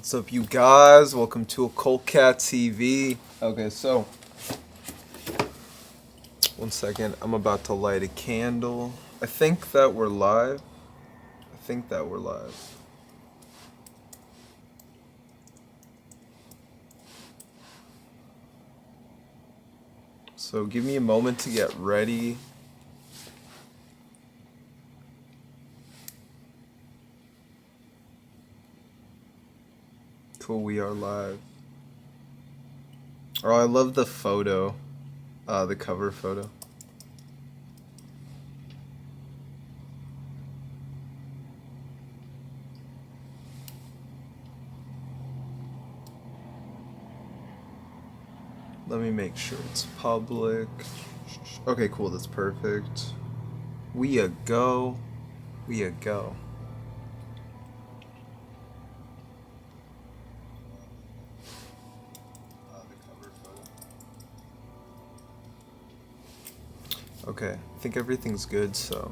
What's up, you guys? Welcome to OccultCatTv. Okay, so one second. I'm about to light a candle. I think that we're live. So give me a moment to get ready. Cool, we are live. Oh, I love the photo, the cover photo. Let me make sure it's public. Okay, cool, that's perfect. We a go. Okay, I think everything's good, so.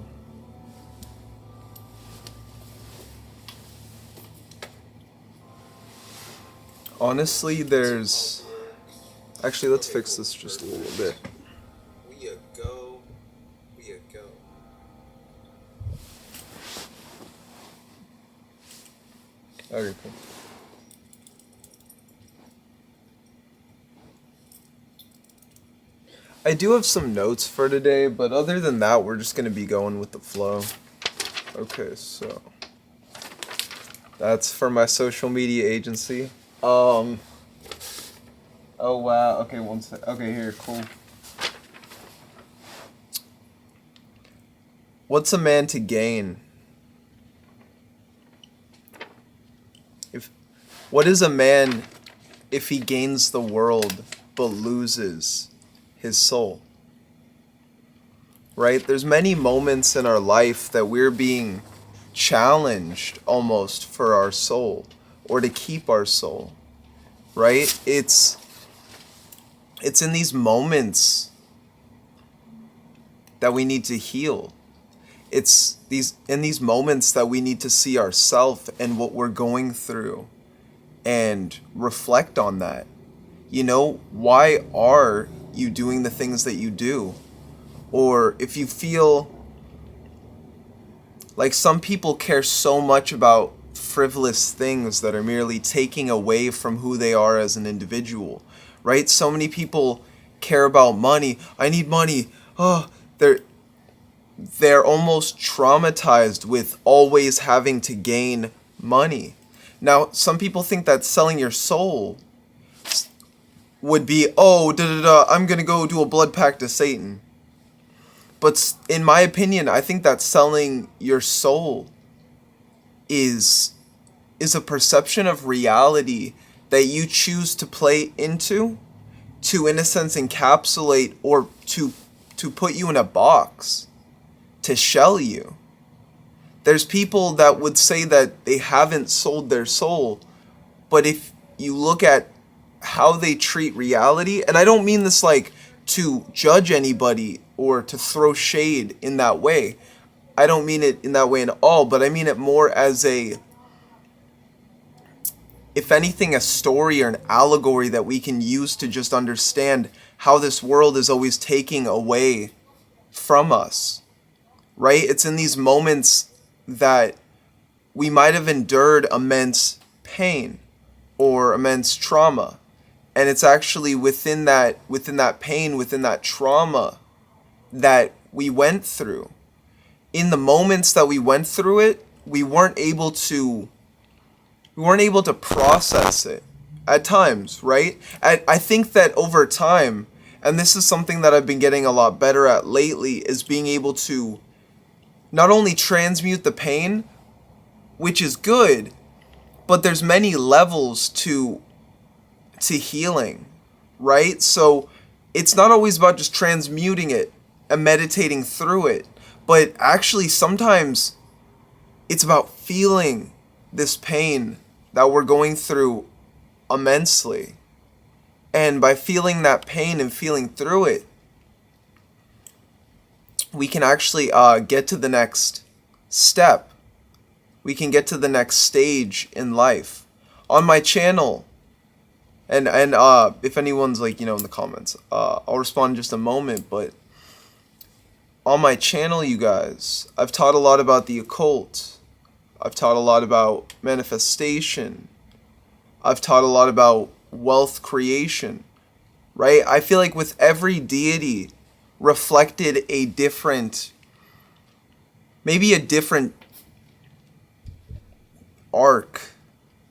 Honestly, there's... Actually, let's fix this just a little bit. We a go. Okay, cool. I do have some notes for today, but other than that, we're just going to be going with the flow. Okay, so that's for my social media agency. Oh wow, okay, one sec. Okay, here, cool. What's a man to gain? What is a man if he gains the world but loses his soul? Right? There's many moments in our life that we're being challenged almost for our soul or to keep our soul. Right? It's in these moments that we need to heal. It's in these moments that we need to see ourselves and what we're going through and reflect on that. You know, why are you doing the things that you do? Or if you feel like some people care so much about frivolous things that are merely taking away from who they are as an individual, right? So many people care about money. I need money. Oh, they're almost traumatized with always having to gain money. Now, some people think that selling your soul would be, I'm gonna go do a blood pact to Satan. But in my opinion, I think that selling your soul is a perception of reality that you choose to play into, to in a sense encapsulate or to put you in a box, to shell you. There's people that would say that they haven't sold their soul, but if you look at how they treat reality, and I don't mean this like to judge anybody or to throw shade in that way. I don't mean it in that way at all, but I mean it more as if anything, a story or an allegory that we can use to just understand how this world is always taking away from us, right? It's in these moments that we might have endured immense pain or immense trauma. And it's actually within that pain, within that trauma that we went through. In the moments that we went through it, we weren't able to process it at times, right? I think that over time, and this is something that I've been getting a lot better at lately, is being able to not only transmute the pain, which is good, but there's many levels to healing, right? So it's not always about just transmuting it and meditating through it, but actually sometimes it's about feeling this pain that we're going through immensely. And by feeling that pain and feeling through it, we can actually get to the next step. We can get to the next stage in life. on my channel. And if anyone's like, in the comments, I'll respond in just a moment, but on my channel, you guys, I've taught a lot about the occult. I've taught a lot about manifestation. I've taught a lot about wealth creation, right? I feel like with every deity reflected a different, maybe a different arc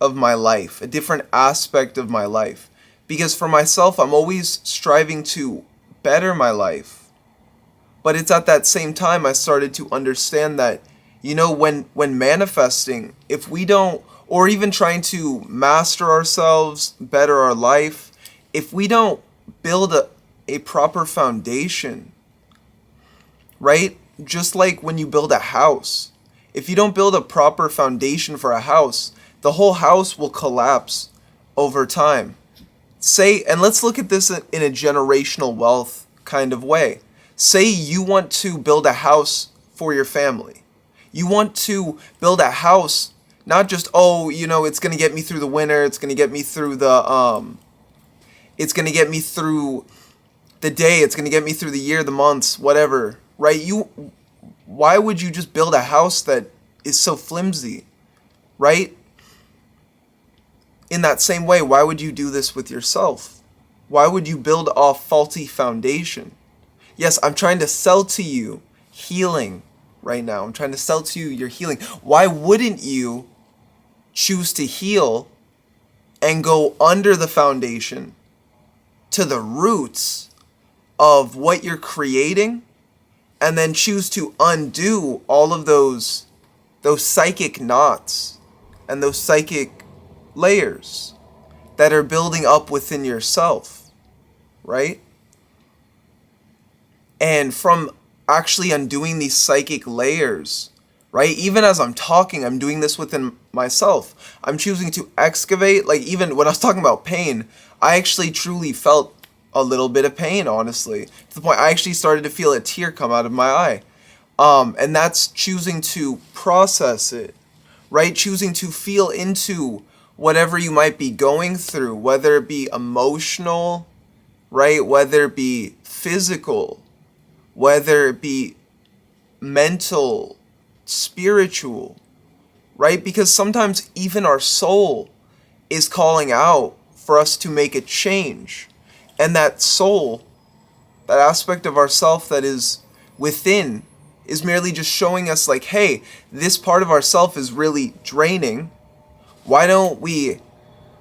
of my life, a different aspect of my life. Because for myself, I'm always striving to better my life. But it's at that same time I started to understand that, when manifesting, if we don't, or even trying to master ourselves, better our life, if we don't build a proper foundation, right? Just like when you build a house, if you don't build a proper foundation for a house, the whole house will collapse over time. And let's look at this in a generational wealth kind of way. Say you want to build a house for your family. You want to build a house, not just, it's going to get me through the winter, it's going to get me through it's going to get me through the day, it's going to get me through the year, the months, whatever, right? Why would you just build a house that is so flimsy, right? In that same way, why would you do this with yourself? Why would you build off faulty foundation? Yes, I'm trying to sell to you healing right now. I'm trying to sell to you your healing. Why wouldn't you choose to heal and go under the foundation to the roots of what you're creating, and then choose to undo all of those psychic knots and those psychic layers that are building up within yourself, right? And from actually undoing these psychic layers, right? Even as I'm talking, I'm doing this within myself. I'm choosing to excavate. Like, even when I was talking about pain, I actually truly felt a little bit of pain, honestly, to the point I actually started to feel a tear come out of my eye. And that's choosing to process it, right? Choosing to feel into whatever you might be going through, whether it be emotional, right? Whether it be physical, whether it be mental, spiritual, right? Because sometimes even our soul is calling out for us to make a change. And that soul, that aspect of ourself that is within, is merely just showing us like, hey, this part of ourself is really draining. Why don't we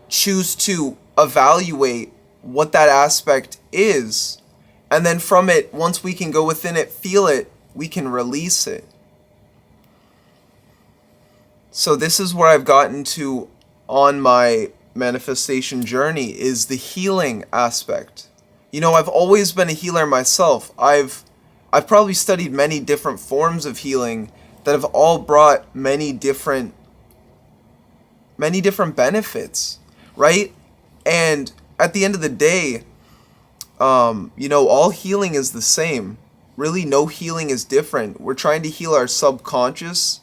choose to evaluate what that aspect is? And then from it, once we can go within it, feel it, we can release it. So this is where I've gotten to on my manifestation journey, is the healing aspect. I've always been a healer myself. I've probably studied many different forms of healing that have all brought many different benefits, right? And at the end of the day, all healing is the same. Really, no healing is different. We're trying to heal our subconscious.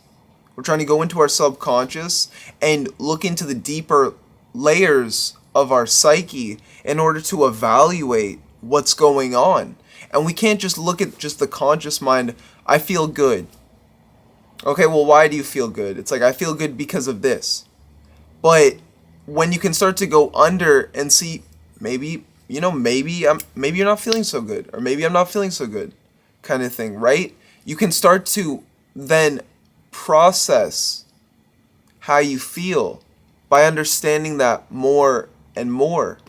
We're trying to go into our subconscious and look into the deeper layers of our psyche in order to evaluate what's going on. And we can't just look at just the conscious mind. I feel good. Okay, well, why do you feel good? It's like, I feel good because of this. But when you can start to go under and see, maybe you're not feeling so good, or maybe I'm not feeling so good, kind of thing, right? You can start to then process how you feel by understanding that more and more.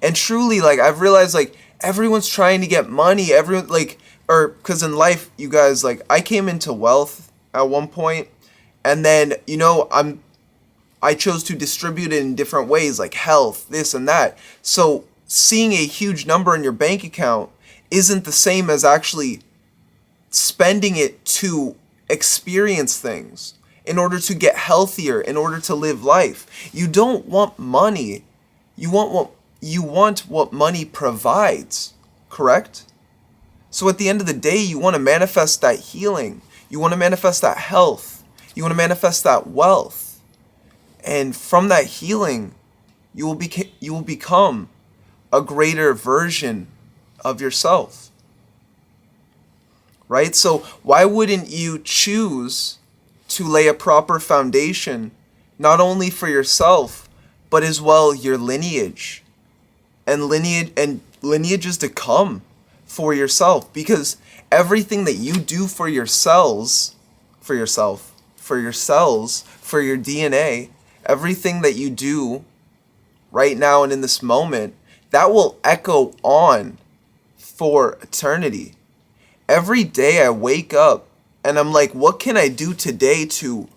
And truly, like, I've realized, like, everyone's trying to get money, everyone, like, because in life, you guys, like, I came into wealth at one point, and then, I chose to distribute it in different ways, like health, this and that. So seeing a huge number in your bank account isn't the same as actually spending it to experience things, in order to get healthier, in order to live life. You don't want money. You want what money provides, correct? So at the end of the day, you want to manifest that healing. You want to manifest that health. You want to manifest that wealth. And from that healing, you will become a greater version of yourself. Right? So why wouldn't you choose to lay a proper foundation, not only for yourself, but as well your lineage and lineages to come for yourself? Because everything that you do for your cells, for your DNA, everything that you do right now and in this moment, that will echo on for eternity. Every day I wake up and I'm like, what can I do today to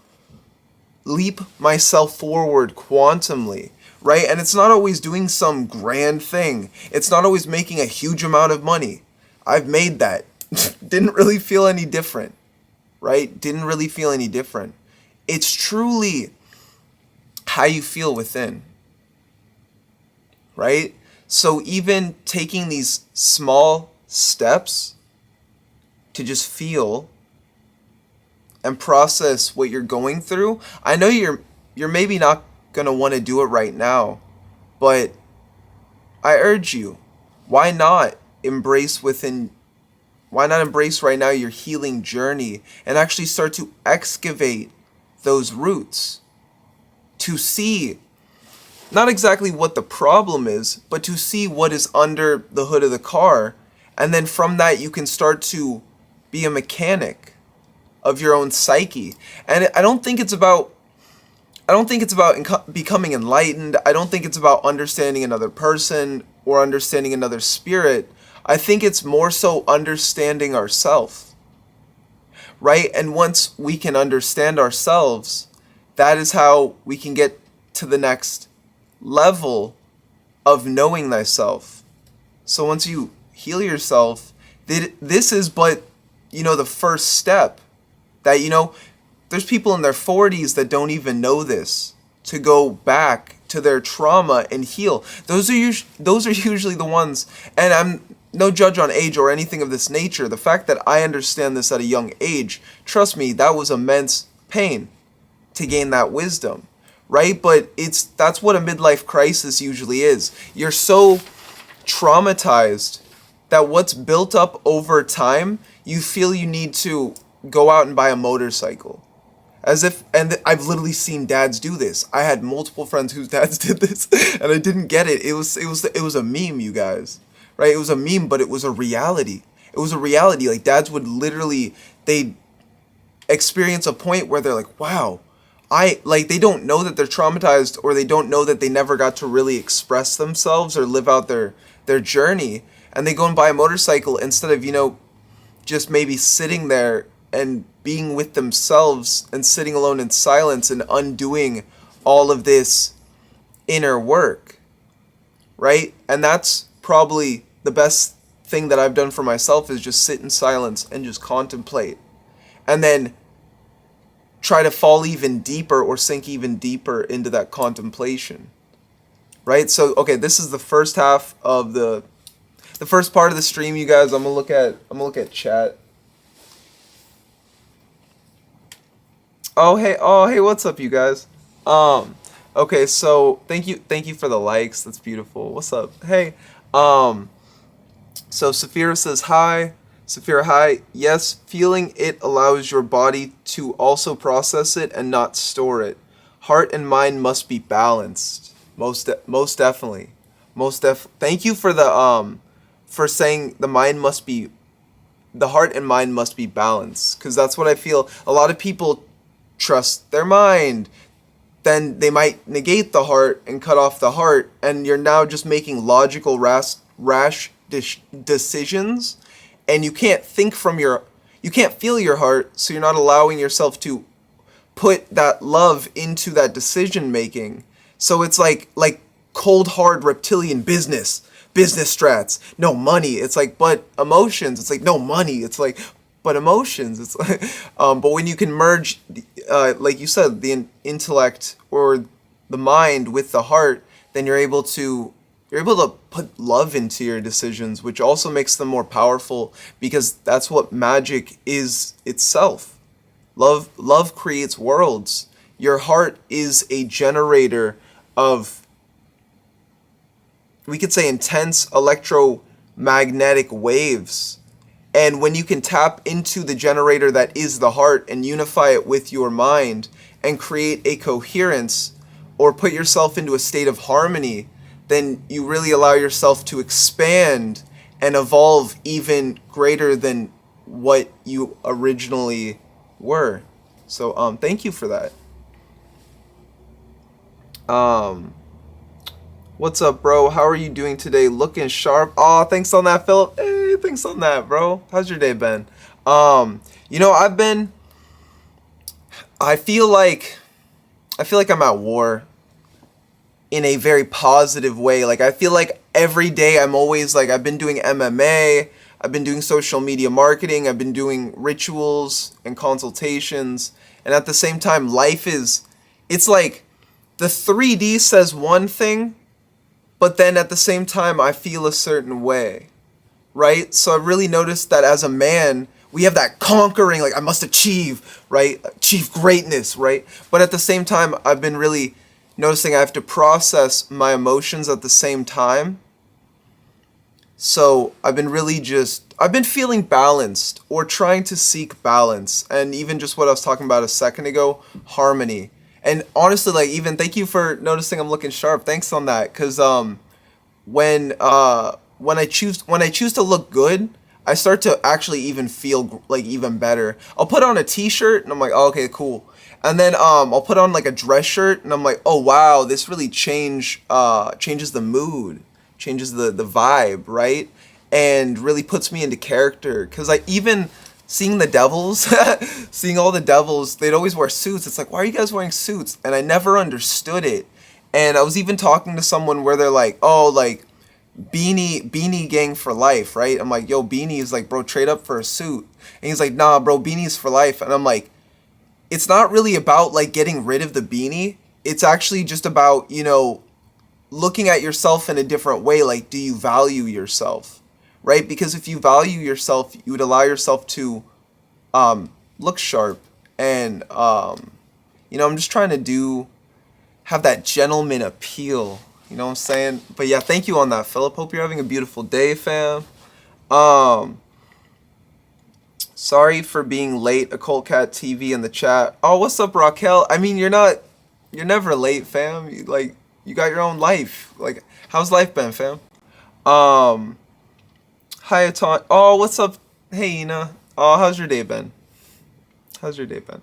leap myself forward quantumly, right? And it's not always doing some grand thing. It's not always making a huge amount of money. I've made that. Didn't really feel any different, right? Didn't really feel any different. It's truly how you feel within, right? So even taking these small steps to just feel and process what you're going through. I know you're maybe not going to want to do it right now, but I urge you, why not embrace right now your healing journey and actually start to excavate those roots to see not exactly what the problem is, but to see what is under the hood of the car. And then from that, you can start to be a mechanic of your own psyche. And I don't think it's about becoming enlightened. I don't think it's about understanding another person or understanding another spirit. I think it's more so understanding ourselves, right? And once we can understand ourselves, that is how we can get to the next level of knowing thyself. So once you heal yourself, this is but, the first step. That, there's people in their 40s that don't even know this, to go back to their trauma and heal. Those are usually the ones, and I'm no judge on age or anything of this nature. The fact that I understand this at a young age, trust me, that was immense pain to gain that wisdom, right? But that's what a midlife crisis usually is. You're so traumatized that what's built up over time, you feel you need to go out and buy a motorcycle. And I've literally seen dads do this. I had multiple friends whose dads did this, and I didn't get it. It was a meme, you guys, right? It was a meme, but it was a reality. It was a reality. Like, dads would literally, they'd experience a point where they're like, wow, they don't know that they're traumatized, or they don't know that they never got to really express themselves or live out their journey. And they go and buy a motorcycle instead of, just maybe sitting there and being with themselves and sitting alone in silence and undoing all of this inner work, right? And that's probably the best thing that I've done for myself, is just sit in silence and just contemplate, and then try to fall even deeper or sink even deeper into that contemplation, right? So, okay, this is the first half of the first part of the stream, you guys. I'm gonna look at chat. Oh hey, what's up, you guys? Okay, so thank you for the likes. That's beautiful. What's up? Hey, so Saphira says hi. Saphira, hi. Yes, feeling it allows your body to also process it and not store it. Heart and mind must be balanced. Most definitely. Thank you for for saying the heart and mind must be balanced, because that's what I feel. A lot of people trust their mind, then they might negate the heart and cut off the heart, and you're now just making logical rash decisions, and you can't feel your heart, so you're not allowing yourself to put that love into that decision making. So it's like cold hard reptilian business strats. No money. It's like, but emotions. It's like, no money. It's like, but emotions. It's like, but when you can merge, like you said, the intellect or the mind with the heart, then you're able to put love into your decisions, which also makes them more powerful, because that's what magic is itself. Love creates worlds. Your heart is a generator of we could say intense electromagnetic waves. And when you can tap into the generator that is the heart and unify it with your mind and create a coherence or put yourself into a state of harmony, then you really allow yourself to expand and evolve even greater than what you originally were. So thank you for that. What's up, bro? How are you doing today? Looking sharp. Oh, thanks on that, Philip. Hey, thanks on that, bro. How's your day been? You know, I feel like I'm at war in a very positive way. Like, I feel like every day I'm always like, I've been doing MMA, I've been doing social media marketing, I've been doing rituals and consultations, and at the same time, it's like the 3D says one thing, but then at the same time, I feel a certain way, right? So I really noticed that as a man, we have that conquering, like, I must achieve, right? Achieve greatness, right? But at the same time, I've been really noticing I have to process my emotions at the same time. So I've been feeling balanced or trying to seek balance. And even just what I was talking about a second ago, harmony. And honestly, like, even thank you for noticing I'm looking sharp. Thanks on that. Cause when I choose to look good, I start to actually even feel like even better. I'll put on a t-shirt and I'm like, oh, okay, cool. And then I'll put on like a dress shirt and I'm like, oh wow, this really changes the mood, changes the vibe, right? And really puts me into character. Cause like even seeing the devils, seeing all the devils, they'd always wear suits. It's like, why are you guys wearing suits? And I never understood it. And I was even talking to someone where they're like, oh, like beanie gang for life, right? I'm like, yo, beanie is like, bro, trade up for a suit. And he's like, nah, bro, beanie's for life. And I'm like, it's not really about like getting rid of the beanie. It's actually just about, you know, looking at yourself in a different way. Like, do you value yourself, right? Because if you value yourself, you would allow yourself to look sharp. And, you know, I'm just trying to have that gentleman appeal. You know what I'm saying? But yeah, thank you on that, Philip. Hope you're having a beautiful day, fam. Sorry for being late, OccultCatTv in the chat. Oh, what's up, Raquel? I mean, you're never late, fam. You got your own life. Like, how's life been, fam? Hi, Atan. Oh, what's up? Hey, Ina. Oh, how's your day been? Hi, Atanu.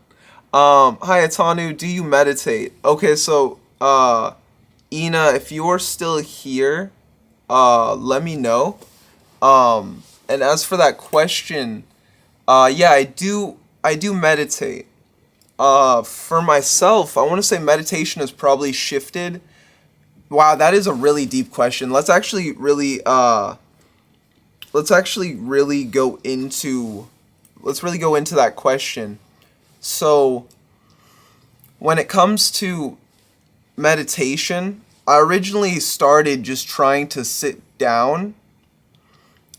Do you meditate? Okay, so, Ina, if you're still here, let me know. And as for that question, yeah, I do meditate. For myself, I want to say meditation has probably shifted. Wow, that is a really deep question. Let's actually really go into that question. So, when it comes to meditation, I originally started just trying to sit down.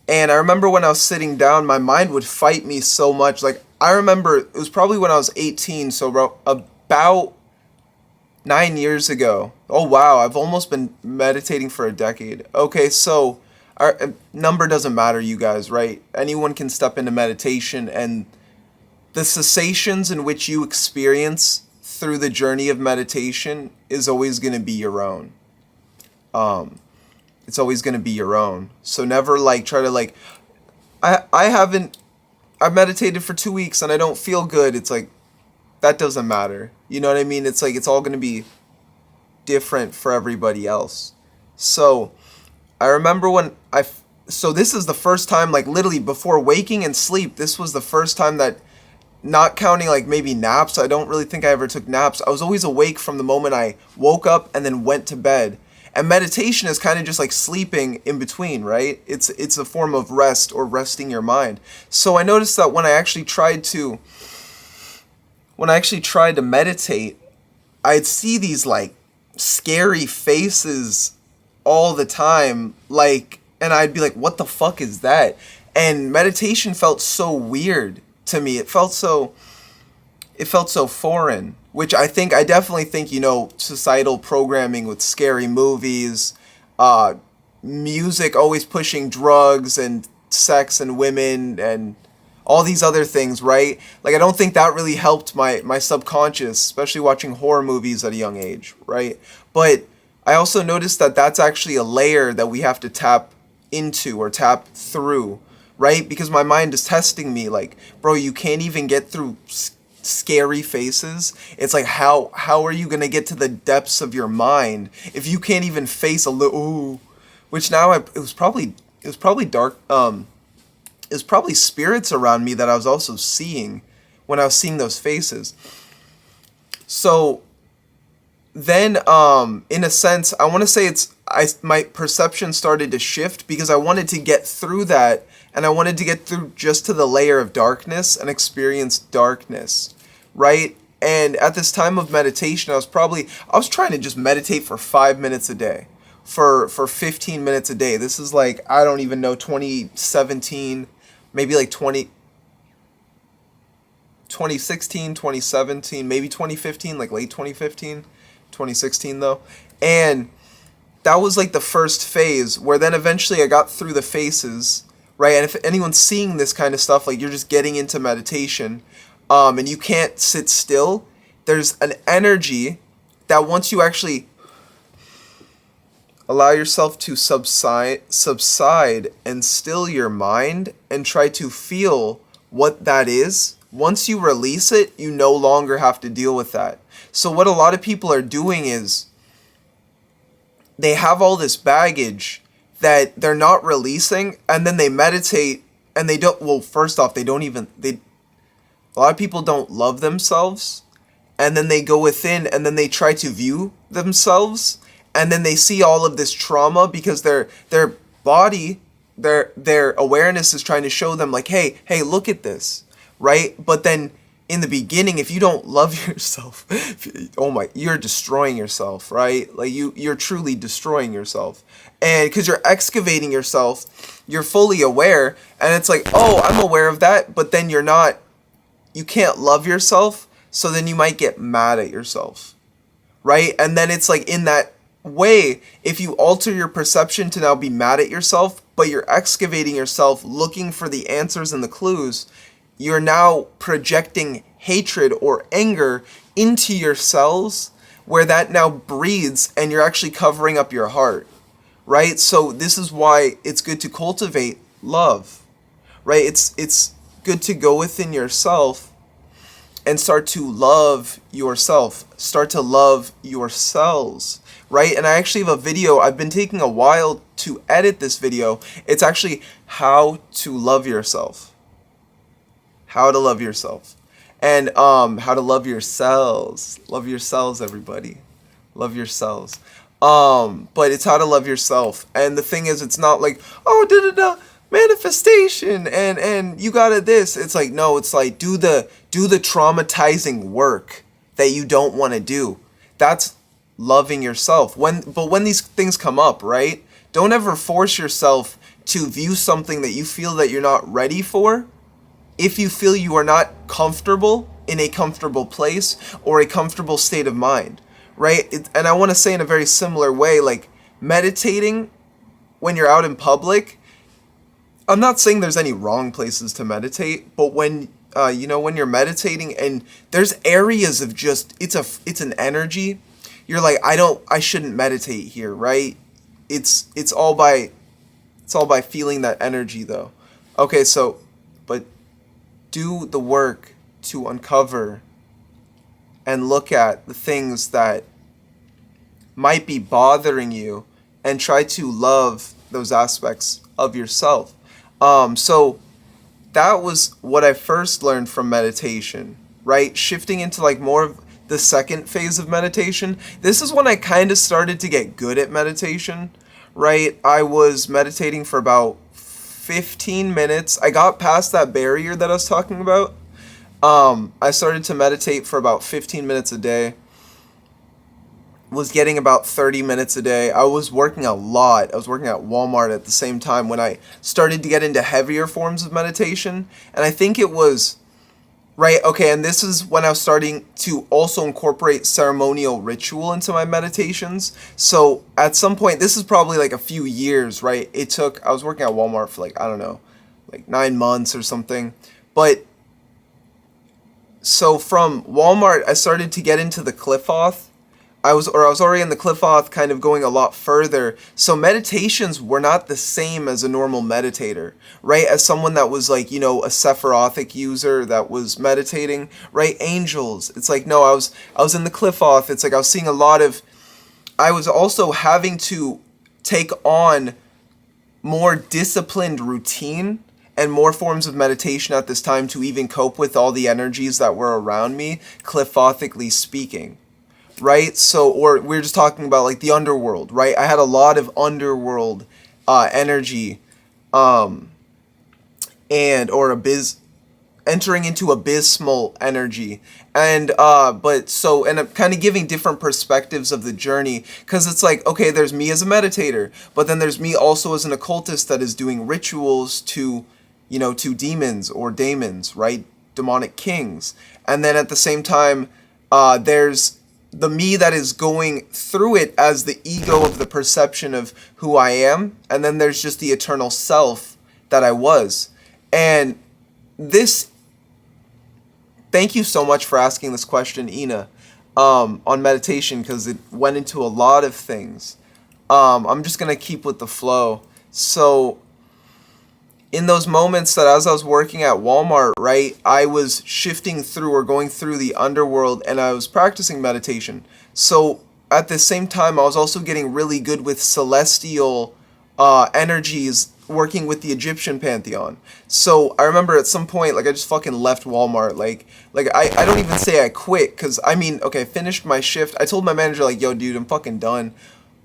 And I remember when I was sitting down, my mind would fight me so much. Like, I remember it was probably when I was 18, so about 9 years ago. Oh, wow, I've almost been meditating for a decade. Okay, so our number doesn't matter, you guys, right? Anyone can step into meditation, and the sensations in which you experience through the journey of meditation is always going to be your own. It's always going to be your own. So never like try to like, I've meditated for 2 weeks and I don't feel good. It's like, that doesn't matter. You know what I mean? It's like, it's all going to be different for everybody else. So I remember so this is the first time, like literally before waking and sleep, this was the first time that, not counting like maybe naps, I don't really think I ever took naps. I was always awake from the moment I woke up and then went to bed. And meditation is kind of just like sleeping in between, right? It's a form of rest or resting your mind. So I noticed that when I actually tried to meditate, I'd see these like scary faces all the time, like, and I'd be like, what the fuck is that? And meditation felt so weird to me. It felt so foreign, which I definitely think, you know, societal programming with scary movies, music always pushing drugs and sex and women and all these other things, right? Like, I don't think that really helped my subconscious, especially watching horror movies at a young age, right? But I also noticed that that's actually a layer that we have to tap into or tap through, right? Because my mind is testing me, like, bro, you can't even get through scary faces. It's like, how are you gonna get to the depths of your mind if you can't even face a little? Ooh, which now it was probably dark. It was probably spirits around me that I was also seeing when I was seeing those faces. So then, in a sense, I want to say my perception started to shift because I wanted to get through that, and I wanted to get through just to the layer of darkness and experience darkness, right? And at this time of meditation, I was trying to just meditate for 5 minutes a day, for 15 minutes a day. This is like, I don't even know, 2017, maybe like 2016, 2017, maybe 2015, like late 2015, 2016 though. And that was like the first phase, where then eventually I got through the phases, right? And if anyone's seeing this kind of stuff, like, you're just getting into meditation, and you can't sit still, there's an energy that once you actually allow yourself to subside and still your mind and try to feel what that is, once you release it, you no longer have to deal with that. So what a lot of people are doing is they have all this baggage that they're not releasing, and then they meditate and they don't, well, first off, a lot of people don't love themselves, and then they go within and then they try to view themselves, and then they see all of this trauma because their body, their awareness is trying to show them, like, hey, look at this, right? But then in the beginning, if you don't love yourself, you're destroying yourself, right? Like, you're truly destroying yourself. And because you're excavating yourself, you're fully aware, and it's like, oh, I'm aware of that, but then you can't love yourself, so then you might get mad at yourself, right? And then it's like, in that way, if you alter your perception to now be mad at yourself, but you're excavating yourself, looking for the answers and the clues, you're now projecting hatred or anger into your cells, where that now breeds, and you're actually covering up your heart, right? So this is why it's good to cultivate love, right? It's good to go within yourself and start to love yourself, start to love yourselves, right? And I actually have a video. I've been taking a while to edit this video. It's actually how to love yourself. How to love yourself. And how to love yourselves. Love yourselves, everybody. Love yourselves. But it's how to love yourself. And the thing is, it's not like, oh, manifestation and you gotta this. It's like, no, it's like, do the traumatizing work that you don't want to do. That's loving yourself. But when these things come up, right, don't ever force yourself to view something that you feel that you're not ready for, if you feel you are not comfortable in a comfortable place or a comfortable state of mind, right? And I want to say in a very similar way, like, meditating when you're out in public, I'm not saying there's any wrong places to meditate, but when when you're meditating and there's areas of just, it's an energy, you're like, I shouldn't meditate here, right? It's all by feeling that energy though. Okay, so, but do the work to uncover and look at the things that might be bothering you and try to love those aspects of yourself. So that was what I first learned from meditation, right? Shifting into like more of the second phase of meditation. This is when I kind of started to get good at meditation, right? I was meditating for about 15 minutes. I got past that barrier that I was talking about. I started to meditate for about 15 minutes a day. Was getting about 30 minutes a day. I was working a lot. I was working at Walmart at the same time when I started to get into heavier forms of meditation. And I think it was Right, okay, and this is when I was starting to also incorporate ceremonial ritual into my meditations. So at some point, this is probably like a few years, right? I was working at Walmart for like, I don't know, like 9 months or something. But so from Walmart, I started to get into the Cliff-Oth. I was already in the Cliff-Oth, kind of going a lot further. So meditations were not the same as a normal meditator, right? As someone that was like, a Sephirothic user that was meditating, right? Angels. It's like, no, I was in the Cliff-Oth. It's like I was seeing I was also having to take on more disciplined routine and more forms of meditation at this time to even cope with all the energies that were around me, Cliff-Othically speaking. Right? So, or we're just talking about like the underworld, right? I had a lot of underworld energy, and entering into abysmal energy, and I'm kind of giving different perspectives of the journey, because it's like, okay, there's me as a meditator, but then there's me also as an occultist that is doing rituals to demons or daemons, right? Demonic kings, and then at the same time, there's the me that is going through it as the ego of the perception of who I am, and then there's just the eternal self that I was. And thank you so much for asking this question, Ina, on meditation, because it went into a lot of things. I'm just going to keep with the flow. So in those moments that as I was working at Walmart, right, I was shifting through or going through the underworld, and I was practicing meditation. So at the same time, I was also getting really good with celestial energies, working with the Egyptian pantheon. So I remember at some point, like, I just fucking left Walmart. Like I don't even say I quit, because I finished my shift. I told my manager, like, yo, dude, I'm fucking done.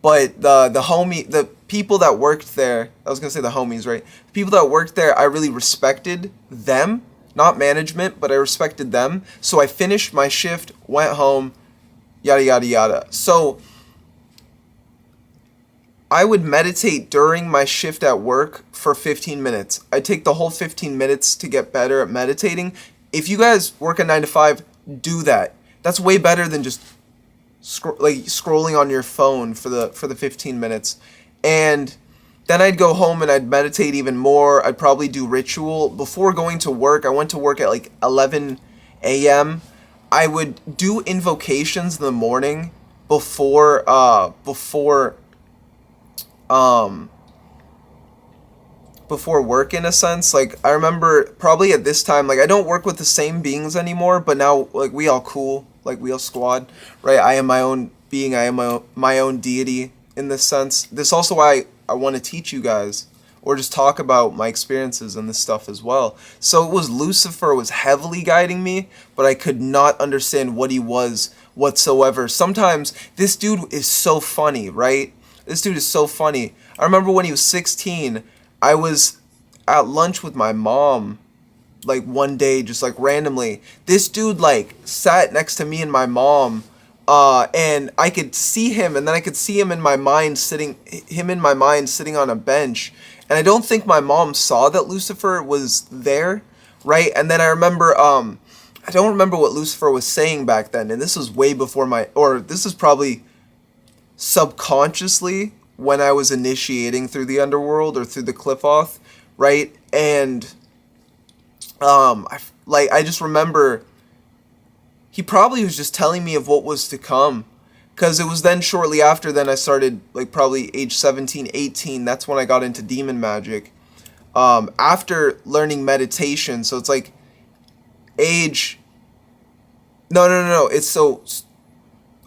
But the people that worked there, I was going to say the homies, right? The people that worked there, I really respected them, not management, but I respected them. So I finished my shift, went home, yada, yada, yada. So I would meditate during my shift at work for 15 minutes. I'd take the whole 15 minutes to get better at meditating. If you guys work a 9 to 5, do that. That's way better than just scrolling on your phone for the 15 minutes. And then I'd go home and I'd meditate even more. I'd probably do ritual before going to work. I went to work at like 11 a.m. I would do invocations in the morning before work, in a sense. Like, I remember probably at this time, like, I don't work with the same beings anymore, but now, like, we all cool, like, we all squad, right? I am my own being, I am my own deity in this sense. This is also why I want to teach you guys, or just talk about my experiences and this stuff as well. So it was Lucifer was heavily guiding me, but I could not understand what he was whatsoever. Sometimes this dude is so funny, right? This dude is so funny. I remember when he was 16, I was at lunch with my mom, like, one day, just like randomly. This dude like sat next to me and my mom, and I could see him, and then I could see him in my mind sitting on a bench. And I don't think my mom saw that Lucifer was there, right? And then I remember, I don't remember what Lucifer was saying back then, and this was way before this is probably subconsciously when I was initiating through the underworld or through the Cliff-Oth, right? And I just remember he probably was just telling me of what was to come, because it was then shortly after then I started, like, probably age 17, 18, that's when I got into demon magic, after learning meditation. So it's like it's so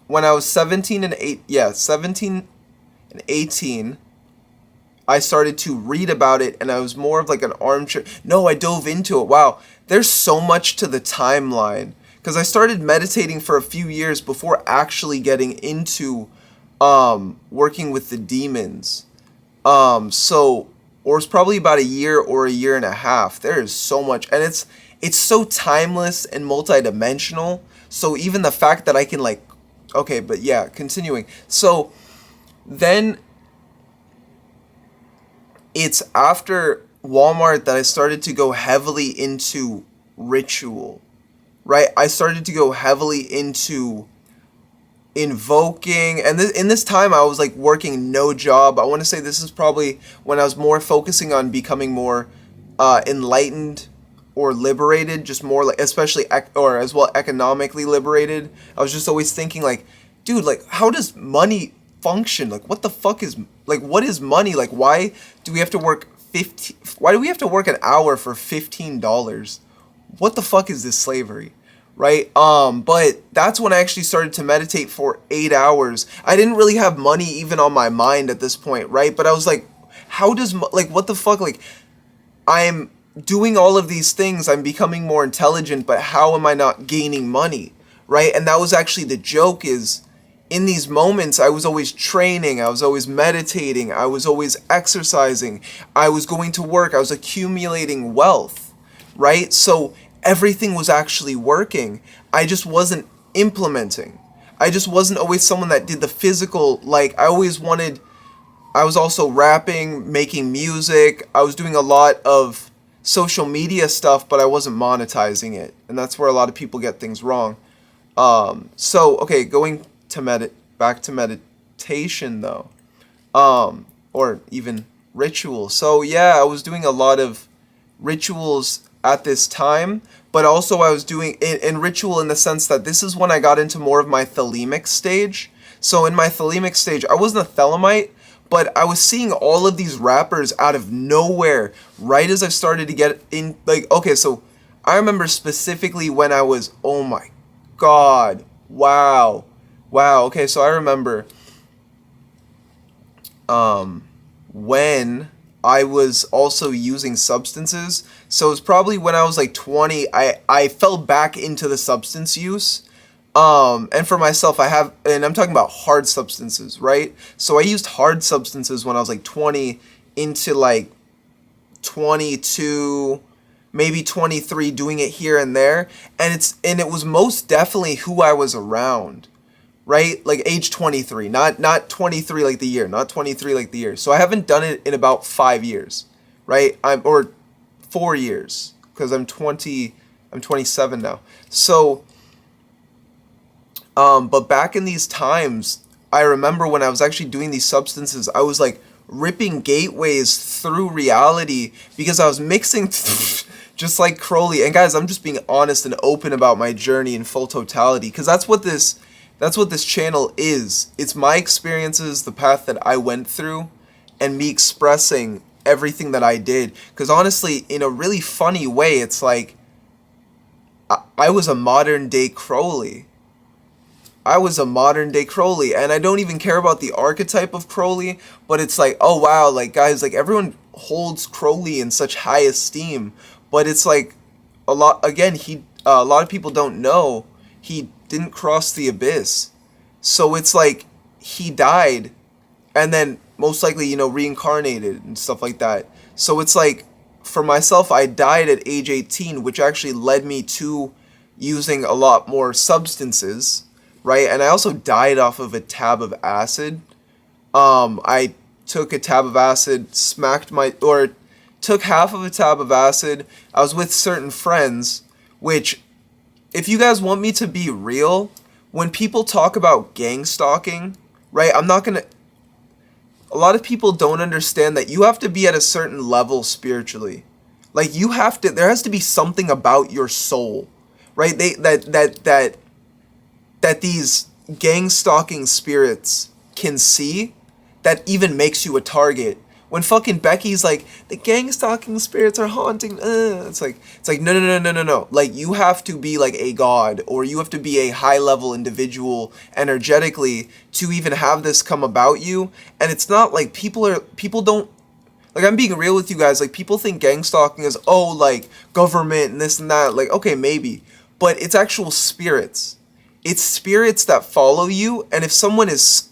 when I was 17 and 18, I started to read about it, and I was more of like an armchair. No, I dove into it. Wow, there's so much to the timeline, because I started meditating for a few years before actually getting into working with the demons. Or it's probably about a year or a year and a half. There is so much, and it's so timeless and multidimensional. So even the fact that I can, like, okay, but yeah, continuing. So then it's after Walmart that I started to go heavily into ritual, right, I started to go heavily into invoking, and in this time I was like working no job. I want to say this is probably when I was more focusing on becoming more enlightened or liberated, just more like, especially or as well economically liberated. I was just always thinking like, dude, like how does money function? Like what the fuck is, like what is money? Like why do we have to work why do we have to work an hour for $15? What the fuck is this slavery? Right? But that's when I actually started to meditate for 8 hours. I didn't really have money even on my mind at this point, right? But I was like, how does, like, what the fuck? Like, I'm doing all of these things, I'm becoming more intelligent, but how am I not gaining money? Right? And that was actually the joke, is in these moments, I was always training, I was always meditating, I was always exercising, I was going to work, I was accumulating wealth, right? So everything was actually working. I just wasn't implementing. I just wasn't always someone that did the physical, like I was also rapping, making music, I was doing a lot of social media stuff, but I wasn't monetizing it. And that's where a lot of people get things wrong. So, okay, going to back to meditation though, or even ritual. So yeah, I was doing a lot of rituals at this time, but also I was doing in ritual in the sense that this is when I got into more of my thelemic stage. So in my thelemic stage, I wasn't a thelemite, but I was seeing all of these rappers out of nowhere right as I started to get in, like, okay, so I remember specifically when I was, oh my god, wow, okay, so I remember when I was also using substances. So it was probably when I was like 20, I fell back into the substance use. And for myself, and I'm talking about hard substances, right? So I used hard substances when I was like 20 into like 22, maybe 23, doing it here and there. And it was most definitely who I was around. Right? Like age 23, not 23 like the year, not 23 like the year. So I haven't done it in about 5 years, right? Or 4 years, because I'm 27 now. So, but back in these times, I remember when I was actually doing these substances, I was like ripping gateways through reality because I was mixing just like Crowley. And guys, I'm just being honest and open about my journey in full totality, because that's what this channel is. It's my experiences, the path that I went through, and me expressing everything that I did. Because honestly, in a really funny way, it's like I was a modern day Crowley. And I don't even care about the archetype of Crowley, but it's like, oh wow, like guys, like everyone holds Crowley in such high esteem, but it's like a lot of people don't know he didn't cross the abyss. So it's like he died and then most likely, reincarnated and stuff like that. So it's like, for myself, I died at age 18, which actually led me to using a lot more substances, right? And I also died off of a tab of acid. I took a tab of acid, took half of a tab of acid. I was with certain friends, which, if you guys want me to be real, when people talk about gang stalking, right, a lot of people don't understand that you have to be at a certain level spiritually. Like, there has to be something about your soul, right? That these gang stalking spirits can see, that even makes you a target. When fucking Becky's like, the gang stalking spirits are haunting, it's like no. Like, you have to be like a god, or you have to be a high level individual energetically to even have this come about you. And it's not like people don't, like, I'm being real with you guys, like, people think gang stalking is, oh, like, government and this and that. Like, okay, maybe, but it's actual spirits. It's spirits that follow you. And if someone is,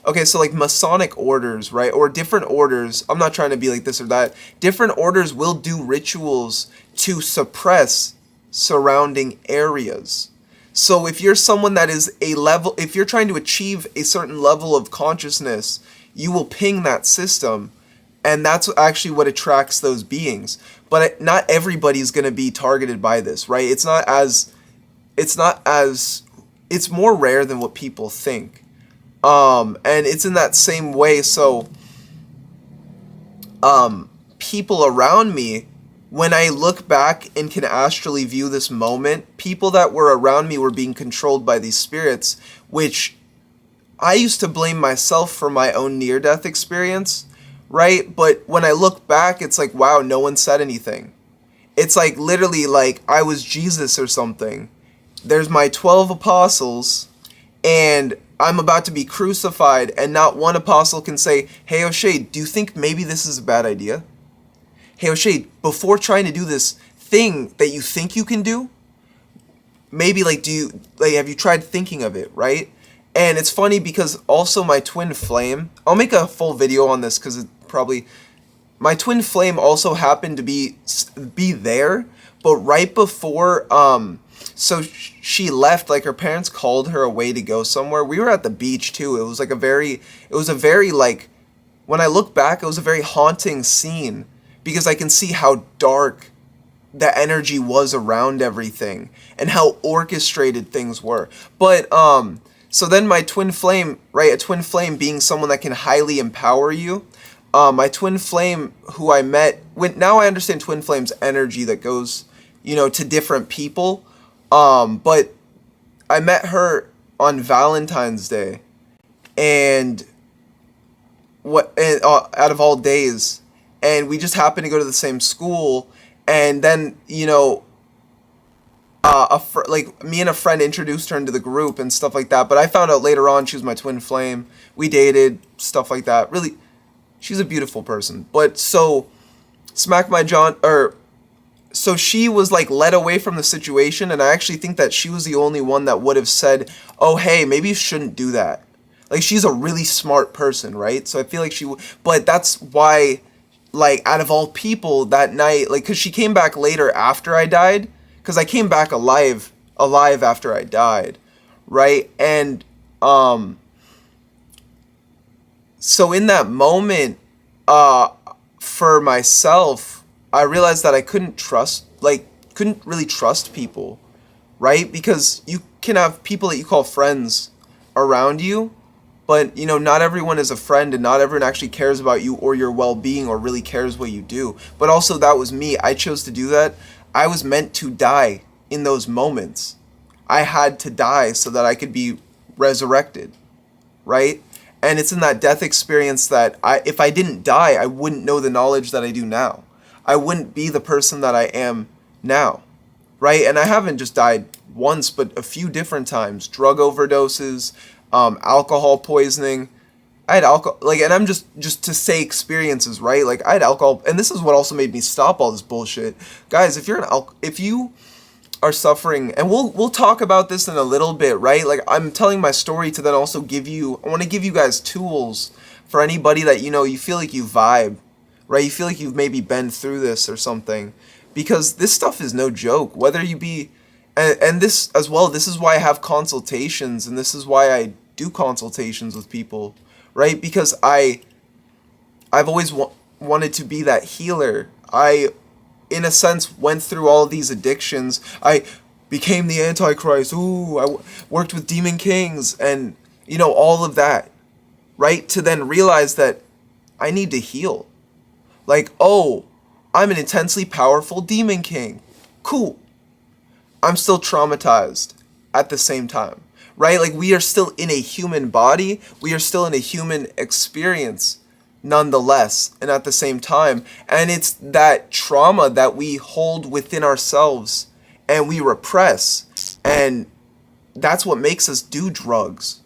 okay, so like Masonic orders, right, or different orders, I'm not trying to be like this or that, different orders will do rituals to suppress surrounding areas. So if you're someone that is if you're trying to achieve a certain level of consciousness, you will ping that system, and that's actually what attracts those beings. But not everybody's going to be targeted by this, right? It's not as it's more rare than what people think. And it's in that same way. So people around me, when I look back and can astrally view this moment, people that were around me were being controlled by these spirits, which I used to blame myself for my own near-death experience, right? But when I look back, it's like, wow, no one said anything. It's like literally like I was Jesus or something. There's my 12 apostles, and I'm about to be crucified, and not one apostle can say, hey, O'Shea, do you think maybe this is a bad idea? Hey, O'Shea, before trying to do this thing that you think you can do, maybe have you tried thinking of it, right? And it's funny because also my twin flame, I'll make a full video on this because my twin flame also happened to be there, but right before, so she left, like her parents called her away to go somewhere. We were at the beach too. It was a very when I look back, it was a very haunting scene because I can see how dark the energy was around everything and how orchestrated things were. But, so then my twin flame, right, a twin flame being someone that can highly empower you, my twin flame who I met, now I understand twin flame's energy that goes, to different people, but I met her on Valentine's Day, and out of all days, and we just happened to go to the same school, and then, me and a friend introduced her into the group and stuff like that, but I found out later on she was my twin flame. We dated, stuff like that. Really, she's a beautiful person. But so so she was like led away from the situation, and I actually think that she was the only one that would have said, oh, hey, maybe you shouldn't do that. Like, she's a really smart person, right? So I feel like but that's why, like, out of all people that night, like, because she came back later after I died, because I came back alive after I died, right? And so in that moment, for myself, I realized that I couldn't really trust people, right? Because you can have people that you call friends around you, but not everyone is a friend, and not everyone actually cares about you or your well-being or really cares what you do. But also, that was me. I chose to do that. I was meant to die in those moments. I had to die so that I could be resurrected, right? And it's in that death experience that if I didn't die, I wouldn't know the knowledge that I do now. I wouldn't be the person that I am now, right? And I haven't just died once, but a few different times. Drug overdoses, alcohol poisoning. I had alcohol, and I'm just to say experiences, right? Like, I had alcohol, and this is what also made me stop all this bullshit. Guys, if you are suffering, and we'll talk about this in a little bit, right? Like, I'm telling my story to then also I want to give you guys tools for anybody that, you feel like you vibe, right? You feel like you've maybe been through this or something, because this stuff is no joke. Whether you be, and this as well, this is why I have consultations, and this is why I do consultations with people, right? Because I've always wanted to be that healer. I, in a sense, went through all of these addictions. I became the Antichrist. Ooh, I worked with demon kings and, all of that, right? To then realize that I need to heal. Like, oh, I'm an intensely powerful demon king. Cool. I'm still traumatized at the same time, right? Like, we are still in a human body. We are still in a human experience nonetheless, and at the same time. And it's that trauma that we hold within ourselves and we repress. And that's what makes us do drugs,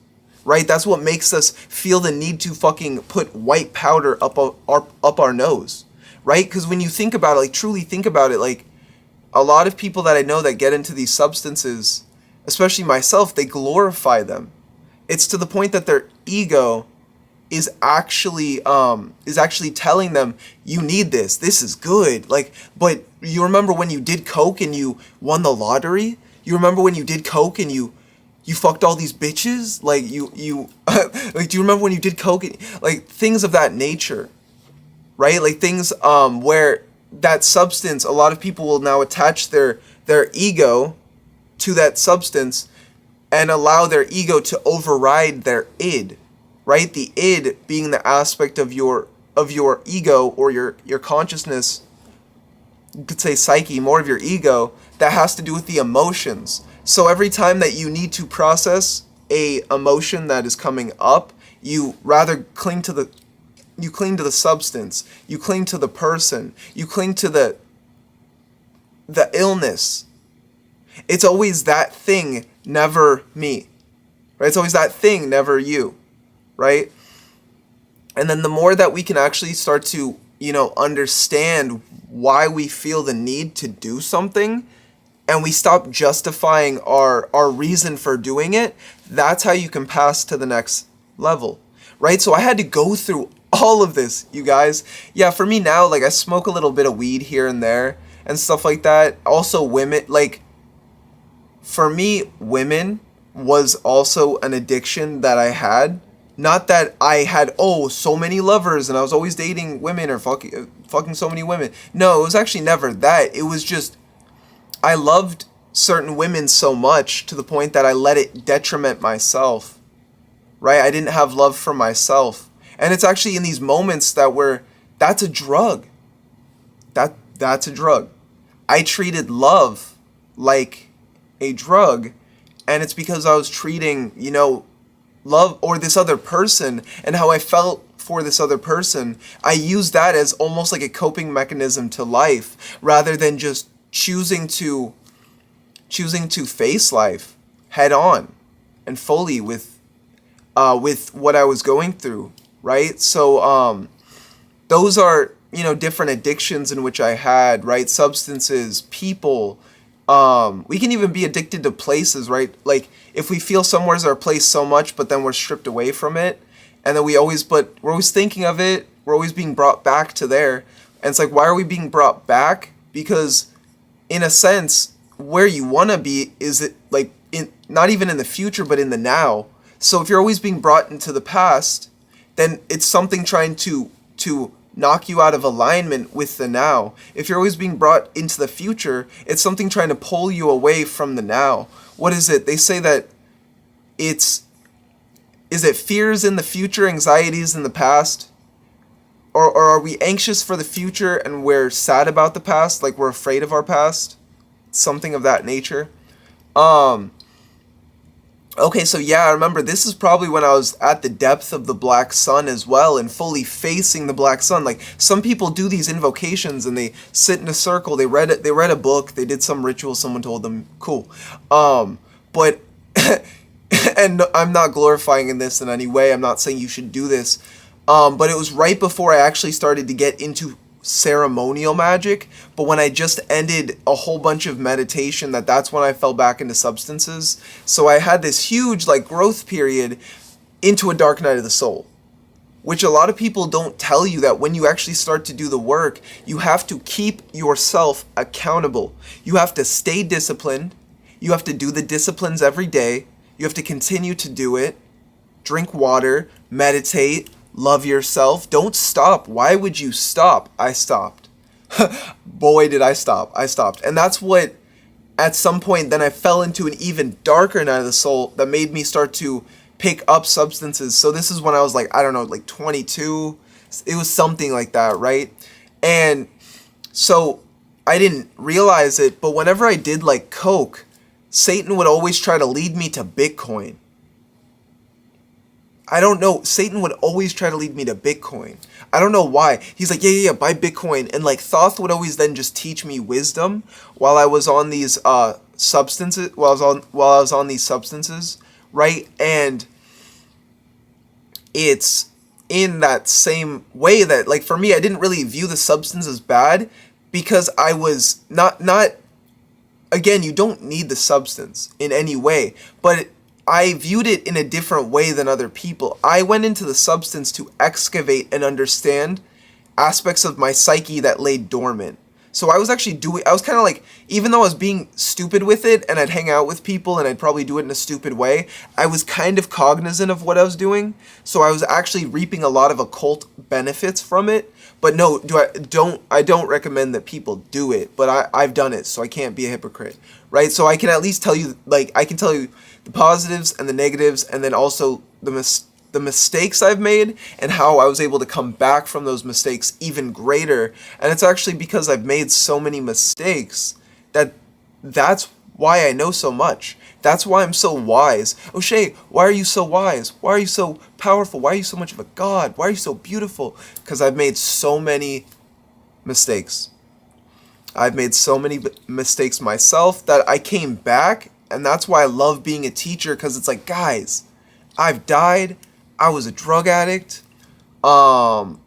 right? That's what makes us feel the need to fucking put white powder up our nose, right? Because when you think about it, like, truly think about it, like, a lot of people that I know that get into these substances, especially myself, they glorify them. It's to the point that their ego is actually telling them, you need this. This is good. Like, but you remember when you did coke and you won the lottery? You remember when you did coke and you fucked all these bitches? Like, you like, do you remember when you did coke? Like, things of that nature, right? Like, things where that substance, a lot of people will now attach their ego to that substance and allow their ego to override their id, right? The id being the aspect of your ego, or your consciousness, you could say psyche, more of your ego, that has to do with the emotions. So every time that you need to process a emotion that is coming up, you rather cling to the substance, you cling to the person, you cling to the illness. It's always that thing, never me, right? It's always that thing, never you, right? And then the more that we can actually start to, understand why we feel the need to do something, and we stop justifying our reason for doing it, that's how you can pass to the next level, right? So I had to go through all of this, you guys. Yeah, for me now, like, I smoke a little bit of weed here and there and stuff like that. Also, women, like, for me, women was also an addiction that I had. Not that I had, so many lovers and I was always dating women or fucking so many women. No, it was actually never that. It was just, I loved certain women so much to the point that I let it detriment myself, right? I didn't have love for myself. And it's actually in these moments that's a drug. That's a drug. I treated love like a drug, and it's because I was treating, love or this other person and how I felt for this other person. I used that as almost like a coping mechanism to life, rather than just choosing to face life head on and fully with what I was going through, right? So those are, different addictions in which I had, right? Substances, people. We can even be addicted to places, right? Like, if we feel somewhere's our place so much, but then we're stripped away from it, and then we're always thinking of it, we're always being brought back to there. And it's like, why are we being brought back? Because in a sense, where you want to be is it like not even in the future, but in the now. So if you're always being brought into the past, then it's something trying to knock you out of alignment with the now. If you're always being brought into the future, it's something trying to pull you away from the now. What is it? They say that is it fears in the future, anxieties in the past? Or are we anxious for the future and we're sad about the past, like we're afraid of our past? Something of that nature. Okay, so yeah, I remember this is probably when I was at the depth of the black sun as well, and fully facing the black sun. Like, some people do these invocations and they sit in a circle, they read a book, they did some ritual, someone told them, cool. But and I'm not glorifying in this in any way, I'm not saying you should do this. But it was right before I actually started to get into ceremonial magic, but when I just ended a whole bunch of meditation, that's when I fell back into substances. So I had this huge growth period into a dark night of the soul, which a lot of people don't tell you, that when you actually start to do the work, you have to keep yourself accountable. You have to stay disciplined. You have to do the disciplines every day. You have to continue to do it. Drink water, meditate, love yourself. Don't stop. Why would you stop? I stopped. Boy, did I stop. I stopped. And that's what, at some point, then I fell into an even darker night of the soul that made me start to pick up substances. So this is when I was 22. It was something like that, right? And so I didn't realize it, but whenever I did coke, Satan would always try to lead me to Bitcoin. I don't know. Satan would always try to lead me to Bitcoin. I don't know why. He's like, yeah, buy Bitcoin. And Thoth would always then just teach me wisdom while I was on these substances. While I was on these substances, right? And it's in that same way that, for me, I didn't really view the substance as bad, because I was not. Again, you don't need the substance in any way, but I viewed it in a different way than other people. I went into the substance to excavate and understand aspects of my psyche that lay dormant. So I was actually I was kind of like, even though I was being stupid with it and I'd hang out with people and I'd probably do it in a stupid way, I was kind of cognizant of what I was doing. So I was actually reaping a lot of occult benefits from it. But no, I don't recommend that people do it, but I've done it, so I can't be a hypocrite, right? So I can at least tell you, like, I can tell you the positives and the negatives, and then also the mistakes I've made and how I was able to come back from those mistakes even greater. And it's actually because I've made so many mistakes that's why I know so much. That's why I'm so wise. O'Shea, why are you so wise? Why are you so powerful? Why are you so much of a god? Why are you so beautiful? Because I've made so many mistakes. I've made so many mistakes myself that I came back, and that's why I love being a teacher, because it's like, guys, I've died. I was a drug addict. I've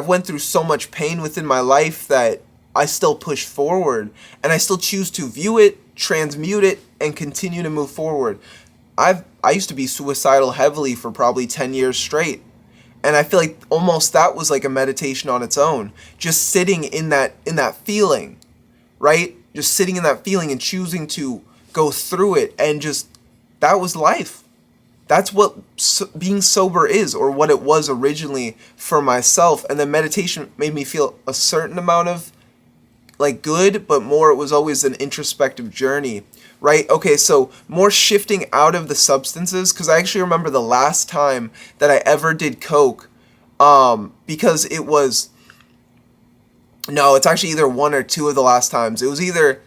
went through so much pain within my life that I still push forward, and I still choose to view it, transmute it, and continue to move forward. I used to be suicidal heavily for probably 10 years straight, and I feel like almost that was like a meditation on its own, just sitting in that feeling, right? Just sitting in that feeling and choosing to go through it, and just, that was life. That's what being sober is, or what it was originally for myself. And then meditation made me feel a certain amount of like good, but more it was always an introspective journey, right? Okay, so more shifting out of the substances, because I actually remember the last time that I ever did coke, because it was, no, it's actually either one or two of the last times. It was either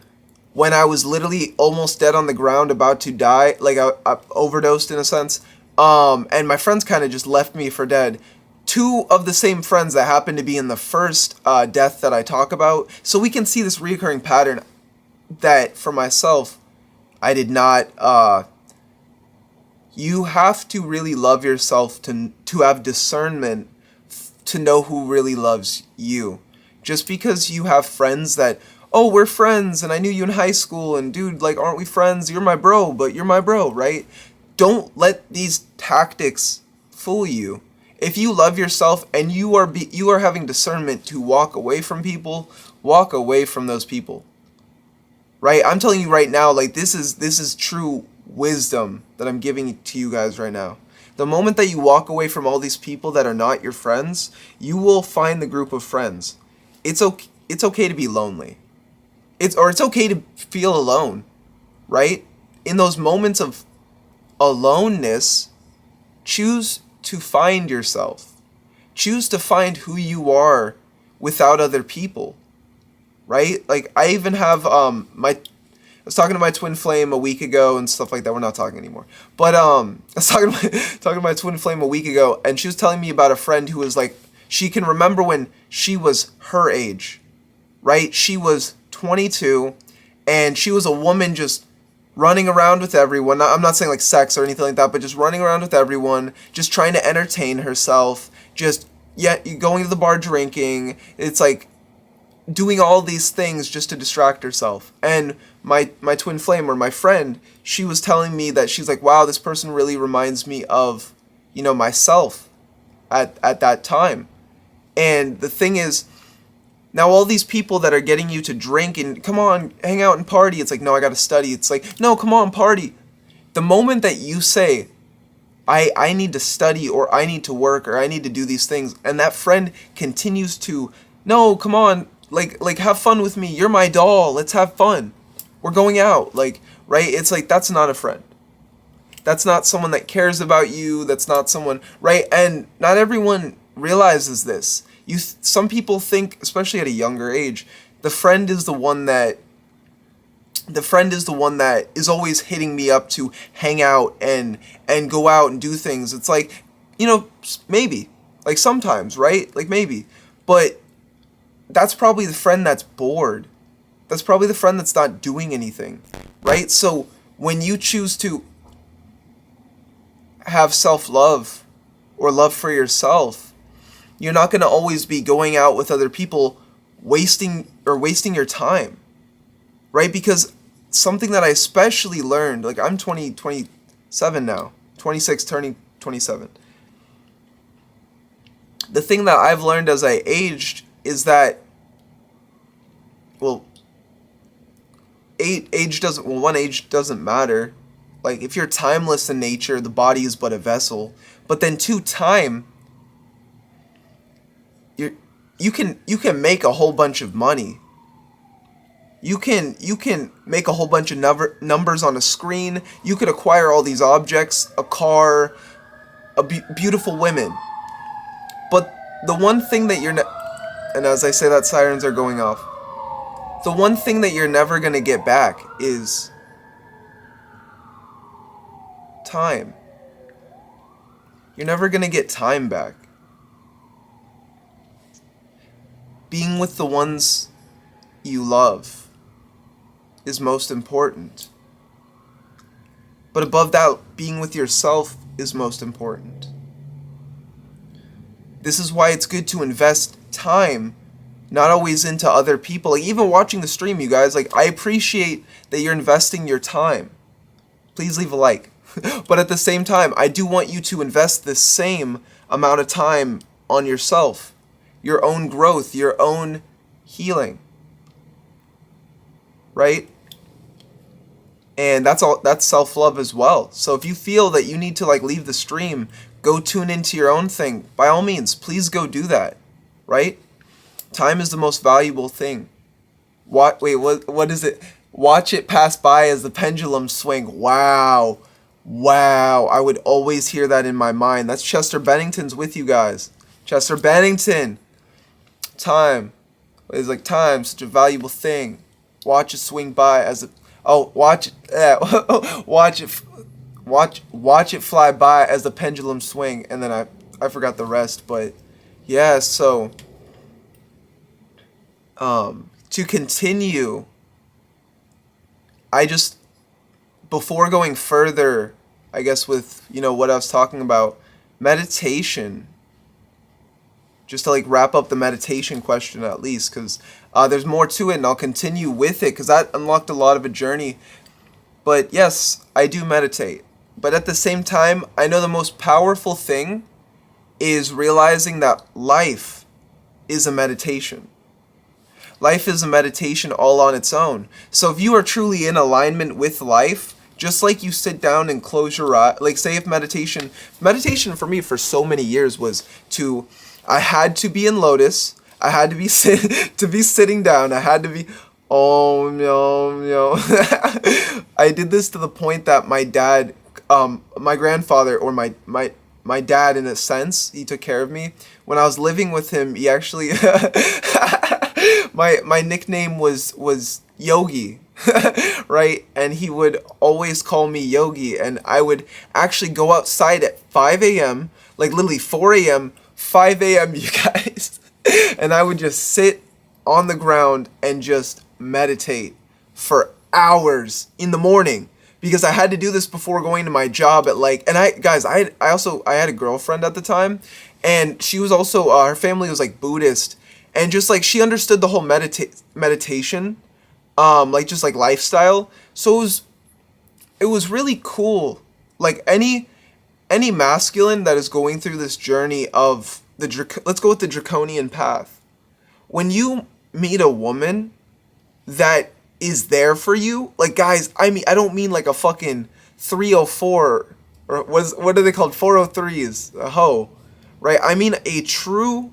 when I was literally almost dead on the ground, about to die, like I overdosed in a sense, and my friends kind of just left me for dead. Two of the same friends that happened to be in the first death that I talk about. So we can see this recurring pattern that, for myself, I did not. You have to really love yourself to have discernment, to know who really loves you. Just because you have friends that, oh, we're friends, and I knew you in high school, and dude, like, aren't we friends? You're my bro, but you're my bro, right? Don't let these tactics fool you. If you love yourself and you are having discernment to walk away from people, walk away from those people. Right? I'm telling you right now, like, this is true wisdom that I'm giving to you guys right now. The moment that you walk away from all these people that are not your friends, you will find the group of friends. It's okay to be lonely. It's okay to feel alone, right? In those moments of aloneness, choose to find yourself. Choose to find who you are without other people, right? Like, I even have I was talking to my twin flame a week ago and stuff like that. We're not talking anymore. But I was talking to my twin flame a week ago, and she was telling me about a friend who was like, she can remember when she was her age, right? She was 22, and she was a woman just running around with everyone. I'm not saying like sex or anything like that, but just running around with everyone, just trying to entertain herself, just going to the bar drinking. It's like doing all these things just to distract herself. And my twin flame, or my friend, she was telling me that she's like, wow, this person really reminds me of, myself at that time. And the thing is, now all these people that are getting you to drink and come on, hang out and party, it's like, no, I gotta study. It's like, no, come on, party. The moment that you say, I need to study, or I need to work, or I need to do these things, and that friend continues to, no, come on, like have fun with me. You're my doll. Let's have fun. We're going out. Like, right? It's like, that's not a friend. That's not someone that cares about you. That's not someone, right? And not everyone realizes this. Some people think, especially at a younger age, the friend is the one that is always hitting me up to hang out and go out and do things. It's like, maybe, like sometimes, right? Like maybe, but that's probably the friend that's bored. That's probably the friend that's not doing anything, right? So when you choose to have self-love or love for yourself, you're not going to always be going out with other people wasting your time, right? Because something that I especially learned, like I'm 27 now, 26 turning 27. The thing that I've learned as I aged is that well, age doesn't, well, one, age doesn't matter. Like, if you're timeless in nature, the body is but a vessel. But then two, time, you can make a whole bunch of money. You can make a whole bunch of numbers on a screen. You could acquire all these objects, a car, beautiful women. But the one thing that and as I say that, sirens are going off. The one thing that you're never going to get back is time. You're never going to get time back. Being with the ones you love is most important. But above that, being with yourself is most important. This is why it's good to invest time, not always into other people. Like, even watching the stream, you guys, like, I appreciate that you're investing your time. Please leave a like. But at the same time, I do want you to invest the same amount of time on yourself, your own growth, your own healing. Right? And that's self-love as well. So if you feel that you need to, like, leave the stream, go tune into your own thing, by all means, please go do that. Right? Time is the most valuable thing. What is it? Watch it pass by as the pendulum swing. Wow. Wow. I would always hear that in my mind. That's Chester Bennington's with you guys. Chester Bennington. Time. It's like time, such a valuable thing. Watch it swing by as watch it fly by as the pendulum swing. And then I forgot the rest, but yeah, so to continue, before going further, I guess with, what I was talking about, meditation, just to, like, wrap up the meditation question at least, because there's more to it, and I'll continue with it, because that unlocked a lot of a journey. But yes, I do meditate. But at the same time, I know the most powerful thing is realizing that life is a meditation. Life is a meditation all on its own. So if you are truly in alignment with life, just like you sit down and close your eyes, like, say if meditation for me for so many years was I had to be in lotus, I had to be sitting down, I had to be, oh no. I did this to the point that my dad, my grandfather, or my dad, in a sense, he took care of me. When I was living with him, he actually my nickname was Yogi, right? And he would always call me Yogi, and I would actually go outside at 5 a.m., like literally 4 a.m., 5 a.m., you guys, and I would just sit on the ground and just meditate for hours in the morning, because I had to do this before going to my job at, like, and I had a girlfriend at the time, and she was also, her family was, like, Buddhist, and just, like, she understood the whole meditation, like, just, like, lifestyle. So it was really cool. Like, any masculine that is going through this journey of let's go with the draconian path. When you meet a woman that is there for you, like, guys, I mean, I don't mean like a fucking 304, or what are they called, 403s, a hoe, right? I mean a true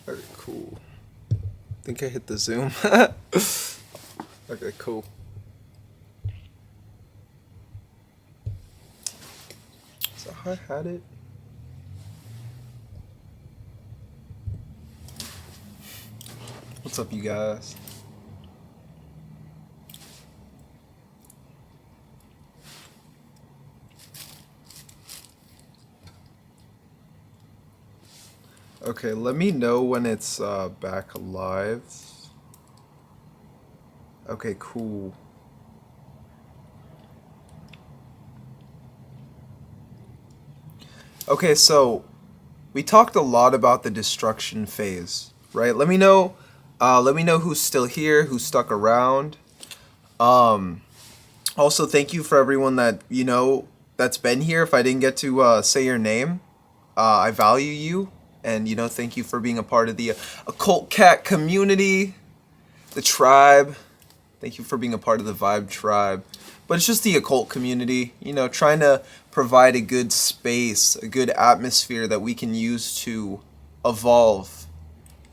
Alright, cool. I think I hit the zoom. Okay, cool. Is that how I had it? What's up, you guys? Okay, let me know when it's back live. Okay, cool. Okay, so we talked a lot about the destruction phase, right? Let me know who's still here, who's stuck around. Also, thank you for everyone that, you know, that's been here. If I didn't get to say your name, I value you. And, you know, thank you for being a part of the Occult Cat community, the tribe. Thank you for being a part of the Vibe tribe. But it's just the occult community, you know, trying to provide a good space, a good atmosphere that we can use to evolve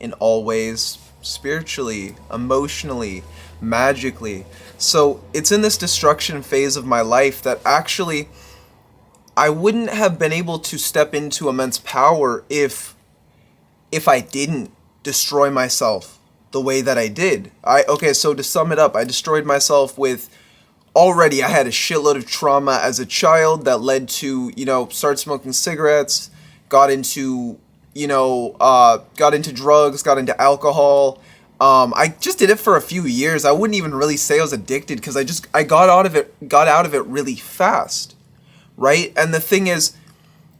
in all ways, spiritually, emotionally, magically. So it's in this destruction phase of my life that actually I wouldn't have been able to step into immense power if I didn't destroy myself the way that I did. Okay, so to sum it up, I destroyed myself with, already I had a shitload of trauma as a child that led to, you know, start smoking cigarettes, got into, you know, got into drugs, got into alcohol. I just did it for a few years. I wouldn't even really say I was addicted because I got out of it really fast, right? And the thing is,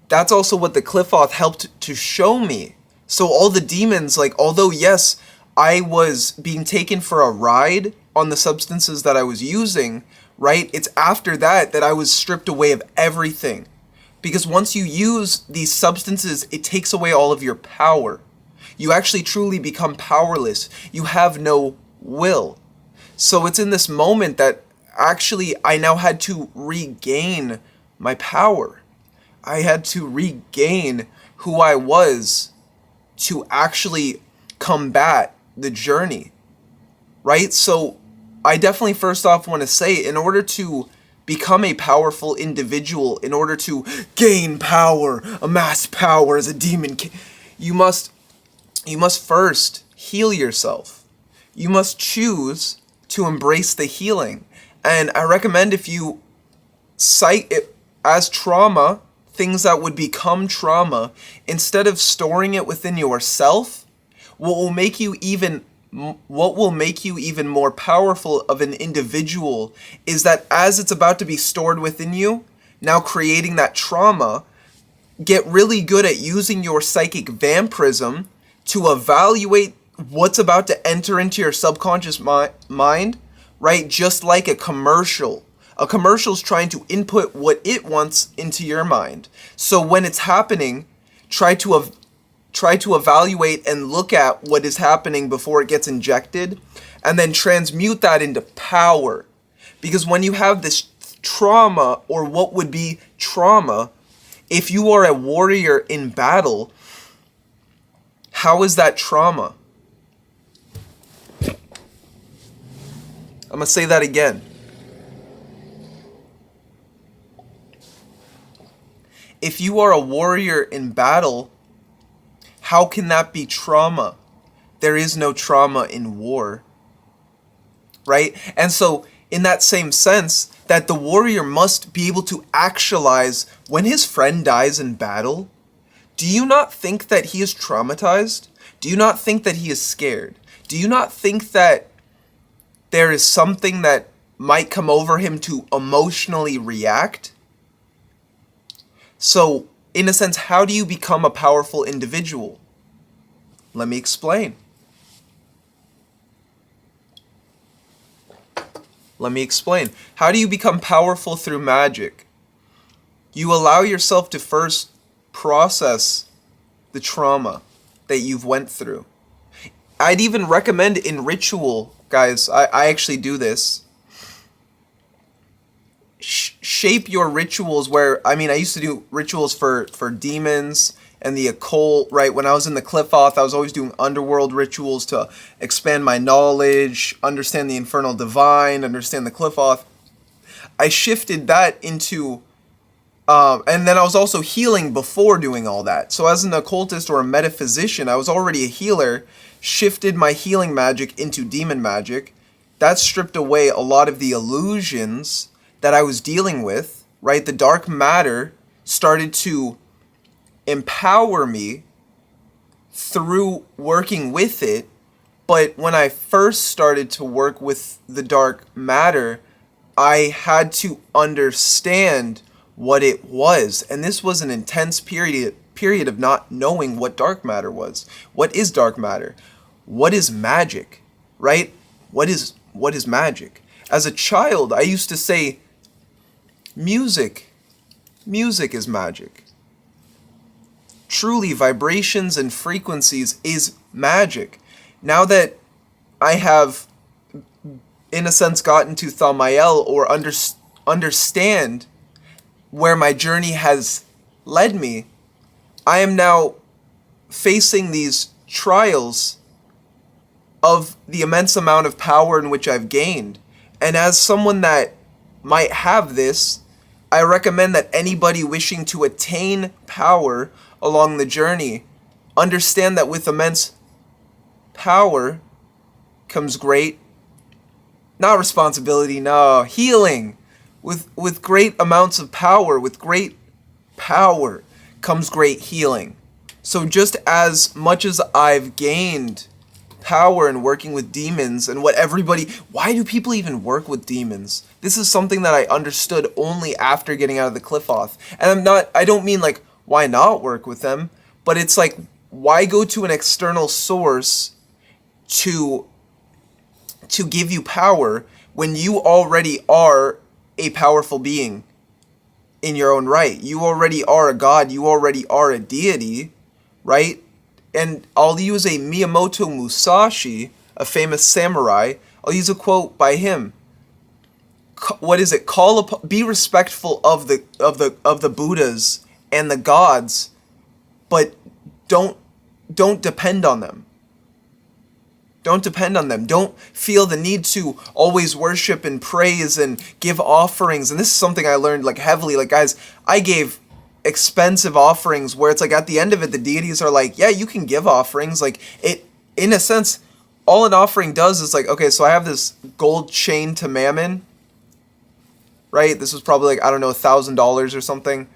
that's also what the Cliff-Off helped to show me. So all the demons, like, although yes, I was being taken for a ride on the substances that I was using, right? It's after that I was stripped away of everything. Because once you use these substances, it takes away all of your power. You actually truly become powerless. You have no will. So it's in this moment that actually I now had to regain my power. I had to regain who I was to actually combat the journey, right? So I definitely first off want to say, in order to become a powerful individual, in order to gain power, amass power as a demon, you must first heal yourself. You must choose to embrace the healing. And I recommend, if you cite it as trauma, things that would become trauma, instead of storing it within yourself, what will make you even more powerful of an individual is that as it's about to be stored within you, now creating that trauma, get really good at using your psychic vampirism to evaluate what's about to enter into your subconscious mind, right? Just like a commercial. A commercial's trying to input what it wants into your mind. So when it's happening, try to evaluate and look at what is happening before it gets injected, and then transmute that into power. Because when you have this trauma, or what would be trauma, if you are a warrior in battle, how is that trauma? I'm going to say that again. If you are a warrior in battle, how can that be trauma? There is no trauma in war, right? And so in that same sense, that the warrior must be able to actualize when his friend dies in battle. Do you not think that he is traumatized? Do you not think that he is scared? Do you not think that there is something that might come over him to emotionally react? So, in a sense, how do you become a powerful individual? Let me explain. How do you become powerful through magic? You allow yourself to first process the trauma that you've went through. I'd even recommend in ritual, guys, I actually do this. Shape your rituals where, I mean, I used to do rituals for demons and the occult, right? When I was in the Cliff-Off, I was always doing underworld rituals to expand my knowledge, understand the infernal divine, understand the Cliff-Off. I shifted that into, and then I was also healing before doing all that. So as an occultist or a metaphysician, I was already a healer, shifted my healing magic into demon magic. That stripped away a lot of the illusions that I was dealing with, right? The dark matter started to empower me through working with it. But when I first started to work with the dark matter, I had to understand what it was. And this was an intense period of not knowing what dark matter was. What is dark matter? What is magic? Right? What is magic? As a child, I used to say, music is magic. Truly, vibrations and frequencies is magic. Now that I have, in a sense, gotten to Thamael, or understand where my journey has led me, I am now facing these trials of the immense amount of power in which I've gained. And as someone that might have this, I recommend that anybody wishing to attain power along the journey understand that with immense power comes great, not responsibility, no, healing. With great amounts of power, with great power comes great healing. So just as much as I've gained power in working with demons, and why do people even work with demons? This is something that I understood only after getting out of the Cliff-Off. And I don't mean like, why not work with them? But it's like, why go to an external source to give you power when you already are a powerful being in your own right? You already are a god, you already are a deity, right? And I'll use a Miyamoto Musashi, a famous samurai. I'll use a quote by him. What is it? Be respectful of the Buddhas and the gods, but don't depend on them. Don't depend on them. Don't feel the need to always worship and praise and give offerings. And this is something I learned like heavily. Like, guys, I gave expensive offerings where it's like at the end of it, the deities are like, yeah, you can give offerings. Like, it, in a sense, all an offering does is like, okay, so I have this gold chain to Mammon, right? This was probably like, I don't know, $1,000 or something.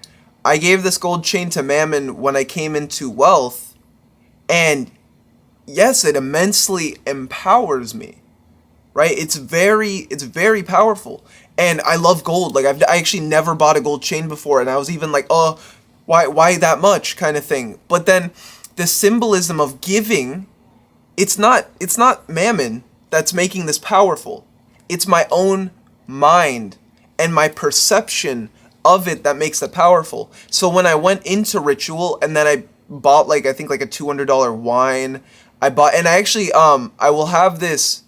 I gave this gold chain to Mammon when I came into wealth, and yes, it immensely empowers me, right? It's very powerful. And I love gold. Like, I actually never bought a gold chain before, and I was even like, oh, why that much kind of thing. But then the symbolism of giving, it's not Mammon that's making this powerful. It's my own mind and my perception of it that makes it powerful. So when I went into ritual, and then I bought like, I think like a $200 wine, and I actually, I will have this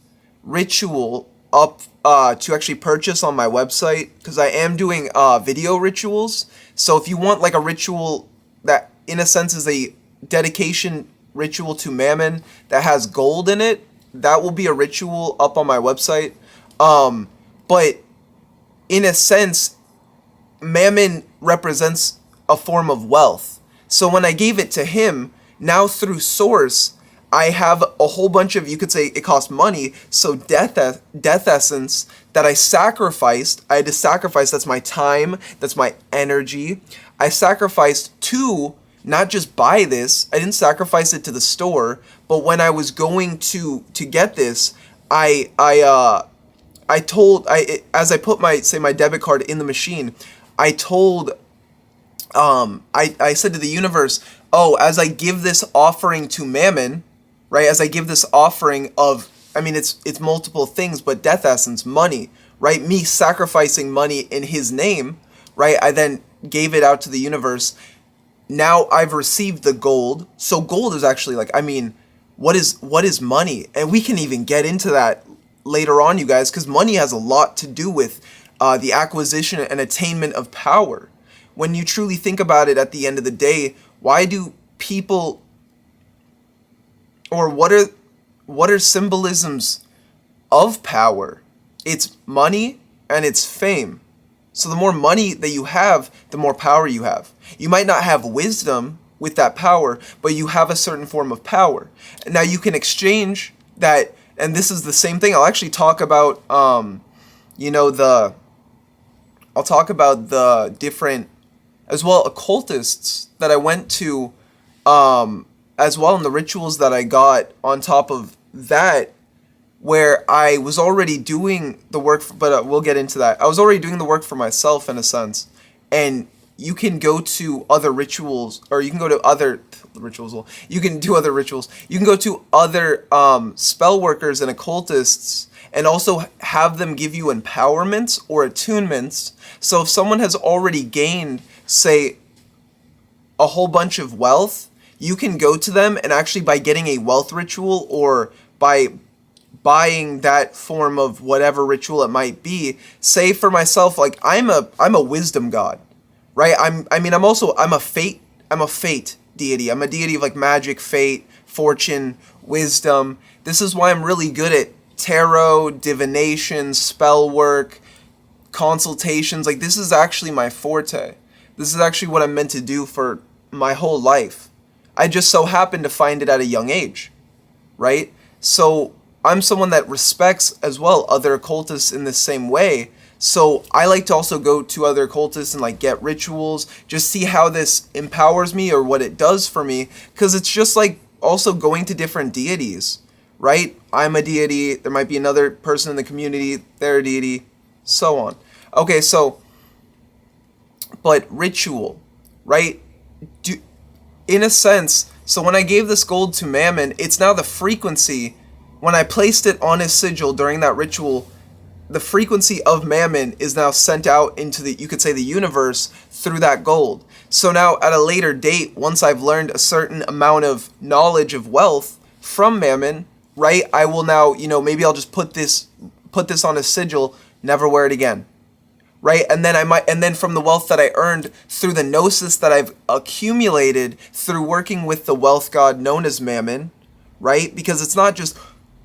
ritual up to actually purchase on my website, because I am doing video rituals. So if you want like a ritual that in a sense is a dedication ritual to Mammon that has gold in it, that will be a ritual up on my website. But in a sense, Mammon represents a form of wealth. So when I gave it to him, now through Source, I have a whole bunch of, you could say it cost money, so death essence that I sacrificed. I had to sacrifice, that's my time, that's my energy. I sacrificed to not just buy this, I didn't sacrifice it to the store, but when I was going to get this, as I put my debit card in the machine, I told, I said to the universe, oh, as I give this offering to Mammon, right, as I give this offering of, I mean, it's multiple things, but death essence, money, right, me sacrificing money in his name, right, I then gave it out to the universe. Now I've received the gold. So gold is actually like, I mean, what is money? And we can even get into that later on, you guys, because money has a lot to do with the acquisition and attainment of power. When you truly think about it, at the end of the day, why do people, or what are symbolisms of power? It's money and it's fame. So the more money that you have, the more power you have. You might not have wisdom with that power, but you have a certain form of power. Now you can exchange that, and this is the same thing. I'll actually talk about, I'll talk about the different, as well, occultists that I went to, as well, and the rituals that I got on top of that, where I was already doing the work, but we'll get into that. I was already doing the work for myself in a sense, and you can go to other rituals, or you can go to other rituals. Well, you can do other rituals. You can go to other spell workers and occultists, and also have them give you empowerments or attunements. So if someone has already gained, say, a whole bunch of wealth, you can go to them and actually, by getting a wealth ritual or by buying that form of whatever ritual it might be. Say for myself, like I'm a wisdom god, right? I'm a fate deity. I'm a deity of like magic, fate, fortune, wisdom. This is why I'm really good at tarot, divination, spell work, consultations. Like, this is actually my forte. This is actually what I'm meant to do for my whole life. I just so happened to find it at a young age, right? So I'm someone that respects as well other occultists in the same way. So I like to also go to other occultists and like get rituals, just see how this empowers me or what it does for me. Because it's just like also going to different deities, right? I'm a deity. There might be another person in the community, they're a deity, so on. Okay, so, but ritual, right? In a sense, so when I gave this gold to Mammon, it's now the frequency. When I placed it on his sigil during that ritual, the frequency of Mammon is now sent out into the, you could say, the universe through that gold. So now at a later date, once I've learned a certain amount of knowledge of wealth from Mammon, right, I will now, maybe I'll just put this on a sigil, never wear it again. Right? And then from the wealth that I earned through the gnosis that I've accumulated through working with the wealth god known as Mammon, right? Because it's not just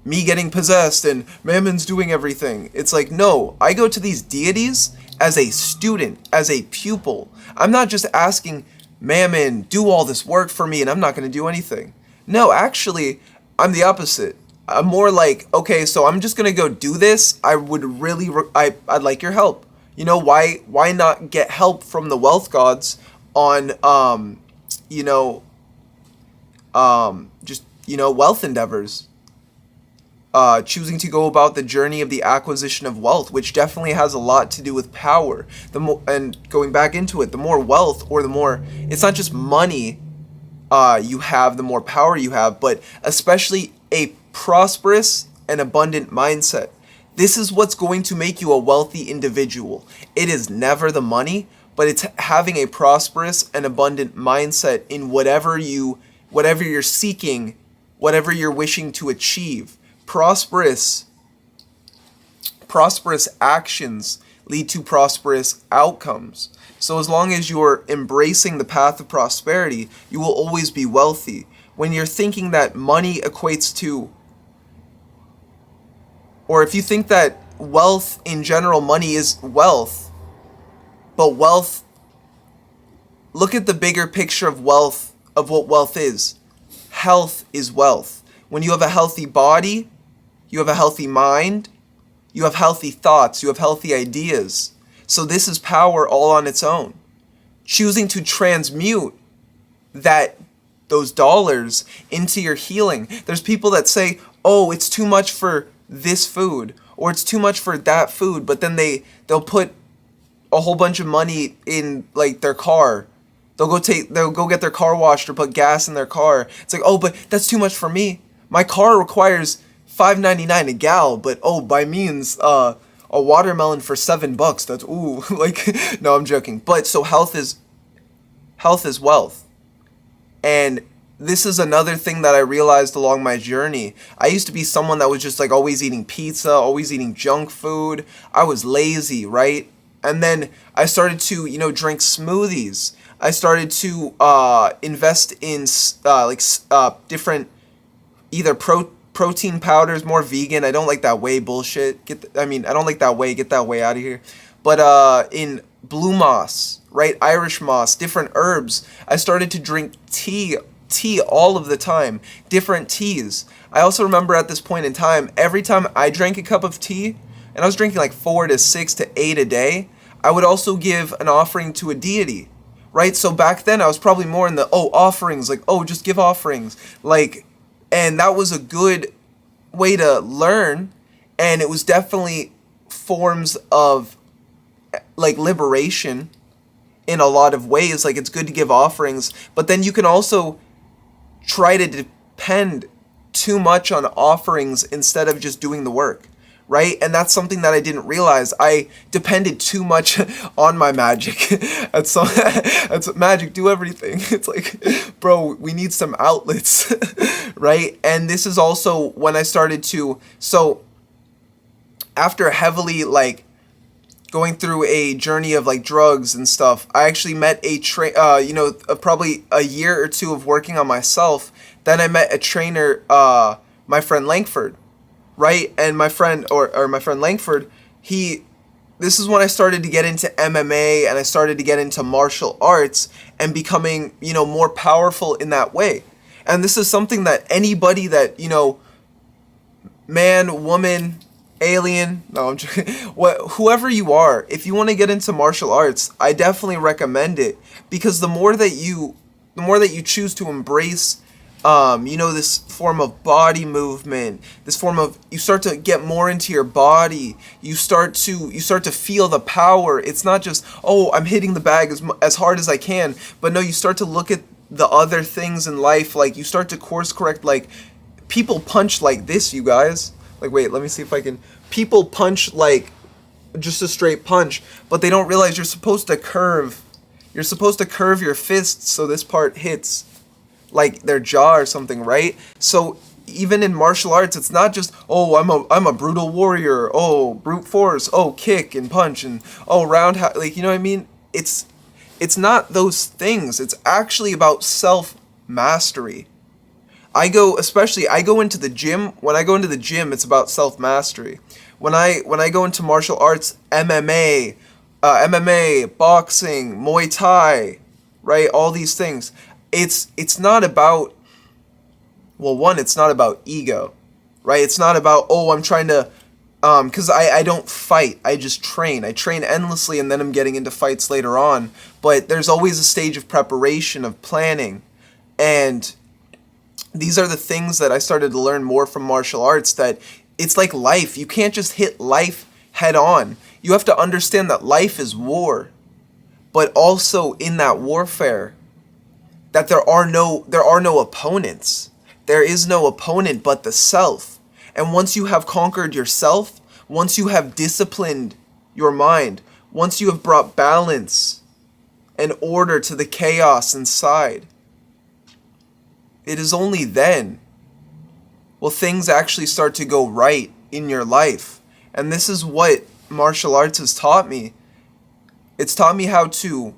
me getting possessed and Mammon's doing everything. It's like, no, I go to these deities as a student, as a pupil. I'm not just asking Mammon, do all this work for me and I'm not going to do anything. No, actually, I'm the opposite. I'm more like, okay, so I'm just going to go do this. I would really, I'd like your help. Why not get help from the wealth gods on, wealth endeavors? Choosing to go about the journey of the acquisition of wealth, which definitely has a lot to do with power. And going back into it, the more wealth, or the more, it's not just money you have, the more power you have, but especially a prosperous and abundant mindset. This is what's going to make you a wealthy individual. It is never the money, but it's having a prosperous and abundant mindset in whatever you're seeking, whatever you're wishing to achieve. Prosperous actions lead to prosperous outcomes. So as long as you're embracing the path of prosperity, you will always be wealthy. When you're thinking that money equates to, or if you think that wealth in general, money is wealth, but wealth, look at the bigger picture of wealth, of what wealth is. Health is wealth. When you have a healthy body, you have a healthy mind, you have healthy thoughts, you have healthy ideas. So this is power all on its own. Choosing to transmute those dollars into your healing. There's people that say, oh, it's too much for this food, or it's too much for that food, but then they'll put a whole bunch of money in like their car. They'll go get their car washed or put gas in their car. It's like, oh, but that's too much for me. My car requires $5.99 a gal, but oh, by means a watermelon for $7. That's ooh, like, no, I'm joking. But so health is wealth. And this is another thing that I realized along my journey. I used to be someone that was just like always eating pizza, always eating junk food. I was lazy, right? And then I started to, drink smoothies. I started to invest in different either protein powders, more vegan. I don't like that whey bullshit. I don't like that whey. Get that whey out of here. But in blue moss, right? Irish moss, different herbs. I started to drink tea all of the time, different teas. I also remember at this point in time, every time I drank a cup of tea, and I was drinking like 4 to 6 to 8 a day, I would also give an offering to a deity, right? So back then I was probably more in the, offerings, like, just give offerings. Like, and that was a good way to learn, and it was definitely forms of like liberation in a lot of ways. Like, it's good to give offerings, but then you can also try to depend too much on offerings instead of just doing the work, right? And that's something that I didn't realize. I depended too much on my magic. That's magic, do everything. It's like, bro, we need some outlets, right? And this is also when I started to, so after heavily like going through a journey of like drugs and stuff, I actually met probably a year or two of working on myself. Then I met a trainer, my friend Langford, right? And my friend my friend Langford, this is when I started to get into MMA and I started to get into martial arts and becoming, more powerful in that way. And this is something that anybody that, man, woman, alien, no, I'm just, whoever you are, if you want to get into martial arts, I definitely recommend it, because the more that you choose to embrace this form of body movement, this form of, you start to get more into your body, you start to feel the power. It's not just, I'm hitting the bag as hard as I can, but no, you start to look at the other things in life, like you start to course correct. Like, people punch like this, you guys. Like, wait, let me see if I can. People punch like just a straight punch, but they don't realize you're supposed to curve. You're supposed to curve your fists so this part hits like their jaw or something, right? So even in martial arts, it's not just, I'm a brutal warrior, brute force, kick and punch and roundhouse, like, you know what I mean? It's not those things. It's actually about self-mastery. I go into the gym. When I go into the gym, it's about self-mastery. When I go into martial arts, MMA, boxing, Muay Thai, right? All these things. It's not about, it's not about ego, right? It's not about, I'm trying to, because I don't fight. I just train. I train endlessly, and then I'm getting into fights later on. But there's always a stage of preparation, of planning, and these are the things that I started to learn more from martial arts, that it's like life. You can't just hit life head on. You have to understand that life is war, but also in that warfare, that there are no opponents. There is no opponent but the self. And once you have conquered yourself, once you have disciplined your mind, once you have brought balance and order to the chaos inside, it is only then will things actually start to go right in your life. And this is what martial arts has taught me. It's taught me how to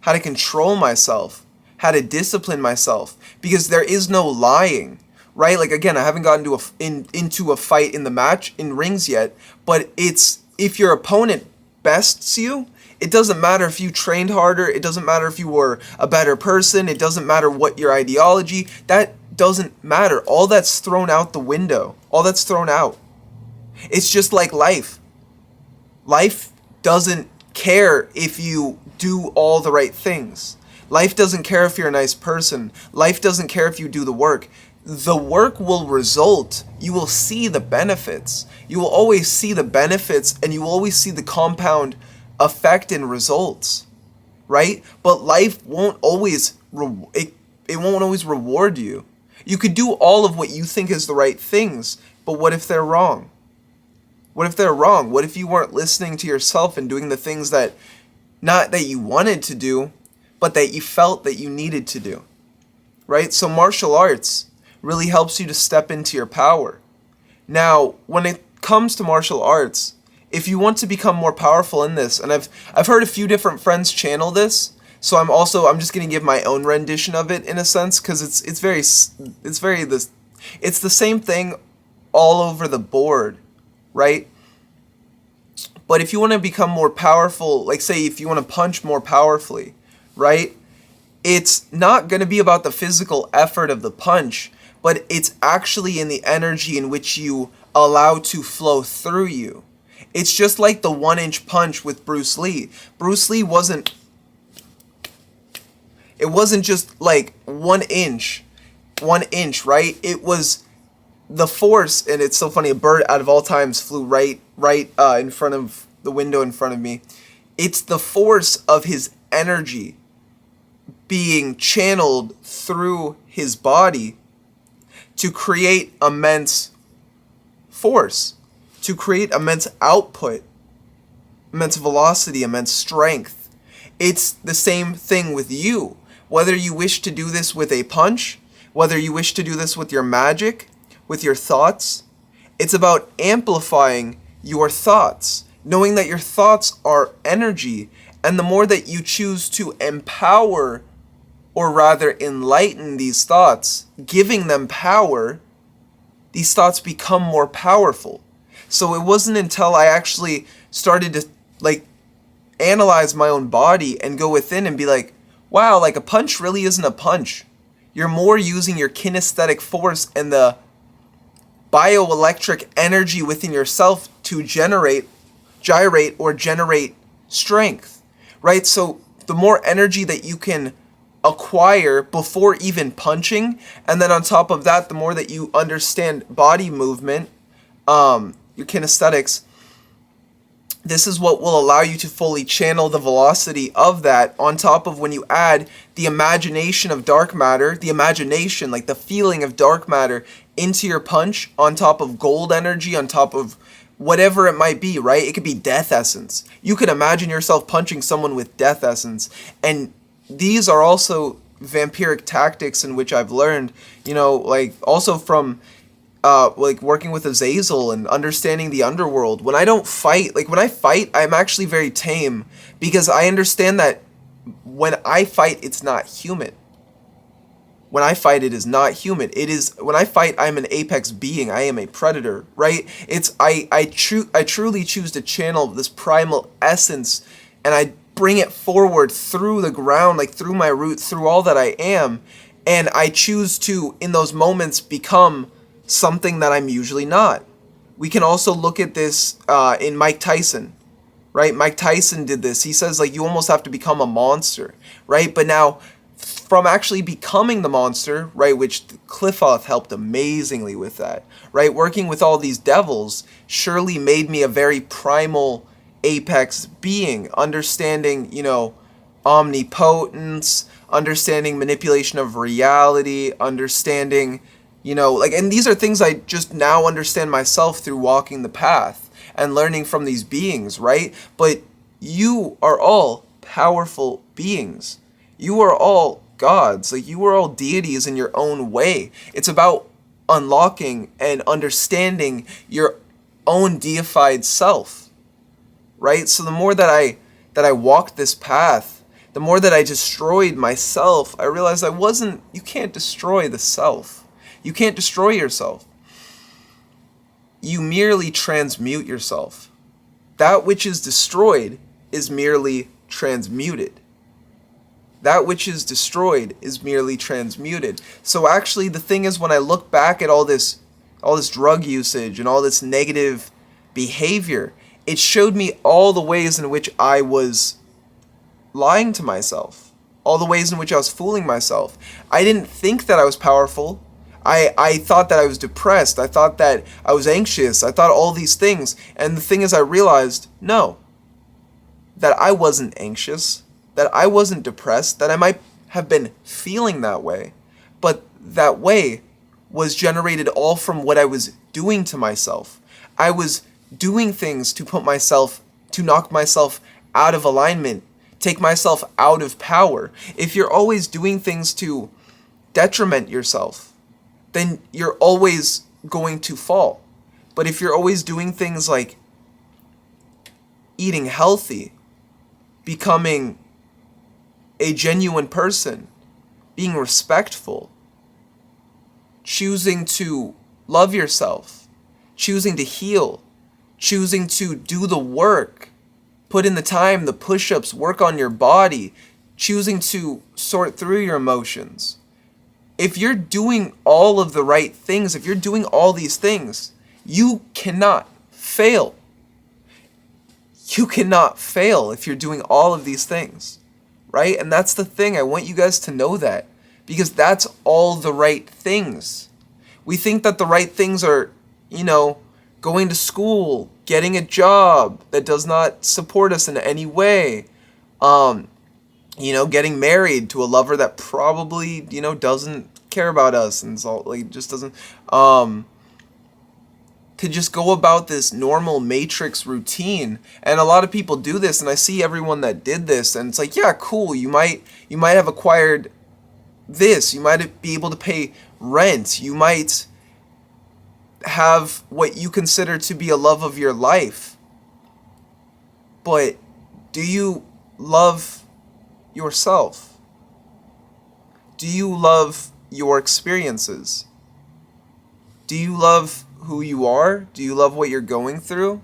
control myself, how to discipline myself, because there is no lying, right? Like, again, I haven't gotten into a fight in the match in rings yet, but it's, if your opponent bests you, it doesn't matter if you trained harder, it doesn't matter if you were a better person, it doesn't matter what your ideology, that doesn't matter. All that's thrown out the window. All that's thrown out. It's just like life. Life doesn't care if you do all the right things. Life doesn't care if you're a nice person. Life doesn't care if you do the work. The work will result. You will see the benefits. You will always see the benefits, and you will always see the compound effect and results, right? But life won't always reward you. You could do all of what you think is the right things, but what if they're wrong? What if they're wrong? What if you weren't listening to yourself and doing the things that, not that you wanted to do, but that you felt that you needed to do, right? So martial arts really helps you to step into your power. Now, when it comes to martial arts, if you want to become more powerful in this, and I've heard a few different friends channel this, So I'm just gonna give my own rendition of it in a sense, because it's the same thing all over the board, right? But if you want to become more powerful, like say if you want to punch more powerfully, right? It's not going to be about the physical effort of the punch, but it's actually in the energy in which you allow to flow through you. It's just like the 1-inch punch with Bruce Lee. Bruce Lee wasn't just like 1 inch, right? It was the force, and it's so funny, a bird out of all times flew right in front of the window in front of me. It's the force of his energy being channeled through his body to create immense force, to create immense output, immense velocity, immense strength. It's the same thing with you. Whether you wish to do this with a punch, whether you wish to do this with your magic, with your thoughts, it's about amplifying your thoughts, knowing that your thoughts are energy, and the more that you choose to empower, or rather enlighten these thoughts, giving them power, these thoughts become more powerful. So it wasn't until I actually started to like analyze my own body and go within and be like, wow, like a punch really isn't a punch. You're more using your kinesthetic force and the bioelectric energy within yourself to gyrate or generate strength, right? So the more energy that you can acquire before even punching, and then on top of that, the more that you understand body movement, your kinesthetics, this is what will allow you to fully channel the velocity of that, on top of when you add the imagination of dark matter, the imagination, like the feeling of dark matter into your punch, on top of gold energy, on top of whatever it might be, right? It could be death essence. You could imagine yourself punching someone with death essence. And these are also vampiric tactics in which I've learned, like also from like working with Azazel and understanding the underworld. When I don't fight, like when I fight, I'm actually very tame, because I understand that when I fight, it's not human. When I fight, it is not human. It is, when I fight, I'm an apex being. I am a predator, right? It's, I truly choose to channel this primal essence, and I bring it forward through the ground, like through my root, through all that I am. And I choose to, in those moments, become something that I'm usually not. We can also look at this in Mike Tyson, right? Mike Tyson did this. He says, like, you almost have to become a monster, right? But now, from actually becoming the monster, right, which Cliffoth helped amazingly with that, right? Working with all these devils surely made me a very primal apex being, understanding, omnipotence, understanding manipulation of reality, understanding, and these are things I just now understand myself through walking the path and learning from these beings, right? But you are all powerful beings. You are all gods. Like, you are all deities in your own way. It's about unlocking and understanding your own deified self, right? So the more that I walked this path, the more that I destroyed myself, I realized you can't destroy the self. You can't destroy yourself. You merely transmute yourself. That which is destroyed is merely transmuted. That which is destroyed is merely transmuted. So actually, the thing is, when I look back at all this drug usage and all this negative behavior, it showed me all the ways in which I was lying to myself, all the ways in which I was fooling myself. I didn't think that I was powerful. I thought that I was depressed. I thought that I was anxious. I thought all these things. And the thing is, I realized, no, that I wasn't anxious, that I wasn't depressed, that I might have been feeling that way, but that way was generated all from what I was doing to myself. I was doing things to knock myself out of alignment, take myself out of power. If you're always doing things to detriment yourself, then you're always going to fall. But if you're always doing things like eating healthy, becoming a genuine person, being respectful, choosing to love yourself, choosing to heal, choosing to do the work, put in the time, the push-ups, work on your body, choosing to sort through your emotions. If you're doing all of the right things, if you're doing all these things, you cannot fail. You cannot fail if you're doing all of these things, right? And that's the thing. I want you guys to know that, because that's all the right things. We think that the right things are, going to school, getting a job that does not support us in any way, getting married to a lover that probably, doesn't care about us and so, just doesn't, to just go about this normal matrix routine. And a lot of people do this, and I see everyone that did this, and it's like, yeah, cool, you might have acquired this, you might be able to pay rent, you might have what you consider to be a love of your life, but do you love yourself? Do you love your experiences? Do you love who you are? Do you love what you're going through?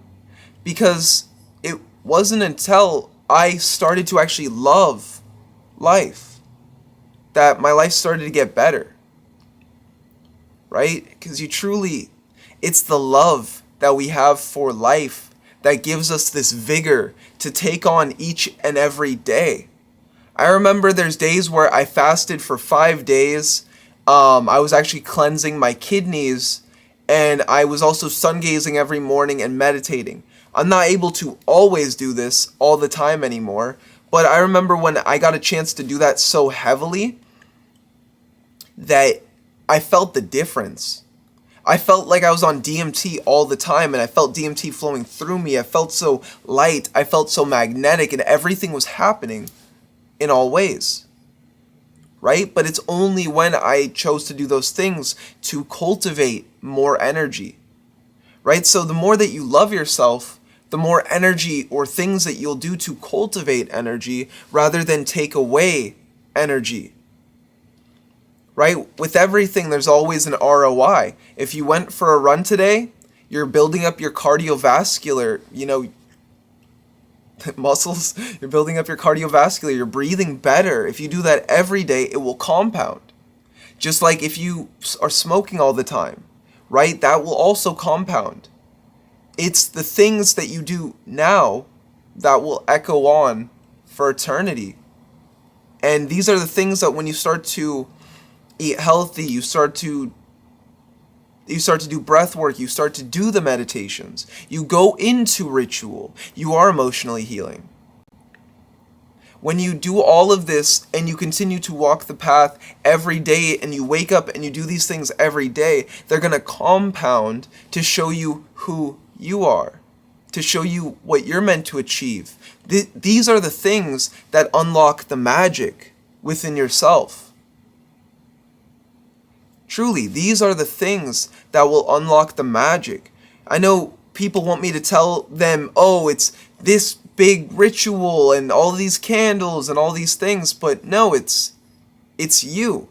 Because it wasn't until I started to actually love life that my life started to get better, right? Because it's the love that we have for life that gives us this vigor to take on each and every day. I remember there's days where I fasted for 5 days. I was actually cleansing my kidneys, and I was also sun gazing every morning and meditating. I'm not able to always do this all the time anymore, but I remember when I got a chance to do that so heavily that I felt the difference. I felt like I was on DMT all the time, and I felt DMT flowing through me. I felt so light, I felt so magnetic, and everything was happening in all ways, right? But it's only when I chose to do those things to cultivate more energy, right? So the more that you love yourself, the more energy or things that you'll do to cultivate energy rather than take away energy. Right? With everything, there's always an ROI. If you went for a run today, you're building up your cardiovascular, muscles. You're building up your cardiovascular. You're breathing better. If you do that every day, it will compound. Just like if you are smoking all the time, right? That will also compound. It's the things that you do now that will echo on for eternity. And these are the things that when you start to eat healthy, you start to do breath work, you start to do the meditations, you go into ritual, you are emotionally healing. When you do all of this and you continue to walk the path every day and you wake up and you do these things every day, they're going to compound to show you who you are, to show you what you're meant to achieve. These are the things that unlock the magic within yourself. Truly, these are the things that will unlock the magic. I know people want me to tell them, oh, it's this big ritual and all these candles and all these things, but no, it's you.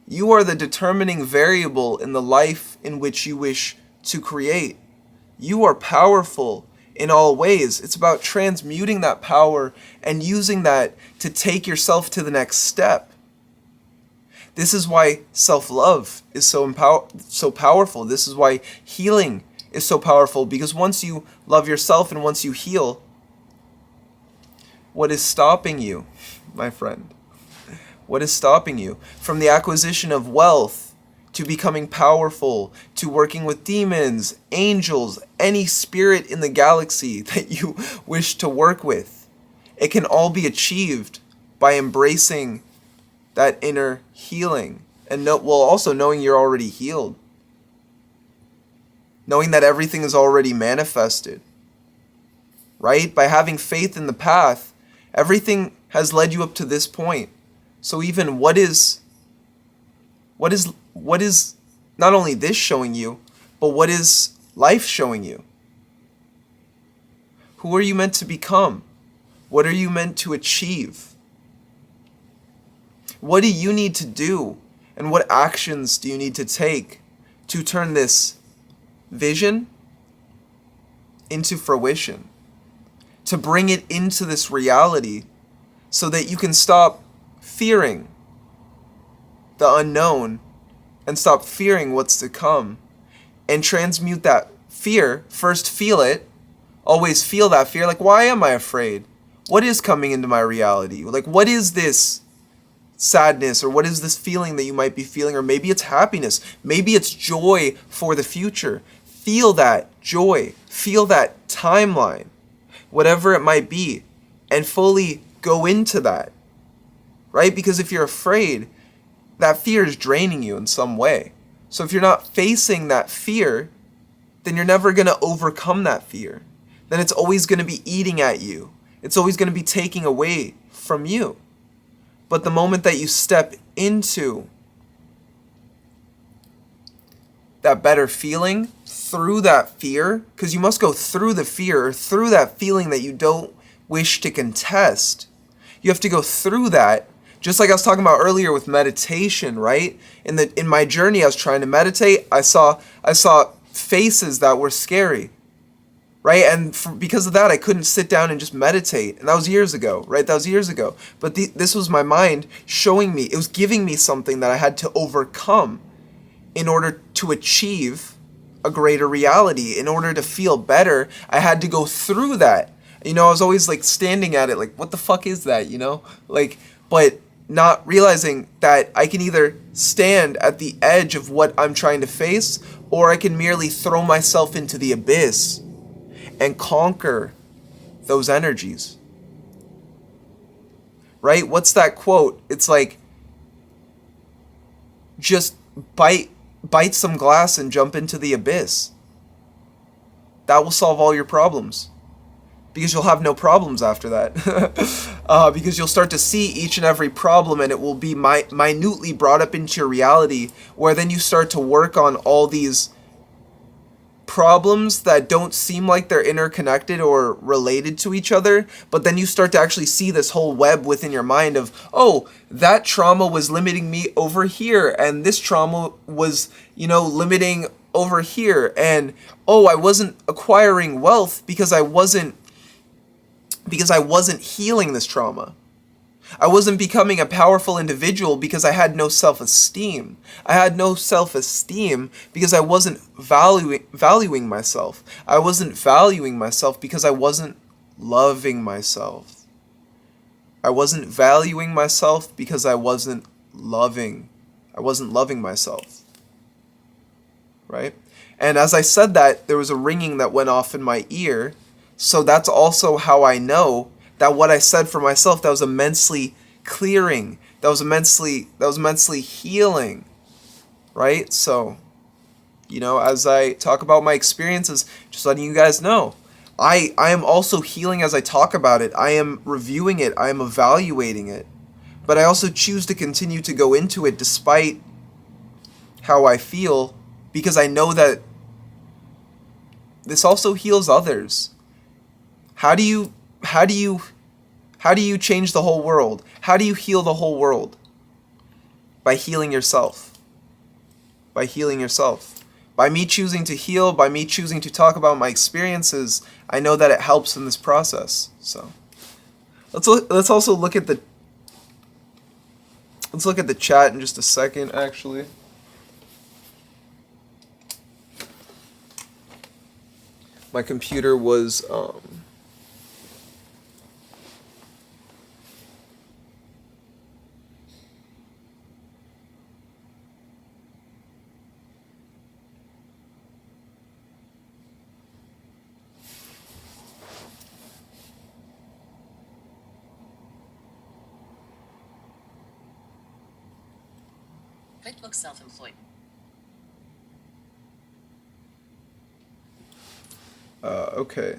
You are the determining variable in the life in which you wish to create. You are powerful in all ways. It's about transmuting that power and using that to take yourself to the next step. This is why self-love is so powerful. This is why healing is so powerful, because once you love yourself and once you heal, what is stopping you, my friend? What is stopping you from the acquisition of wealth, to becoming powerful, to working with demons, angels, any spirit in the galaxy that you wish to work with? It can all be achieved by embracing that inner healing, and also knowing you're already healed, knowing that everything is already manifested, right? By having faith in the path, everything has led you up to this point. So even what is not only this showing you, but what is life showing you? Who are you meant to become? What are you meant to achieve? What do you need to do? And what actions do you need to take to turn this vision into fruition? To bring it into this reality so that you can stop fearing the unknown and stop fearing what's to come and transmute that fear. First feel it. Always feel that fear. Like, why am I afraid? What is coming into my reality? Like, what is this sadness, or what is this feeling that you might be feeling? Or maybe it's happiness. Maybe it's joy for the future. Feel that joy. Feel that timeline. Whatever it might be. And fully go into that. Right? Because if you're afraid, that fear is draining you in some way. So if you're not facing that fear, then you're never going to overcome that fear. Then it's always going to be eating at you. It's always going to be taking away from you. But the moment that you step into that better feeling through that fear, because you must go through the fear, or through that feeling that you don't wish to contest. You have to go through that. Just like I was talking about earlier with meditation, right? In my journey, I was trying to meditate. I saw faces that were scary, right? And because of that, I couldn't sit down and just meditate. And that was years ago, right? That was years ago. But this was my mind showing me, it was giving me something that I had to overcome in order to achieve a greater reality. In order to feel better, I had to go through that. You know, I was always like standing at it like, what the fuck is that, you know? Like, but not realizing that I can either stand at the edge of what I'm trying to face, or I can merely throw myself into the abyss and conquer those energies. Right? What's that quote? It's like, just bite some glass and jump into the abyss. That will solve all your problems. Because you'll have no problems after that. Because you'll start to see each and every problem, and it will be minutely brought up into your reality, where then you start to work on all these problems that don't seem like they're interconnected or related to each other, but then you start to actually see this whole web within your mind of, oh, that trauma was limiting me over here, and this trauma was, limiting over here, and oh, I wasn't acquiring wealth because I wasn't healing this trauma. I wasn't becoming a powerful individual because I had no self-esteem. I had no self-esteem because I wasn't valuing myself. I wasn't valuing myself because I wasn't loving myself. I wasn't valuing myself because I wasn't loving myself. Right? And as I said that, there was a ringing that went off in my ear. So that's also how I know that what I said for myself, that was immensely clearing. That was immensely healing. Right? So, as I talk about my experiences, just letting you guys know, I am also healing as I talk about it. I am reviewing it. I am evaluating it. But I also choose to continue to go into it despite how I feel, because I know that this also heals others. How do you change the whole world? How do you heal the whole world? By healing yourself. By healing yourself. By me choosing to heal, by me choosing to talk about my experiences, I know that it helps in this process. So let's also look at the chat in just a second, actually. My computer was QuickBooks Self-Employed. Okay.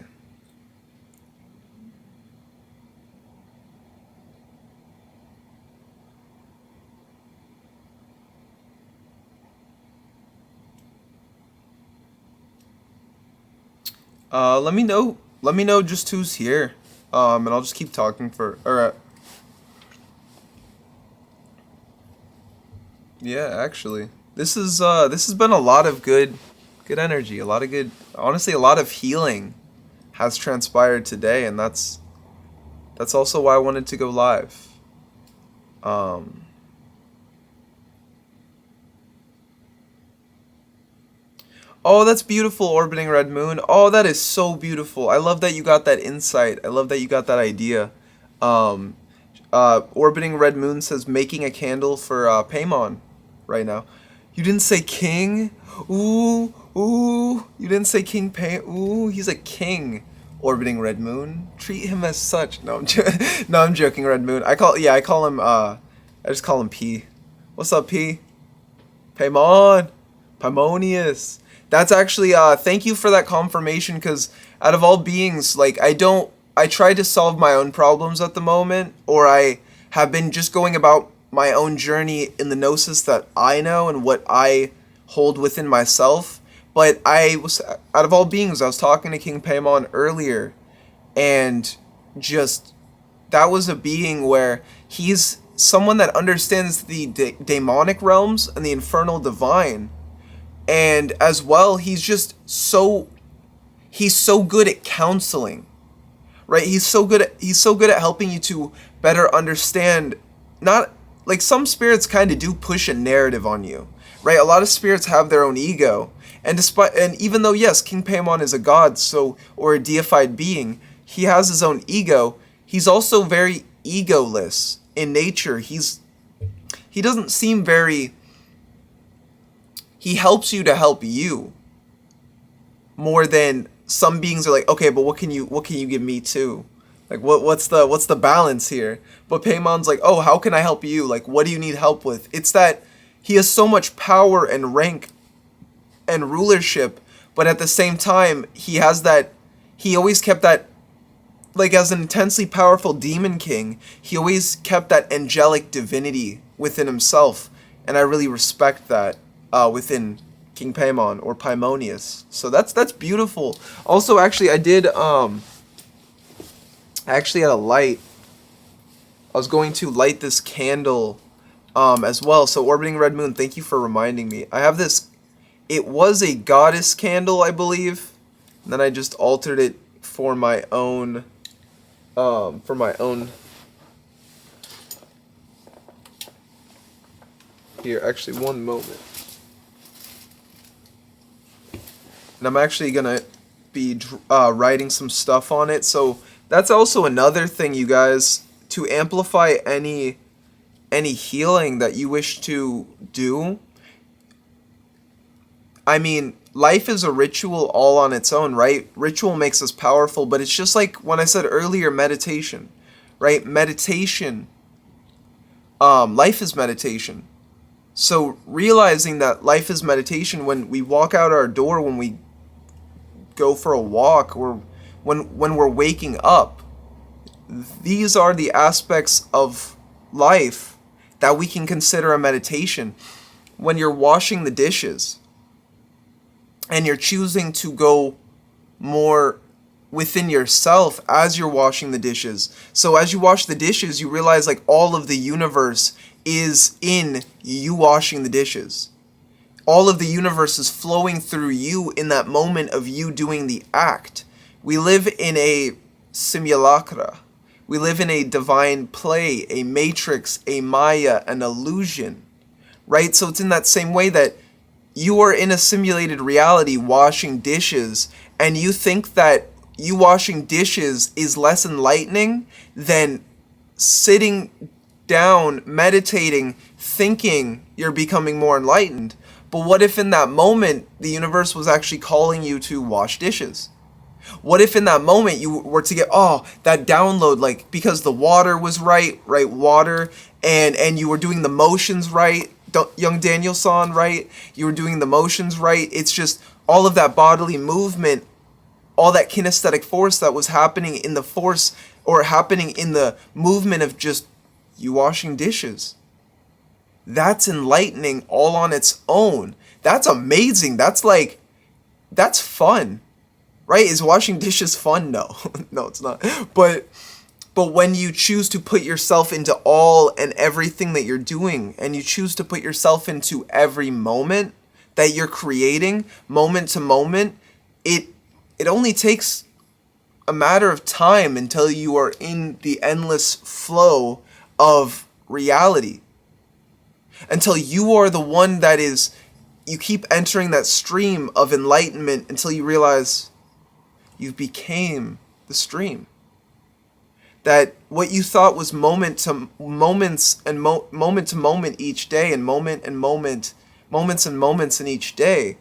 Let me know just who's here. And I'll just keep talking for, Yeah, actually. This has been a lot of good energy, a lot of good, honestly, a lot of healing has transpired today, and that's also why I wanted to go live. Um Oh, that's beautiful, Orbiting Red Moon. Oh, that is so beautiful. I love that you got that insight. I love that you got that idea. Um Orbiting Red Moon says making a candle for Paimon right now. You didn't say king? Ooh, ooh. You didn't say King Pay. Ooh, he's a king. Orbiting Red Moon. Treat him as such. No, no, I'm joking, Red Moon. I call him I just call him P. What's up, P? Paimon. Paimonius. That's actually thank you for that confirmation, cuz out of all beings, like I try to solve my own problems at the moment, or I have been just going about my own journey in the gnosis that I know and what I hold within myself. But I was, out of all beings, I was talking to King Paimon earlier, and just, that was a being where he's someone that understands the demonic realms and the infernal divine. And as well, he's so good at counseling, right? He's so good at helping you to better understand. Not like some spirits kind of do push a narrative on you, right? A lot of spirits have their own ego, and even though, yes, King Paimon is a god, or a deified being, he has his own ego. He's also very egoless in nature. He doesn't seem very. He helps you to help you more than some beings are like, okay, but what can you give me too? Like what's the balance here? But Paimon's like, oh, how can I help you? Like, what do you need help with? It's that he has so much power and rank and rulership, but at the same time, he always kept that, like, as an intensely powerful demon king, he always kept that angelic divinity within himself, and I really respect that within King Paimon, or Paimonius. So that's beautiful. Also, actually, I actually had a light. I was going to light this candle as well. So Orbiting Red Moon, thank you for reminding me. I have this. It was a goddess candle, I believe. And then I just altered it for my own. Here, actually, one moment. And I'm actually gonna be writing some stuff on it. So that's also another thing, you guys, to amplify any healing that you wish to do. I mean, life is a ritual all on its own, right? Ritual makes us powerful, but it's just like when I said earlier, meditation, right? Meditation, life is meditation. So realizing that life is meditation, when we walk out our door, when we go for a walk, or when we're waking up, these are the aspects of life that we can consider a meditation. When you're washing the dishes and you're choosing to go more within yourself as you're washing the dishes. So as you wash the dishes, you realize, like, all of the universe is in you washing the dishes. All of the universe is flowing through you in that moment of you doing the act. We live in a simulacra. We live in a divine play, a matrix, a maya, an illusion, right? So it's in that same way that you are in a simulated reality washing dishes, and you think that you washing dishes is less enlightening than sitting down, meditating, thinking you're becoming more enlightened. But what if in that moment the universe was actually calling you to wash dishes? What if in that moment you were to get that download, like, because the water was right water, and you were doing the motions right, young Daniel-san, right? You were doing the motions right. It's just all of that bodily movement, all that kinesthetic force that was happening in the force, or happening in the movement of just you washing dishes. That's enlightening all on its own. That's amazing. That's fun. Right? Is washing dishes fun? No. No, it's not. But But when you choose to put yourself into all and everything that you're doing, and you choose to put yourself into every moment that you're creating, moment to moment, it only takes a matter of time until you are in the endless flow of reality. Until you are the one that is, you keep entering that stream of enlightenment until you realize you became the stream. That what you thought was moment to moments and moment to moment each day, and moments and moments in each day,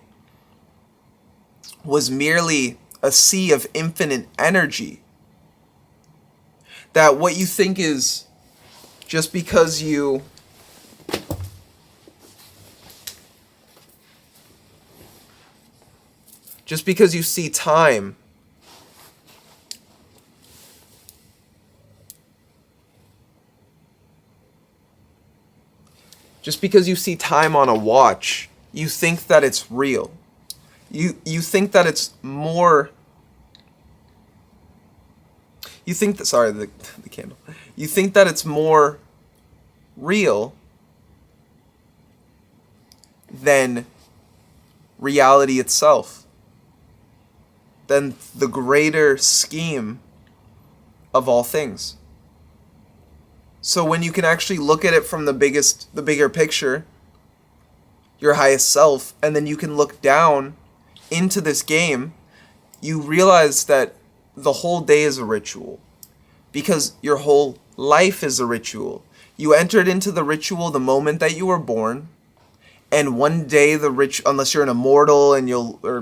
was merely a sea of infinite energy. That what you think is just because you see time, just because you see time on a watch, you think that it's real. You think that it's more. You think that, sorry, the candle. You think that it's more real than reality itself, than the greater scheme of all things. So when you can actually look at it from the bigger picture, your highest self, and then you can look down into this game, you realize that the whole day is a ritual, because your whole life is a ritual. You entered into the ritual the moment that you were born, and one day unless you're an immortal and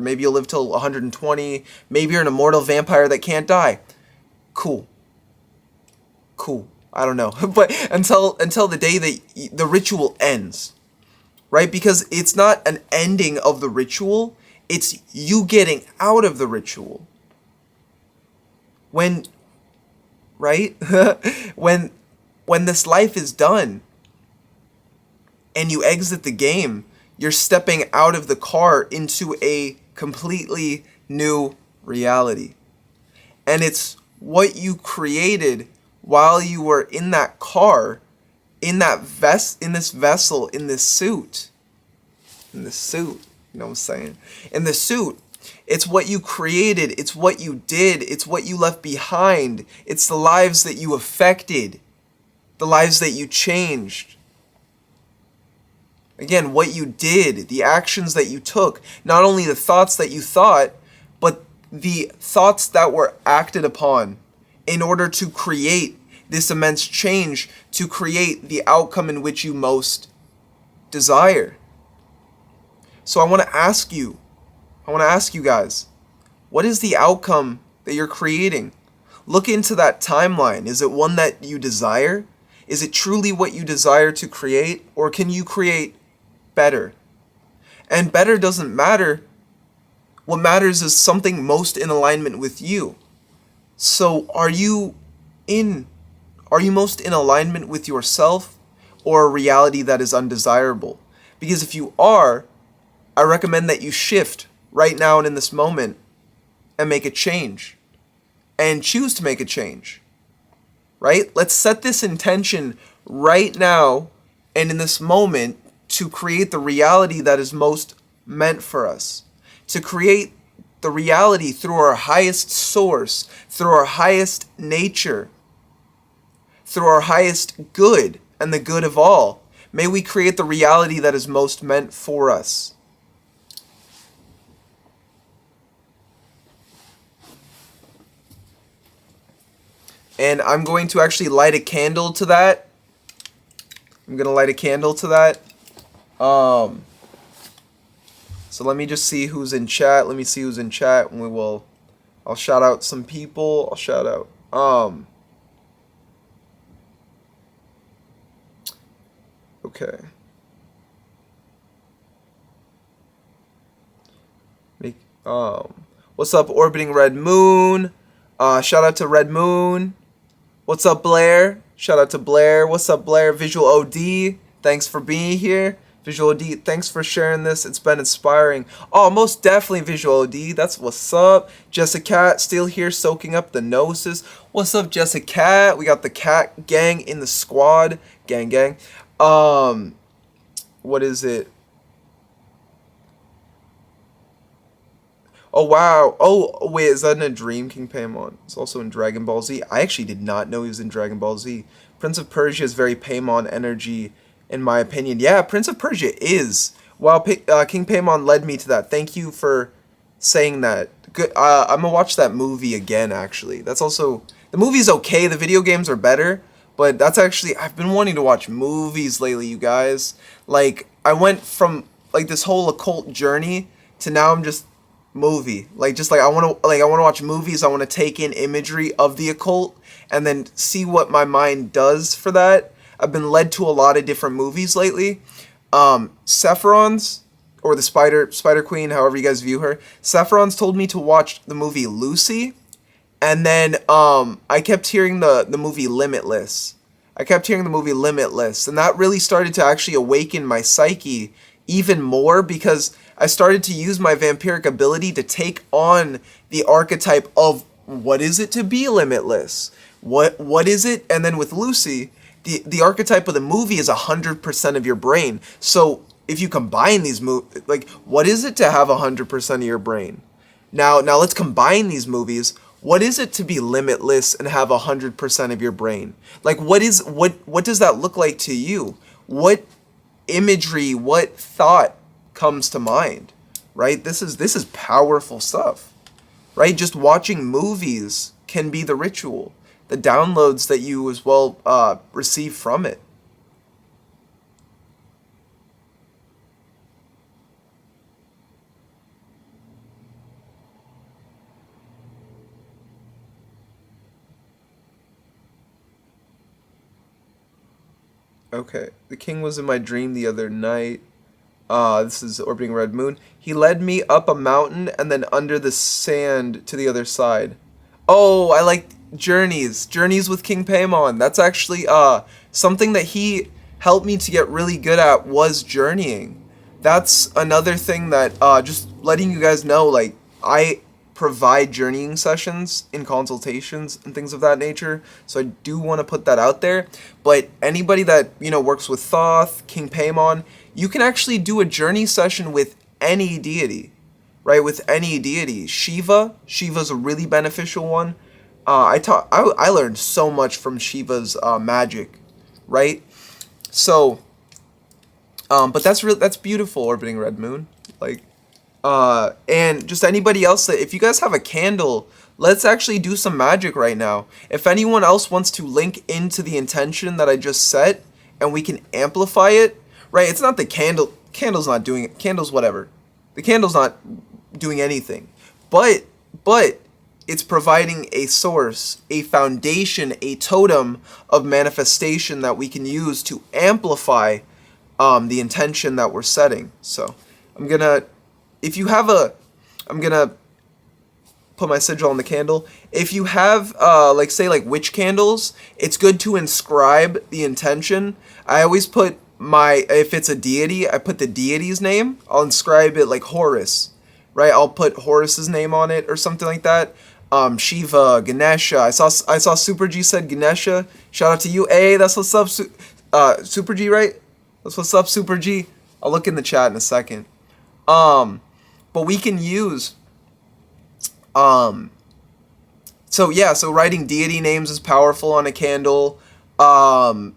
maybe you'll live till 120, maybe you're an immortal vampire that can't die. Cool. I don't know, but until the day that the ritual ends, right? Because it's not an ending of the ritual, it's you getting out of the ritual. When this life is done and you exit the game, you're stepping out of the car into a completely new reality. And it's what you created while you were in that car, in this vessel, in this suit. You know what I'm saying? In the suit. It's what you created, it's what you did, it's what you left behind, it's the lives that you affected, the lives that you changed. Again, what you did, the actions that you took, not only the thoughts that you thought, but the thoughts that were acted upon in order to create this immense change, to create the outcome in which you most desire. So I want to ask you guys, what is the outcome that you're creating? Look into that timeline. Is it one that you desire? Is it truly what you desire to create? Or can you create better? And better doesn't matter. What matters is something most in alignment with you. So are you most in alignment with yourself, or a reality that is undesirable? Because if you are, I recommend that you shift right now and in this moment and make a change, and choose to make a change, right? Let's set this intention right now and in this moment to create the reality that is most meant for us, to create the reality through our highest source, through our highest nature, through our highest good and the good of all. May we create the reality that is most meant for us. And I'm going to actually light a candle to that. So let me just see who's in chat. Let me see who's in chat, and I'll shout out some people. Okay. What's up, Orbiting Red Moon? Shout out to Red Moon. What's up, Blair? Shout out to Blair. What's up, Blair? Visual OD, thanks for being here. Visual OD, thanks for sharing this. It's been inspiring. Oh, most definitely, Visual OD. That's what's up. Jessica Cat, still here soaking up the gnosis. What's up, Jessica Cat? We got the Cat Gang in the squad. Gang. What is it? Oh, wow. Oh, wait, is that in a dream, King Paimon? It's also in Dragon Ball Z. I actually did not know he was in Dragon Ball Z. Prince of Persia is very Paimon energy, in my opinion. Yeah, Prince of Persia is. Wow, King Paimon led me to that. Thank you for saying that. Good. I'm gonna watch that movie again, actually. That's also... The movie's okay. The video games are better. But that's actually... I've been wanting to watch movies lately, you guys. Like, I went from, like, this whole occult journey to now I'm just... movie. I want to watch movies. I want to take in imagery of the occult and then see what my mind does for that. I've been led to a lot of different movies lately. Sephiron's, or the Spider Queen, however you guys view her. Sephiron's told me to watch the movie Lucy, and then I kept hearing the movie Limitless. And that really started to actually awaken my psyche even more, because I started to use my vampiric ability to take on the archetype of what is it to be limitless? What is it? And then with Lucy, the archetype of the movie is 100% of your brain. So if you combine these like, what is it to have 100% of your brain? Now let's combine these movies. What is it to be limitless and have 100% of your brain? Like, what does that look like to you? What imagery, what thought comes to mind, right? This is powerful stuff, right? Just watching movies can be the ritual, the downloads that you as well receive from it. Okay, the king was in my dream the other night. This is Orbiting Red Moon. He led me up a mountain and then under the sand to the other side. Oh, I like Journeys. Journeys with King Paimon. That's actually something that he helped me to get really good at, was journeying. That's another thing that just letting you guys know, like, I provide journeying sessions in consultations and things of that nature, so I do want to put that out there. But anybody that, you know, works with Thoth, King Paimon, you can actually do a journey session with any deity, right? With any deity. Shiva's a really beneficial one. I learned so much from Shiva's magic, right? So, but that's beautiful, Orbiting Red Moon. Like, and just anybody else that, if you guys have a candle, let's actually do some magic right now. If anyone else wants to link into the intention that I just set, and we can amplify it, right? It's not the candle's not doing it. Candle's whatever. The candle's not doing anything. But it's providing a source, a foundation, a totem of manifestation that we can use to amplify the intention that we're setting. So I'm gonna put my sigil on the candle. If you have like, say, like witch candles, it's good to inscribe the intention. I always put if it's a deity, I put the deity's name. I'll inscribe it like Horus, right? I'll put Horus's name on it or something like that. Shiva, Ganesha. I saw Super G said Ganesha. Shout out to you. Hey, that's what's up, Super G, right? That's what's up, Super G. I'll look in the chat in a second. But we can use, so writing deity names is powerful on a candle. And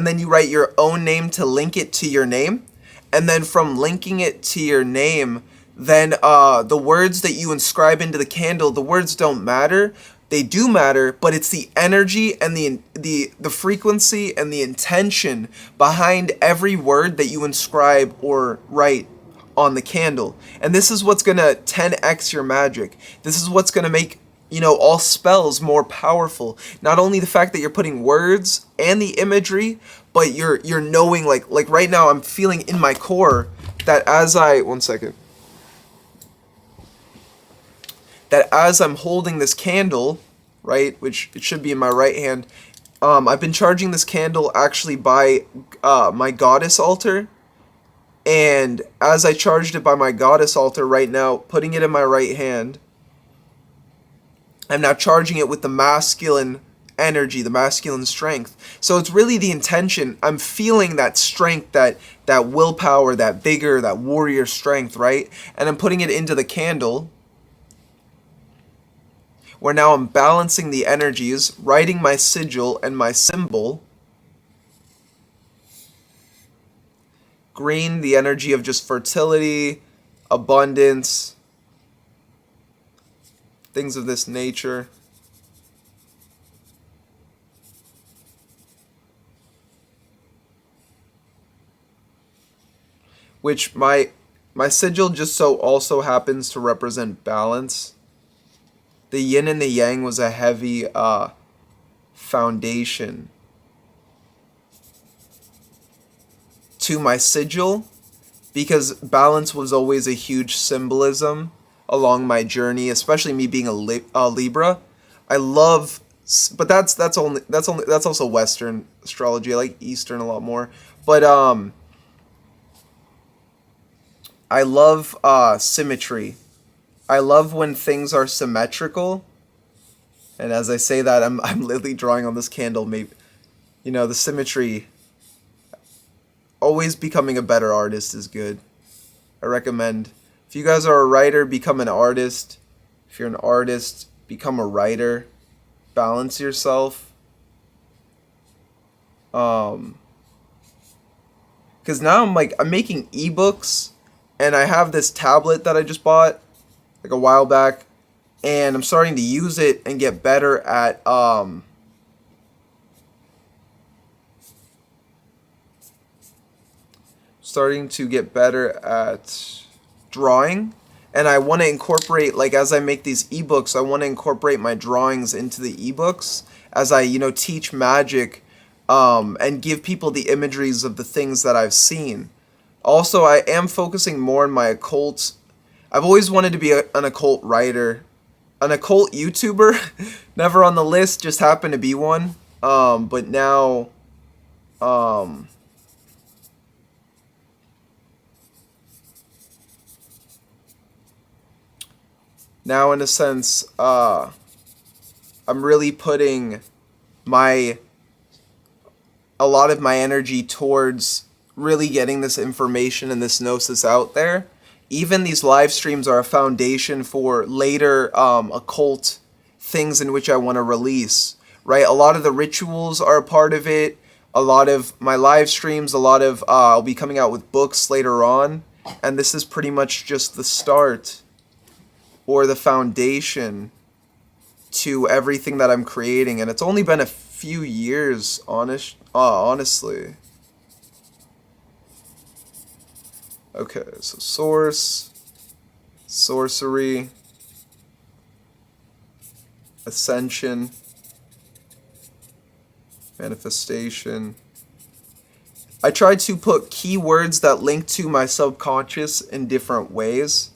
then you write your own name to link it to your name. And then from linking it to your name, then the words that you inscribe into the candle, the words don't matter. They do matter, but it's the energy and the frequency and the intention behind every word that you inscribe or write on the candle. And this is what's gonna 10x your magic. This is what's gonna make, you know, all spells more powerful. Not only the fact that you're putting words and the imagery, but you're knowing, like right now I'm feeling in my core that as I'm holding this candle, right, which it should be in my right hand, I've been charging this candle actually by my goddess altar. And as I charged it by my goddess altar right now, putting it in my right hand, I'm now charging it with the masculine energy, the masculine strength. So it's really the intention. I'm feeling that strength, that willpower, that vigor, that warrior strength, right? And I'm putting it into the candle, where now I'm balancing the energies, writing my sigil and my symbol. Green, the energy of just fertility, abundance, things of this nature. Which my sigil just so also happens to represent balance. The yin and the yang was a heavy foundation to my sigil, because balance was always a huge symbolism along my journey, especially me being a Libra. I love, but that's also Western astrology. I like Eastern a lot more, but I love symmetry. I love when things are symmetrical. And as I say that, I'm literally drawing on this candle. Maybe, the symmetry. Always becoming a better artist is good. I recommend. If you guys are a writer, become an artist. If you're an artist, become a writer. Balance yourself. Because now I'm making ebooks, and I have this tablet that I just bought like a while back, and I'm starting to use it and get better at drawing. And I want to incorporate, like, as I make these ebooks, I want to incorporate my drawings into the ebooks as I teach magic, and give people the imageries of the things that I've seen. Also, I am focusing more on my occult. I've always wanted to be an occult writer. An occult YouTuber, never on the list, just happened to be one. But now, in a sense, I'm really putting a lot of my energy towards really getting this information and this gnosis out there. Even these live streams are a foundation for later occult things in which I want to release, right? A lot of the rituals are a part of it. A lot of my live streams, I'll be coming out with books later on. And this is pretty much just the start or the foundation to everything that I'm creating. And it's only been a few years, honestly. Okay, so source, sorcery, ascension, manifestation. I tried to put keywords that link to my subconscious in different ways.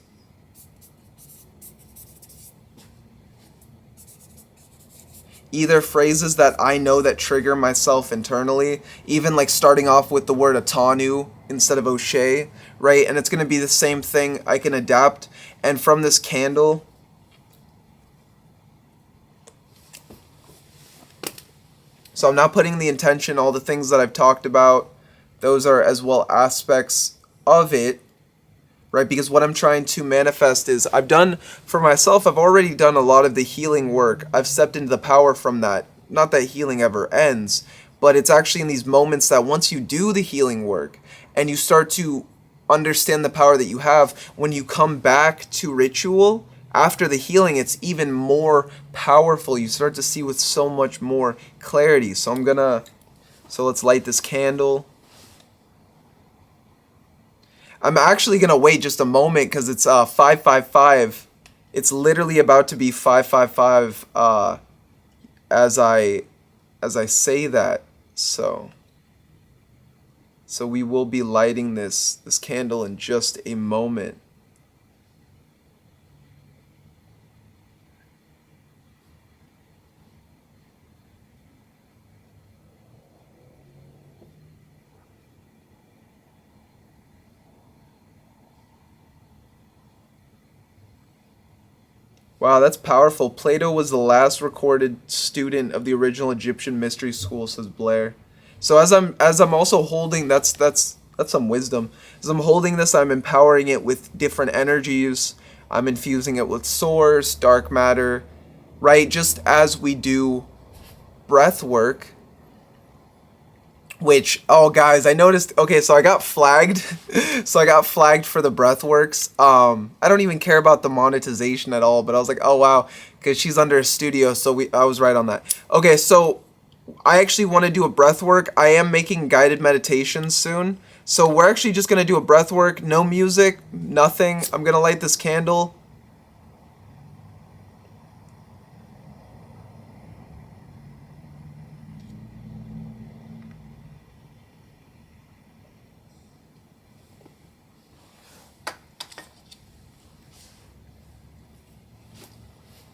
Either phrases that I know that trigger myself internally, even like starting off with the word Atanu instead of O'Shea, right? And it's going to be the same thing. I can adapt. And from this candle, so I'm now putting the intention, all the things that I've talked about, those are as well aspects of it, right? Because what I'm trying to manifest is, I've already done a lot of the healing work. I've stepped into the power from that. Not that healing ever ends, but it's actually in these moments that once you do the healing work and you start to understand the power that you have, when you come back to ritual after the healing, it's even more powerful. You start to see with so much more clarity. So let's light this candle. I'm actually going to wait just a moment because it's 555. It's literally about to be 555 as I say that. So we will be lighting this candle in just a moment. Wow, that's powerful. Plato was the last recorded student of the original Egyptian mystery school, says Blair. So as I'm also holding, that's some wisdom. As I'm holding this, I'm empowering it with different energies. I'm infusing it with source, dark matter, right? Just as we do breath work. Which, oh guys, I noticed, okay, so I got flagged. So I got flagged for the breathworks. I don't even care about the monetization at all, but I was like, oh wow, because she's under a studio, so I was right on that. Okay, so I actually want to do a breathwork. I am making guided meditations soon. So we're actually just going to do a breathwork, no music, nothing. I'm going to light this candle.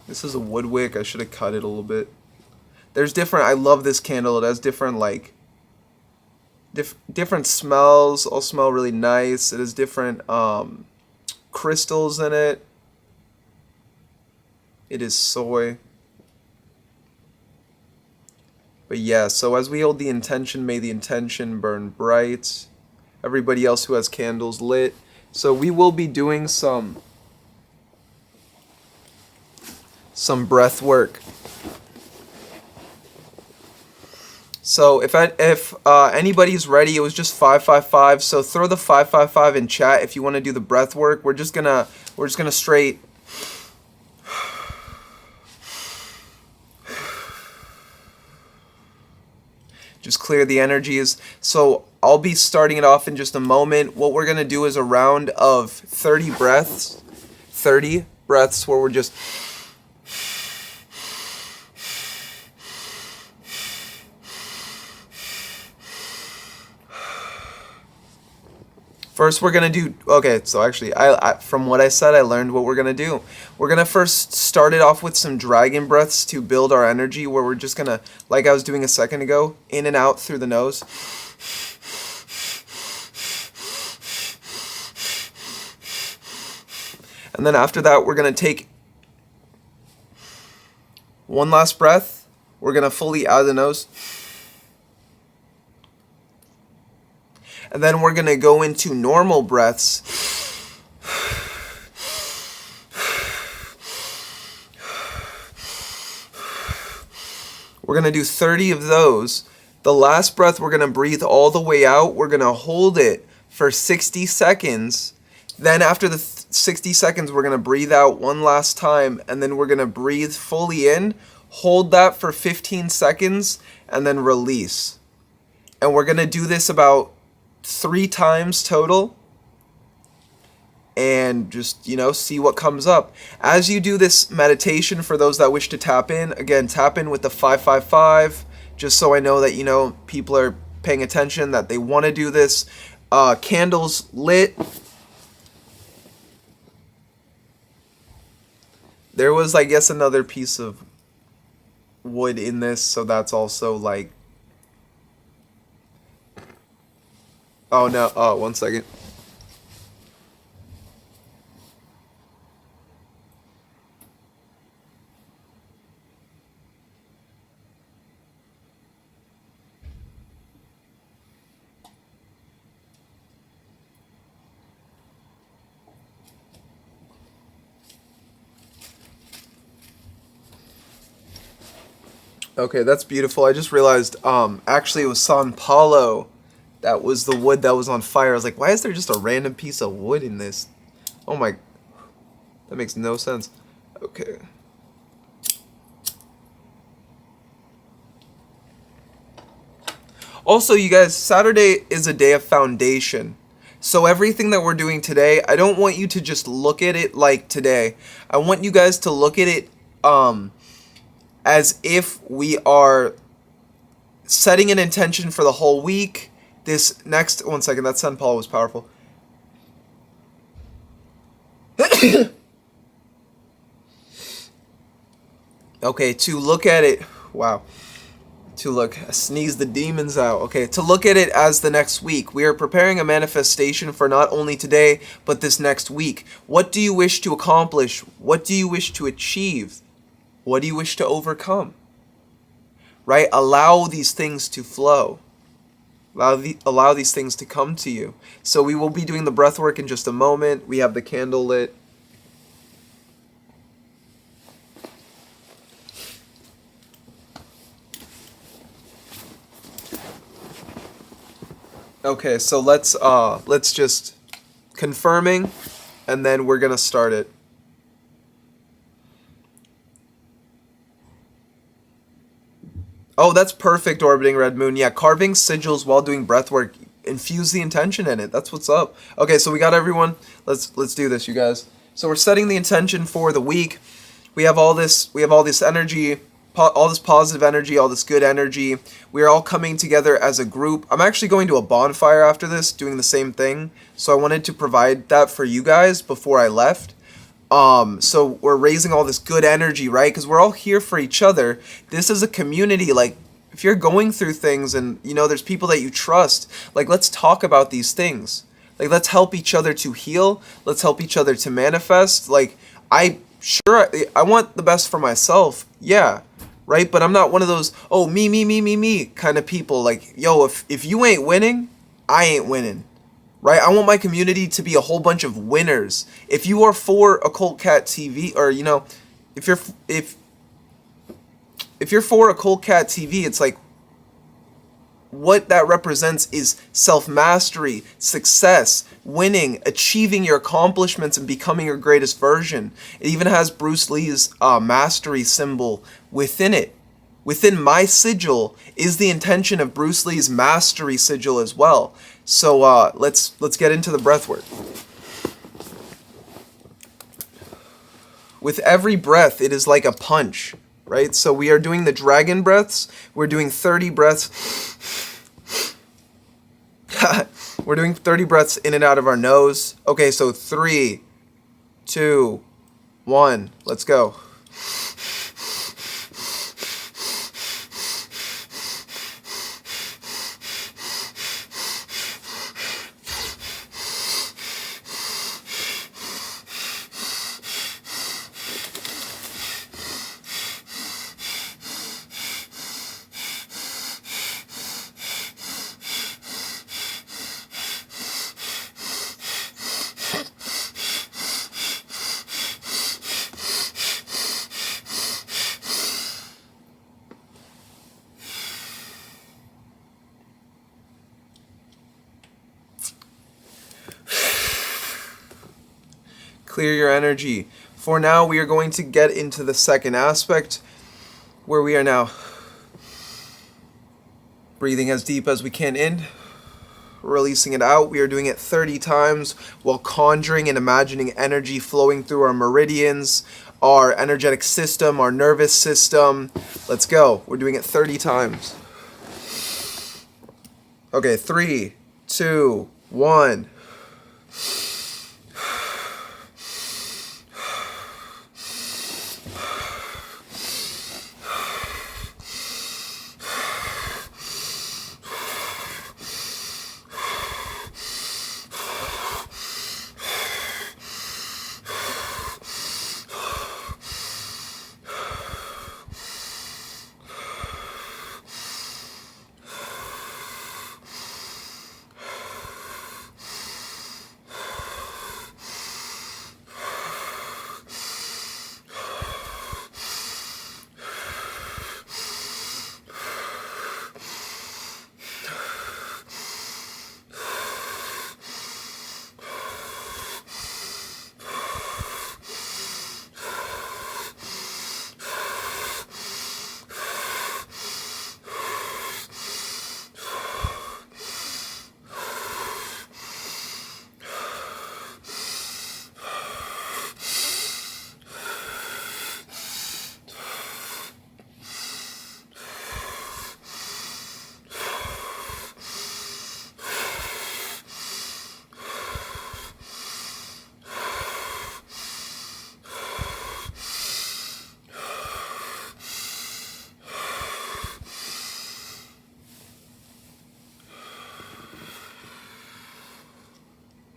This is a wood wick. I should have cut it a little bit. There's different, I love this candle. It has different, like, different smells. All smell really nice. It has different crystals in it. It is soy. But yeah, so as we hold the intention, may the intention burn bright. Everybody else who has candles lit. So we will be doing some breath work. So if anybody's ready, it was just 555. So throw the 555 in chat if you want to do the breath work. We're just gonna straight. Just clear the energies. So I'll be starting it off in just a moment. What we're gonna do is a round of 30 breaths. 30 breaths where we're just first, we're going to do, okay, so actually, I from what I said, I learned what we're going to do. We're going to first start it off with some dragon breaths to build our energy, where we're just going to, like I was doing a second ago, in and out through the nose. And then after that, we're going to take one last breath. We're going to fully out of the nose. And then we're going to go into normal breaths. We're going to do 30 of those. The last breath, we're going to breathe all the way out. We're going to hold it for 60 seconds. Then after the 60 seconds, we're going to breathe out one last time. And then we're going to breathe fully in. Hold that for 15 seconds. And then release. And we're going to do this about 3 times total, and just, see what comes up. As you do this meditation, for those that wish to tap in, again, tap in with the 555, just so I know that, people are paying attention, that they want to do this. Candles lit. There was, I guess, another piece of wood in this, so that's also like, oh no, oh, 1 second. Okay, that's beautiful. I just realized, actually it was San Paulo. That was the wood that was on fire. I was like, why is there just a random piece of wood in this? Oh my, that makes no sense. Okay. Also, you guys, Saturday is a day of foundation. So everything that we're doing today, I don't want you to just look at it like today. I want you guys to look at it as if we are setting an intention for the whole week. This next, 1 second, that San Paulo was powerful. Okay, to look at it, wow. To look, sneeze the demons out. Okay, to look at it as the next week. We are preparing a manifestation for not only today, but this next week. What do you wish to accomplish? What do you wish to achieve? What do you wish to overcome? Right? Allow these things to flow. Allow these things to come to you. So we will be doing the breath work in just a moment. We have the candle lit. Okay, so let's just confirming, and then we're gonna start it. Oh, that's perfect, orbiting red moon. Yeah, carving sigils while doing breath work. Infuse the intention in it. That's what's up. Okay, so we got everyone. Let's do this, you guys. So we're setting the intention for the week. We have all this energy, all this positive energy, all this good energy. We are all coming together as a group. I'm actually going to a bonfire after this, doing the same thing. So I wanted to provide that for you guys before I left. So we're raising all this good energy, right? Because we're all here for each other. This is a community. Like, if you're going through things and, you know, there's people that you trust, like, let's talk about these things. Like, let's help each other to heal. Let's help each other to manifest. Like, I want the best for myself. Yeah. Right? But I'm not one of those, oh, me kind of people. Like, yo, if you ain't winning, I ain't winning. Right? I want my community to be a whole bunch of winners. If you are for OccultCatTv, or, you know, if you're for OccultCatTv, it's like, what that represents is self-mastery, success, winning, achieving your accomplishments, and becoming your greatest version. It even has Bruce Lee's mastery symbol within it. Within my sigil is the intention of Bruce Lee's mastery sigil as well. So let's get into the breath work. With every breath, it is like a punch, right? So we are doing the dragon breaths. We're doing 30 breaths. We're doing 30 breaths in and out of our nose. Okay, so 3, 2, 1. Let's go. Clear your energy. For now, we are going to get into the second aspect, where we are now breathing as deep as we can in, releasing it out. We are doing it 30 times while conjuring and imagining energy flowing through our meridians, our energetic system, our nervous system. Let's go. We're doing it 30 times. Okay, 3, 2, 1.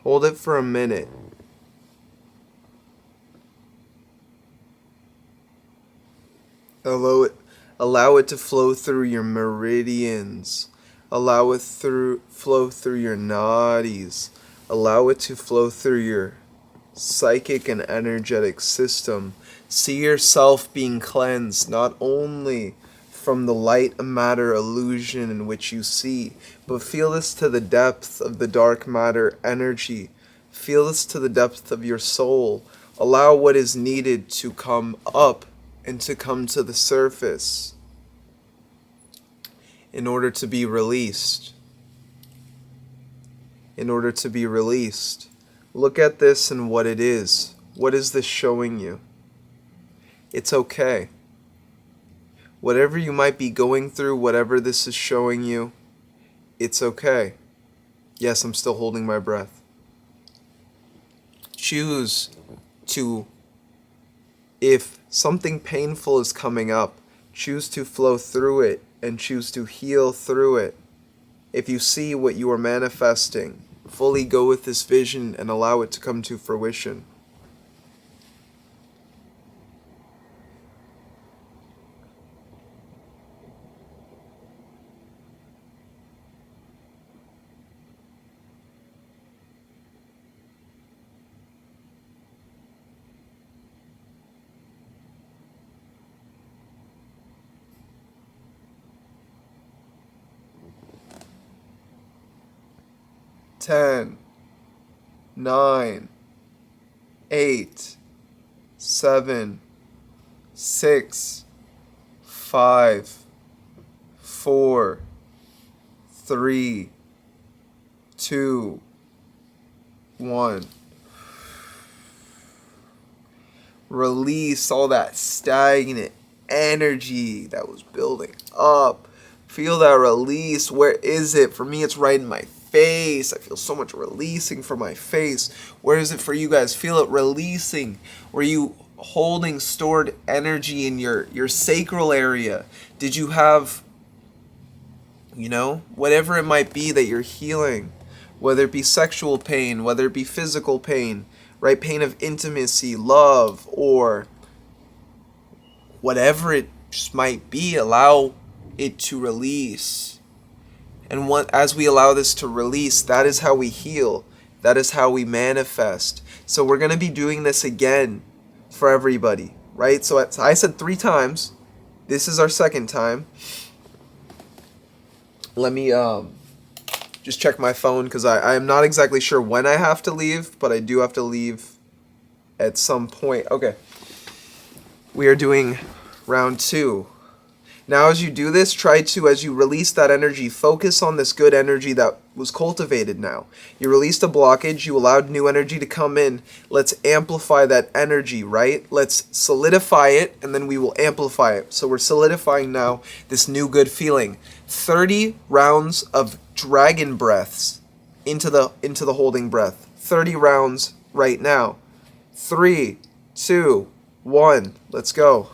Hold it for a minute. Allow it to flow through your meridians. Allow it flow through your nadis. Allow it to flow through your psychic and energetic system. See yourself being cleansed not only from the light matter illusion in which you see, but feel this to the depth of the dark matter energy. Feel this to the depth of your soul. Allow what is needed to come up and to come to the surface in order to be released. In order to be released. Look at this and what it is. What is this showing you? It's okay. Whatever you might be going through, whatever this is showing you, it's okay. Yes, I'm still holding my breath. Choose to, if something painful is coming up, choose to flow through it and choose to heal through it. If you see what you are manifesting, fully go with this vision and allow it to come to fruition. Ten, 9, 8, 7, 6, 5, 4, 3, 2, 1. Release all that stagnant energy that was building up. Feel that release. Where is it? For me, it's right in my face. I feel so much releasing from my face. Where is it for you guys? Feel it releasing. Were you holding stored energy in your sacral area? Did you have, whatever it might be that you're healing, whether it be sexual pain, whether it be physical pain, right? Pain of intimacy, love, or whatever it just might be, allow it to release. And as we allow this to release, that is how we heal. That is how we manifest. So we're going to be doing this again for everybody, right? So I said 3 times. This is our second time. Let me just check my phone because I am not exactly sure when I have to leave, but I do have to leave at some point. Okay. We are doing round 2. Now as you do this, try to, as you release that energy, focus on this good energy that was cultivated now. You released a blockage, you allowed new energy to come in. Let's amplify that energy, right? Let's solidify it, and then we will amplify it. So we're solidifying now this new good feeling. 30 rounds of dragon breaths into the holding breath. 30 rounds right now. 3, 2, 1. Let's go.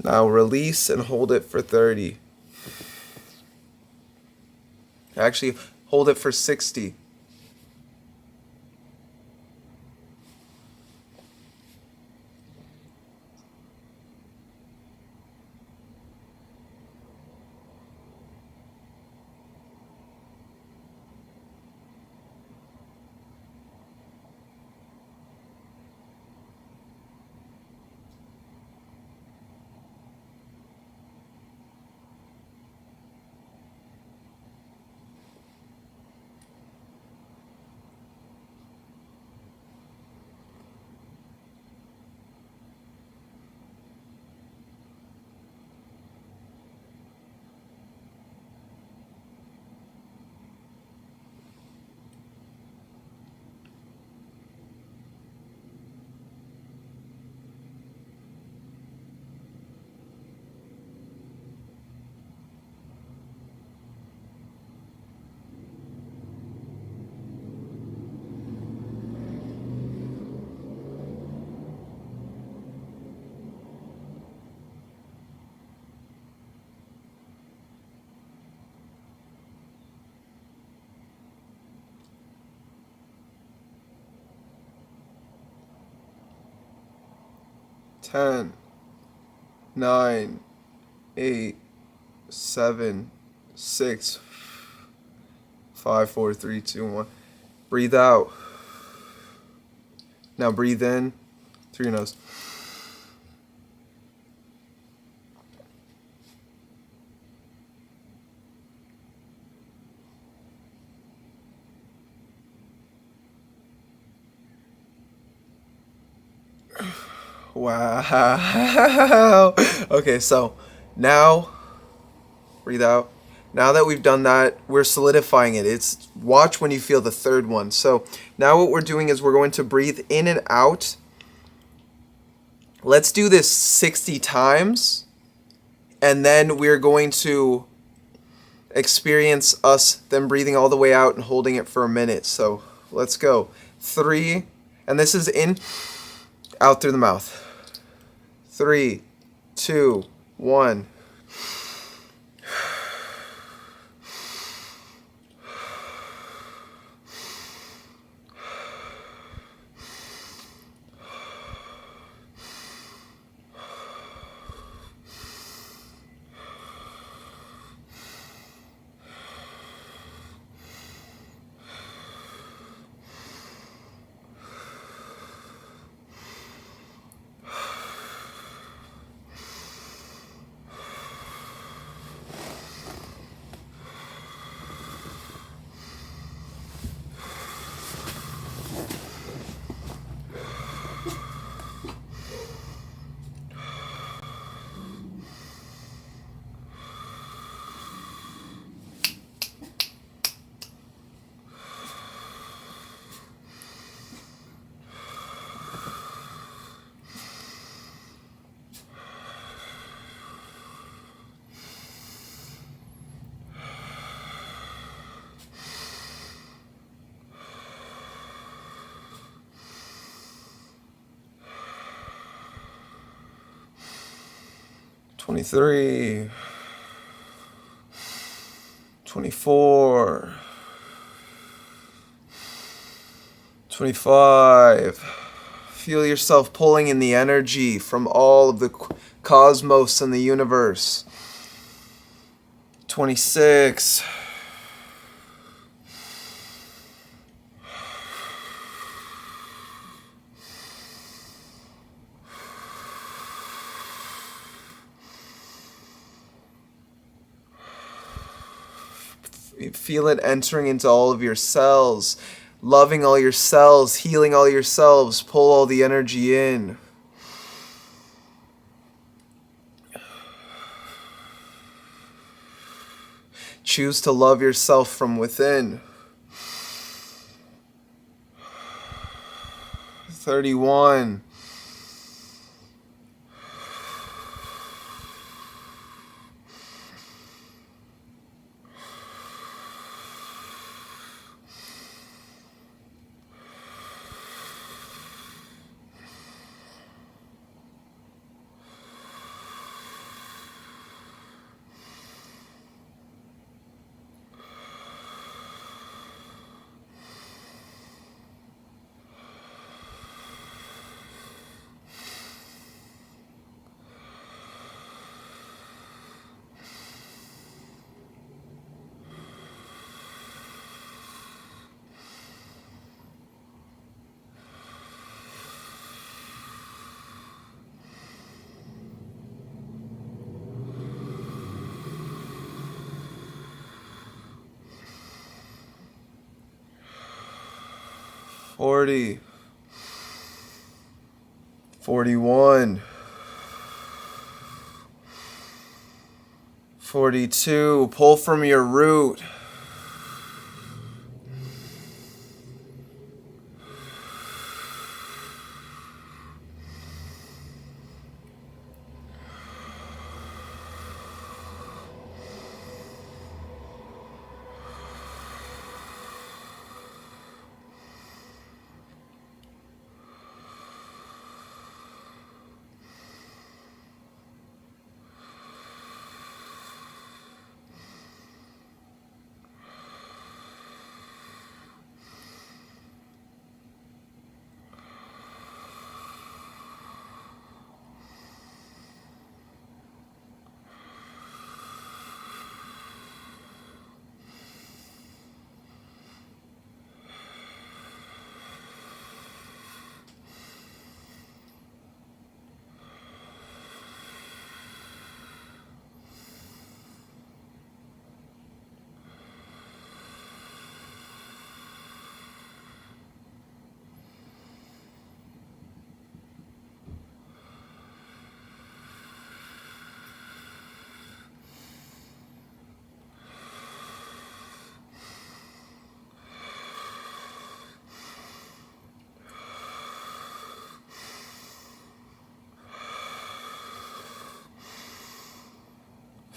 Now release and hold it for 30. Actually, hold it for 60. 10, 9, 8, 7, 6, 5, 4, 3, 2, 1. Breathe out. Now breathe in through your nose. Wow. Okay, so now breathe out. Now that we've done that, we're solidifying it. It's watch when you feel the third one. So now what we're doing is we're going to breathe in and out. Let's do this 60 times, and then we're going to experience us then breathing all the way out and holding it for a minute. So let's go. 3, and this is in, out through the mouth. 3, 2, 1. "23, 24, 25. Feel yourself pulling in the energy from all of the cosmos and the universe. 26. Feel it entering into all of your cells, loving all your cells, healing all your cells. Pull all the energy in. Choose to love yourself from within. 31. 40. 41. 42. Pull from your root. 41.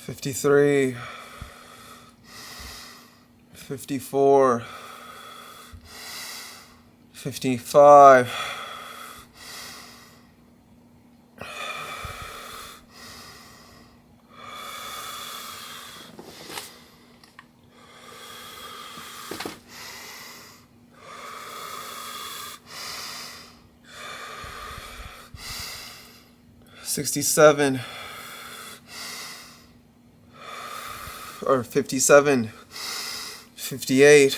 53, 54, 55, 67, or 57, 58,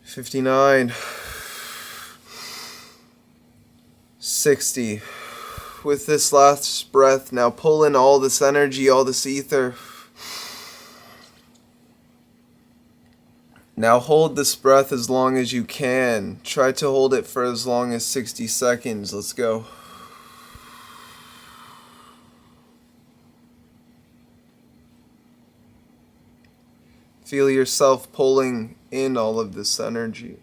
59, 60. With this last breath, now pull in all this energy, all this ether. Now hold this breath as long as you can. Try to hold it for as long as 60 seconds. Let's go. Feel yourself pulling in all of this energy.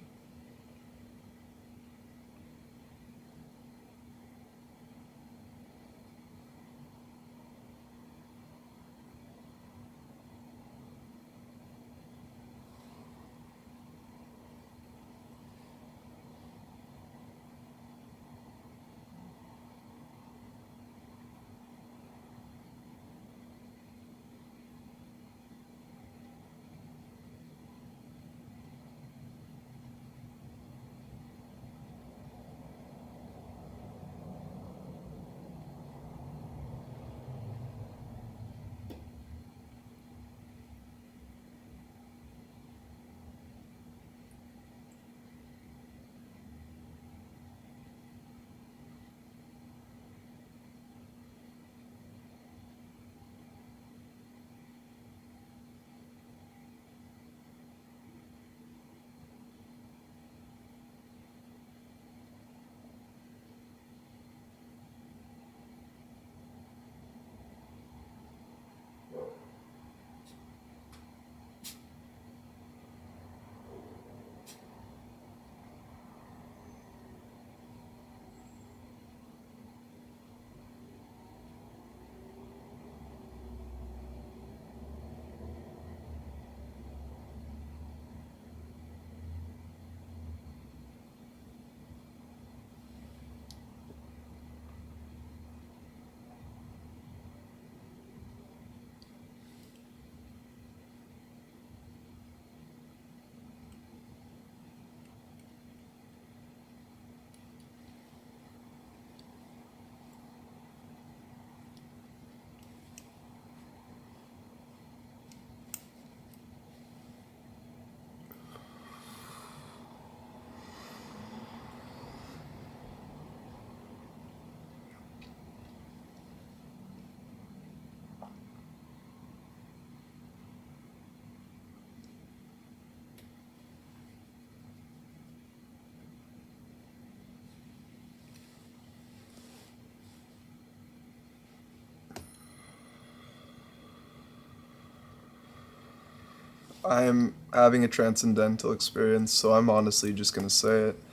I'm having a transcendental experience, so I'm honestly just going to say it.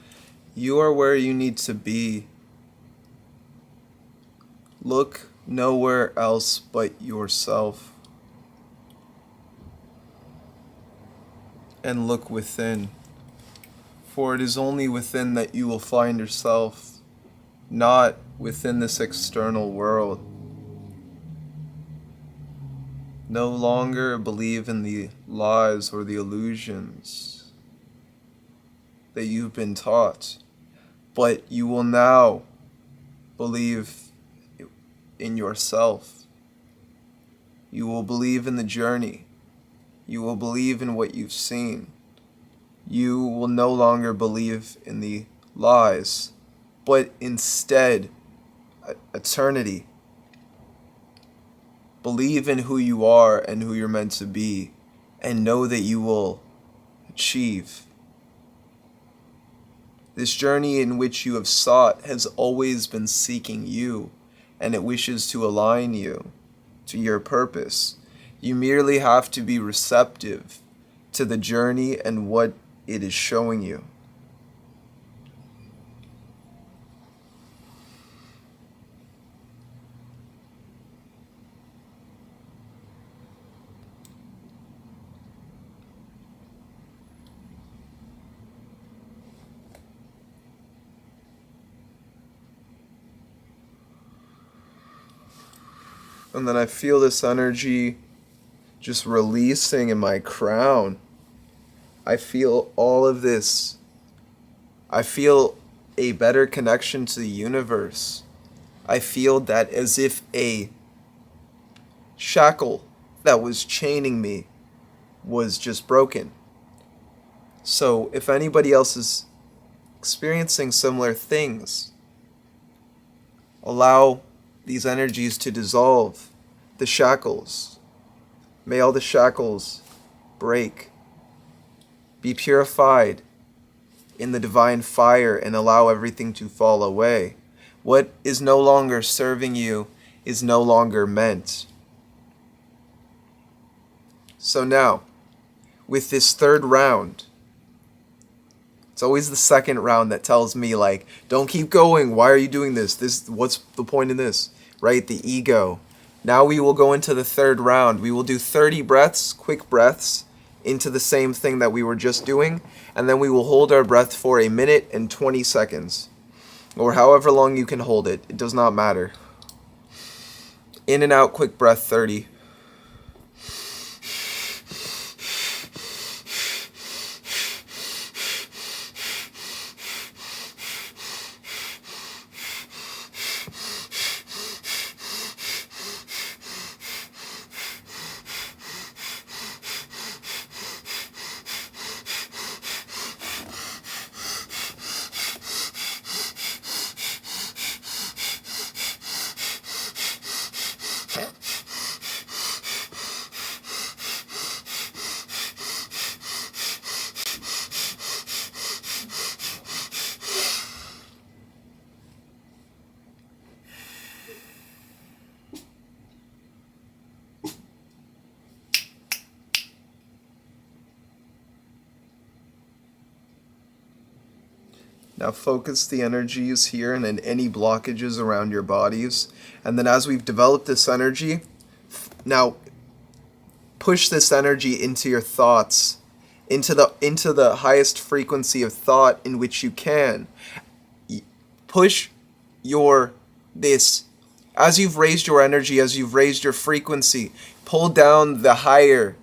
You are where you need to be. Look nowhere else but yourself. And look within. For it is only within that you will find yourself, not within this external world. No longer believe in the lies or the illusions that you've been taught, but you will now believe in yourself. You will believe in the journey. You will believe in what you've seen. You will no longer believe in the lies, but instead, eternity. Believe in who you are and who you're meant to be, and know that you will achieve. This journey in which you have sought has always been seeking you, and it wishes to align you to your purpose. You merely have to be receptive to the journey and what it is showing you. And then I feel this energy just releasing in my crown. I feel all of this. I feel a better connection to the universe. I feel that as if a shackle that was chaining me was just broken. So if anybody else is experiencing similar things, allow these energies to dissolve the shackles. May all the shackles break. Be purified in the divine fire and allow everything to fall away. What is no longer serving you is no longer meant. So now, with this third round, it's always the second round that tells me, like, don't keep going. Why are you doing this? What's the point in this? Right? The ego. Now we will go into the third round. We will do 30 breaths, quick breaths, into the same thing that we were just doing. And then we will hold our breath for 1 minute and 20 seconds. Or however long you can hold it. It does not matter. In and out, quick breath, 30. Now focus the energies here and in any blockages around your bodies. And then as we've developed this energy, now push this energy into your thoughts, into the highest frequency of thought in which you can. Push as you've raised your energy, as you've raised your frequency, pull down the higher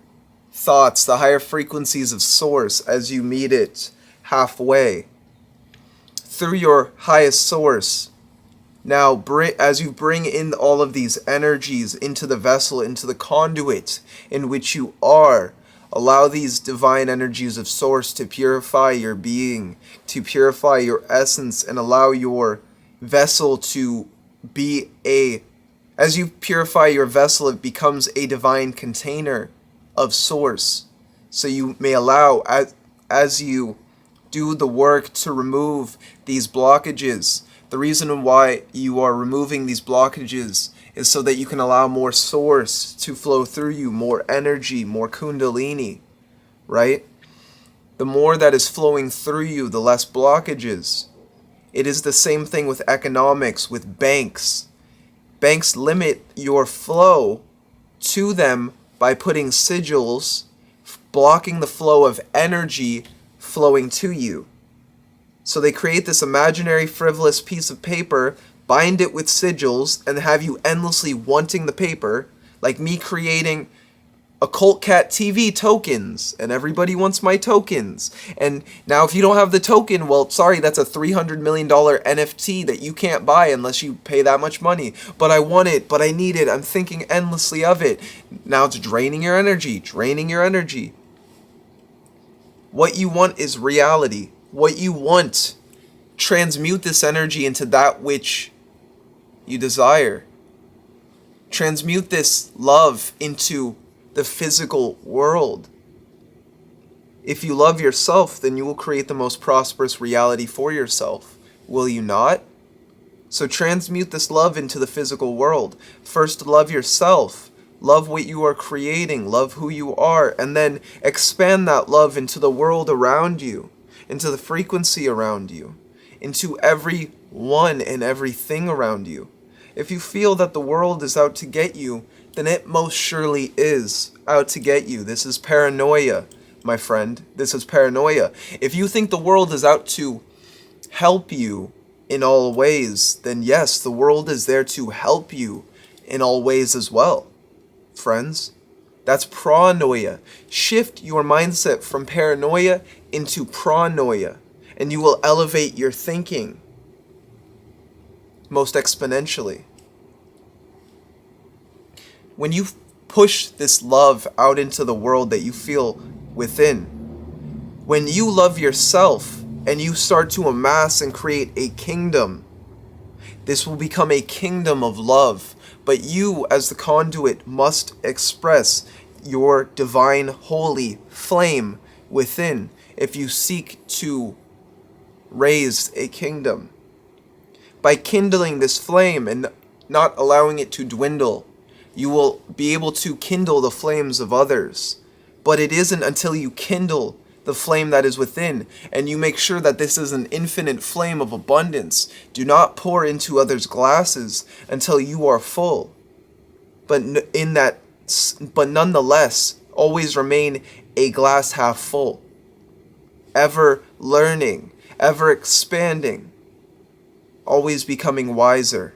thoughts, the higher frequencies of source as you meet it halfway. Through your highest source. Now, as you bring in all of these energies into the vessel, into the conduit in which you are, allow these divine energies of source to purify your being, to purify your essence, and allow your vessel to be as you purify your vessel, it becomes a divine container of source. So you may allow, as you do the work to remove these blockages. The reason why you are removing these blockages is so that you can allow more source to flow through you, more energy, more Kundalini, right? The more that is flowing through you, the less blockages. It is the same thing with economics, with banks. Banks limit your flow to them by putting sigils, blocking the flow of energy flowing to you. So they create this imaginary frivolous piece of paper, bind it with sigils, and have you endlessly wanting the paper, like me creating OccultCatTv tokens, and everybody wants my tokens. And now if you don't have the token, well, sorry, that's a $300 million NFT that you can't buy unless you pay that much money. But I want it, but I need it, I'm thinking endlessly of it. Now it's draining your energy, draining your energy. What you want is reality. What you want, transmute this energy into that which you desire. Transmute this love into the physical world. If you love yourself, then you will create the most prosperous reality for yourself. Will you not? So transmute this love into the physical world. First, love yourself. Love what you are creating, love who you are, and then expand that love into the world around you, into the frequency around you, into everyone and everything around you. If you feel that the world is out to get you, then it most surely is out to get you. This is paranoia, my friend. This is paranoia. If you think the world is out to help you in all ways, then yes, the world is there to help you. in all ways as well, friends. That's pronoia. Shift your mindset from paranoia into pronoia, and you will elevate your thinking most exponentially. When you push this love out into the world that you feel within, when you love yourself and you start to amass and create a kingdom, this will become a kingdom of love. But you, as the conduit, must express your divine holy flame within if you seek to raise a kingdom. By kindling this flame and not allowing it to dwindle, you will be able to kindle the flames of others. But it isn't until you kindle the flame that is within, and you make sure that this is an infinite flame of abundance. Do not pour into others' glasses until you are full. But nonetheless, always remain a glass half full. Ever learning, ever expanding, always becoming wiser.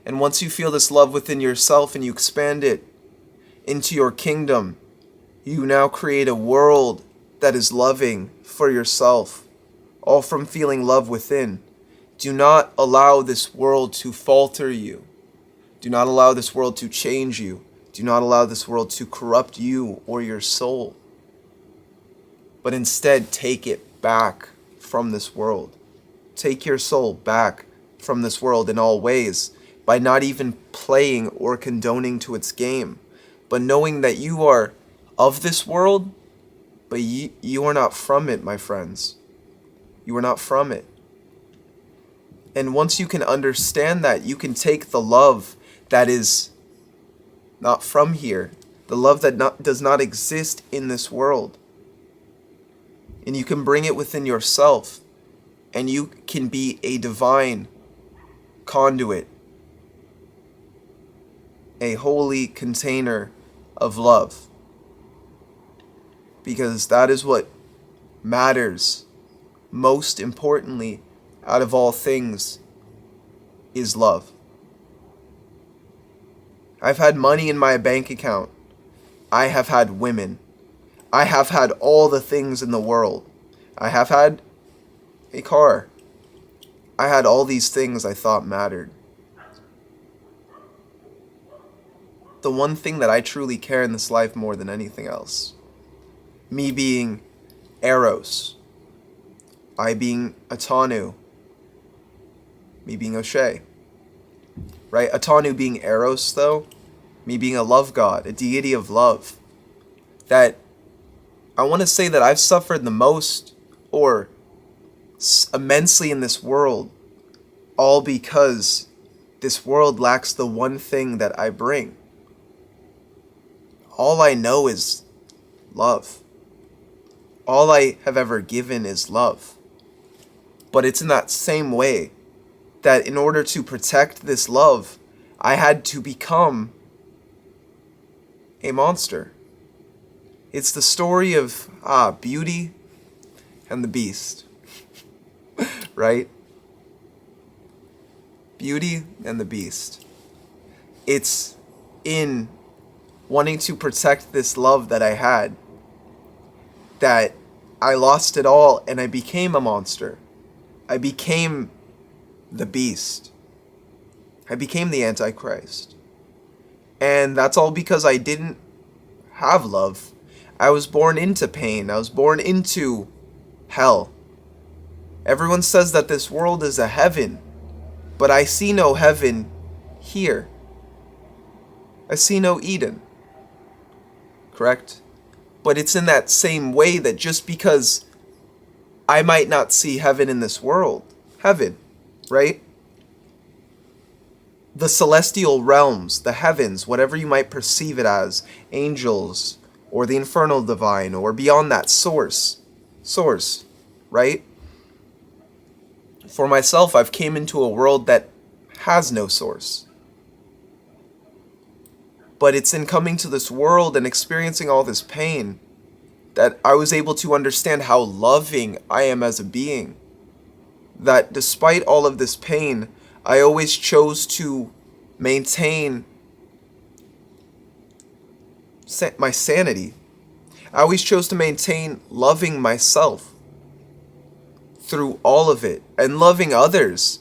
And once you feel this love within yourself and you expand it into your kingdom, you now create a world that is loving for yourself, all from feeling love within. Do not allow this world to falter you. Do not allow this world to change you. Do not allow this world to corrupt you or your soul. But instead, take it back from this world. Take your soul back from this world in all ways, by not even playing or condoning to its game, but knowing that you are of this world, but you are not from it, my friends. You are not from it. And once you can understand that, you can take the love that is not from here, the love that does not exist in this world, and you can bring it within yourself, and you can be a divine conduit, a holy container of love. Because that is what matters most importantly out of all things, is love. I've had money in my bank account. I have had women. I have had all the things in the world. I have had a car. I had all these things I thought mattered. The one thing that I truly care in this life more than anything else, me being Eros, I being Atanu, me being O'Shea, right? Atanu being Eros, though, me being a love god, a deity of love, that I want to say that I've suffered the most or immensely in this world, all because this world lacks the one thing that I bring. All I know is love. All I have ever given is love. But it's in that same way that in order to protect this love, I had to become a monster. It's the story of Beauty and the Beast, right? Beauty and the Beast. It's in wanting to protect this love that I had that I lost it all and I became a monster. I became the beast. I became the Antichrist. And that's all because I didn't have love. I was born into pain. I was born into hell. Everyone says that this world is a heaven, but I see no heaven here. I see no Eden. Correct? But it's in that same way that just because I might not see heaven in this world, heaven, right? The celestial realms, the heavens, whatever you might perceive it as, angels, or the infernal divine, or beyond that source, right? For myself, I've came into a world that has no source. But it's in coming to this world and experiencing all this pain that I was able to understand how loving I am as a being. That despite all of this pain, I always chose to maintain my sanity. I always chose to maintain loving myself through all of it and loving others.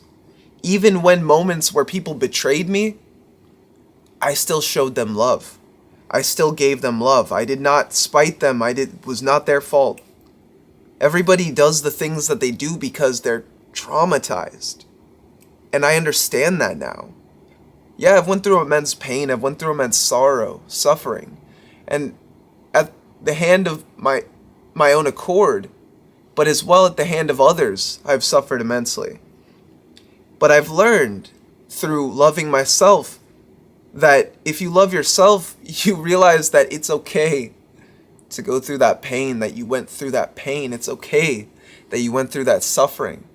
Even when moments where people betrayed me, I still showed them love. I still gave them love. I did not spite them. It was not their fault. Everybody does the things that they do because they're traumatized. And I understand that now. Yeah, I've went through immense pain. I've went through immense sorrow, suffering. And at the hand of my own accord, but as well at the hand of others, I've suffered immensely. But I've learned through loving myself that if you love yourself, you realize that it's okay to go through that pain, that you went through that pain. It's okay that you went through that suffering.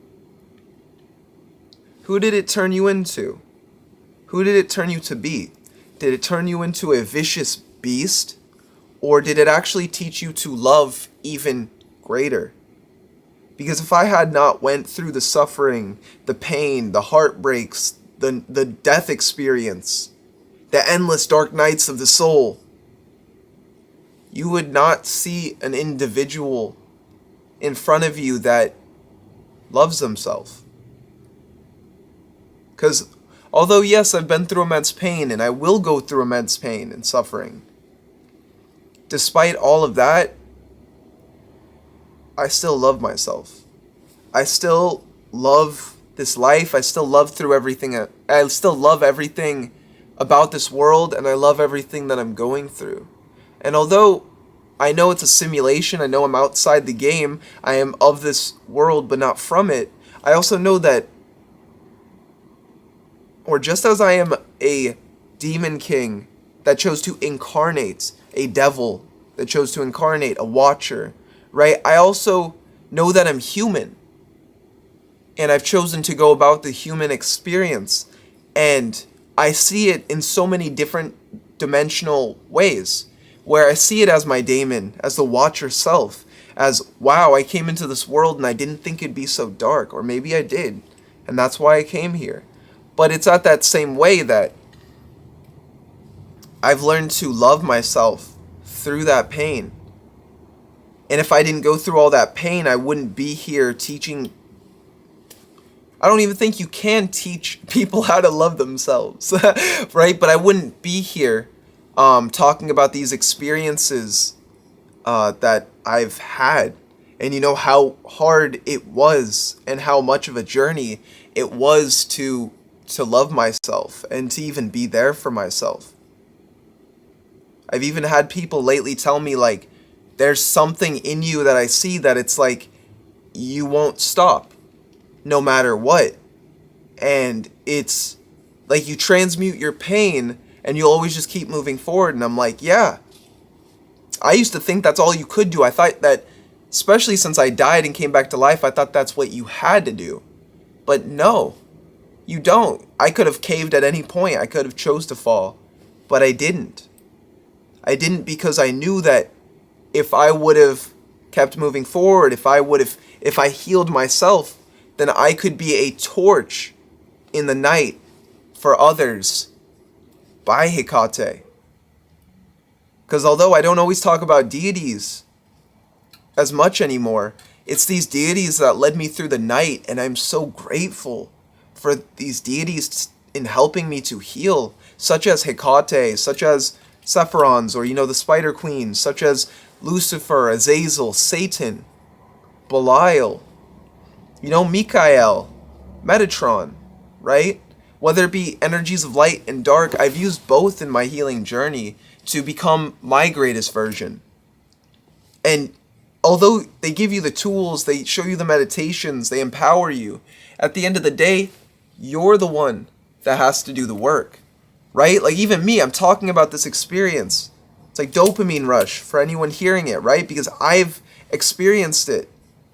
Who did it turn you into? Who did it turn you to be? Did it turn you into a vicious beast? Or did it actually teach you to love even greater? Because if I had not went through the suffering, the pain, the heartbreaks, the death experience, the endless dark nights of the soul, you would not see an individual in front of you that loves themselves. Because although, yes, I've been through immense pain, and I will go through immense pain and suffering, despite all of that, I still love myself. I still love this life. I still love through everything. I still love everything about this world, and I love everything that I'm going through. And although I know it's a simulation, I know I'm outside the game, I am of this world but not from it, I also know that, or just as I am a demon king that chose to incarnate a devil, that chose to incarnate a watcher, right? I also know that I'm human. And I've chosen to go about the human experience. And I see it in so many different dimensional ways, where I see it as my daemon, as the watcher self, as, wow, I came into this world and I didn't think it'd be so dark, or maybe I did, and that's why I came here. But it's at that same way that I've learned to love myself through that pain. And if I didn't go through all that pain, I wouldn't be here teaching. I don't even think you can teach people how to love themselves, right? But I wouldn't be here talking about these experiences that I've had. And you know how hard it was and how much of a journey it was to love myself and to even be there for myself. I've even had people lately tell me, like, there's something in you that I see that it's like you won't stop no matter what. And it's like you transmute your pain and you'll always just keep moving forward. And I'm like, yeah. I used to think that's all you could do. I thought that, especially since I died and came back to life, I thought that's what you had to do. But no, you don't. I could have caved at any point. I could have chose to fall, but I didn't. I didn't because I knew that if I would have kept moving forward, if I healed myself, then I could be a torch in the night for others by Hecate. Because although I don't always talk about deities as much anymore, it's these deities that led me through the night, and I'm so grateful for these deities in helping me to heal, such as Hecate, such as Sephirons, or the Spider Queen, such as Lucifer, Azazel, Satan, Belial, Michael, Metatron, right? Whether it be energies of light and dark, I've used both in my healing journey to become my greatest version. And although they give you the tools, they show you the meditations, they empower you, at the end of the day, you're the one that has to do the work, right? Like even me, I'm talking about this experience. It's like dopamine rush for anyone hearing it, right? Because I've experienced it.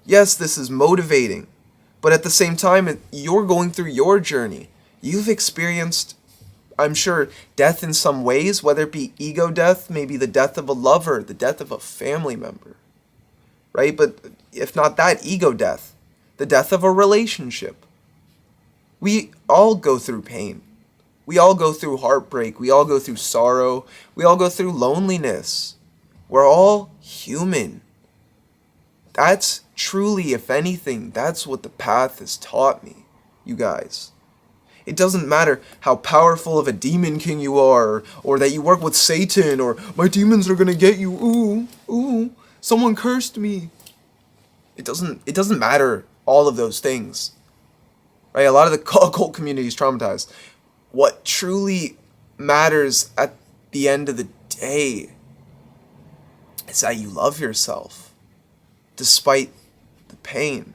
Yes, this is motivating, but at the same time, you're going through your journey. You've experienced, I'm sure, death in some ways, whether it be ego death, maybe the death of a lover, the death of a family member, right? But if not that, ego death, the death of a relationship, We all go through pain. We all go through heartbreak. We all go through sorrow. We all go through loneliness. We're all human. That's truly, if anything, that's what the path has taught me, you guys. It doesn't matter how powerful of a demon king you are, or that you work with Satan, or my demons are gonna get you, ooh, someone cursed me. It doesn't matter all of those things. Right? A lot of the occult community is traumatized. What truly matters at the end of the day is that you love yourself despite the pain.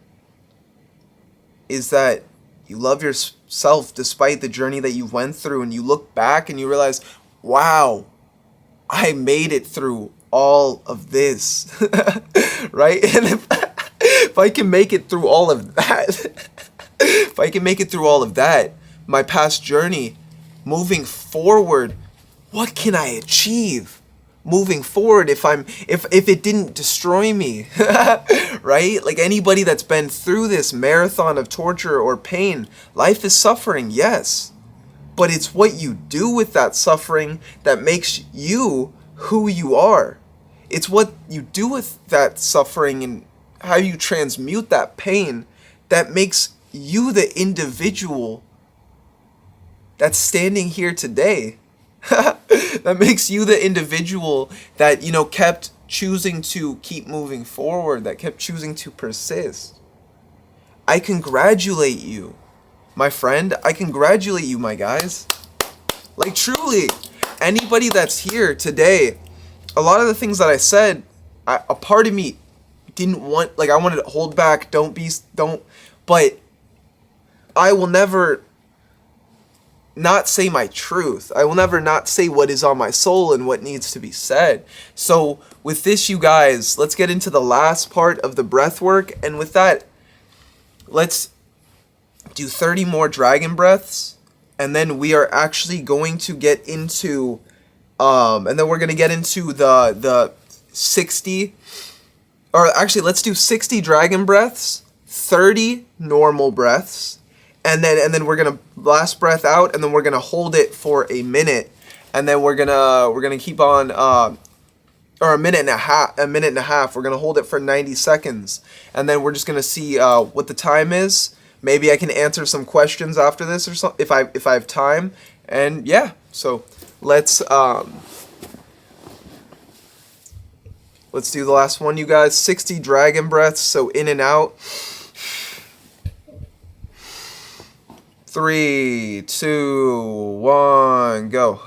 Is that you love yourself despite the journey that you went through, and you look back and you realize, wow, I made it through all of this. Right? And if I can make it through all of that, if I can make it through all of that, my past journey, moving forward, what can I achieve moving forward if it didn't destroy me? Right? Like anybody that's been through this marathon of torture or pain, life is suffering, yes. But it's what you do with that suffering that makes you who you are. It's what you do with that suffering and how you transmute that pain that makes you the individual that's standing here today. That makes you the individual that, kept choosing to keep moving forward, that kept choosing to persist. I congratulate you, my friend. I congratulate you, my guys. Like, truly, anybody that's here today, a lot of the things that I said, a part of me didn't want, like, I wanted to hold back, but I will never not say my truth. I will never not say what is on my soul and what needs to be said. So with this, you guys, let's get into the last part of the breath work. And with that, let's do 30 more dragon breaths. And then we are actually going to get into, and then we're going to get into the 60, or actually let's do 60 dragon breaths, 30 normal breaths. And then we're gonna last breath out, and then we're gonna hold it for a minute, and then we're gonna keep on, or a minute and a half. We're gonna hold it for 90 seconds, and then we're just gonna see what the time is. Maybe I can answer some questions after this or something if I have time. And yeah, so let's do the last one, you guys. 60 dragon breaths. So in and out. 3, 2, 1, go.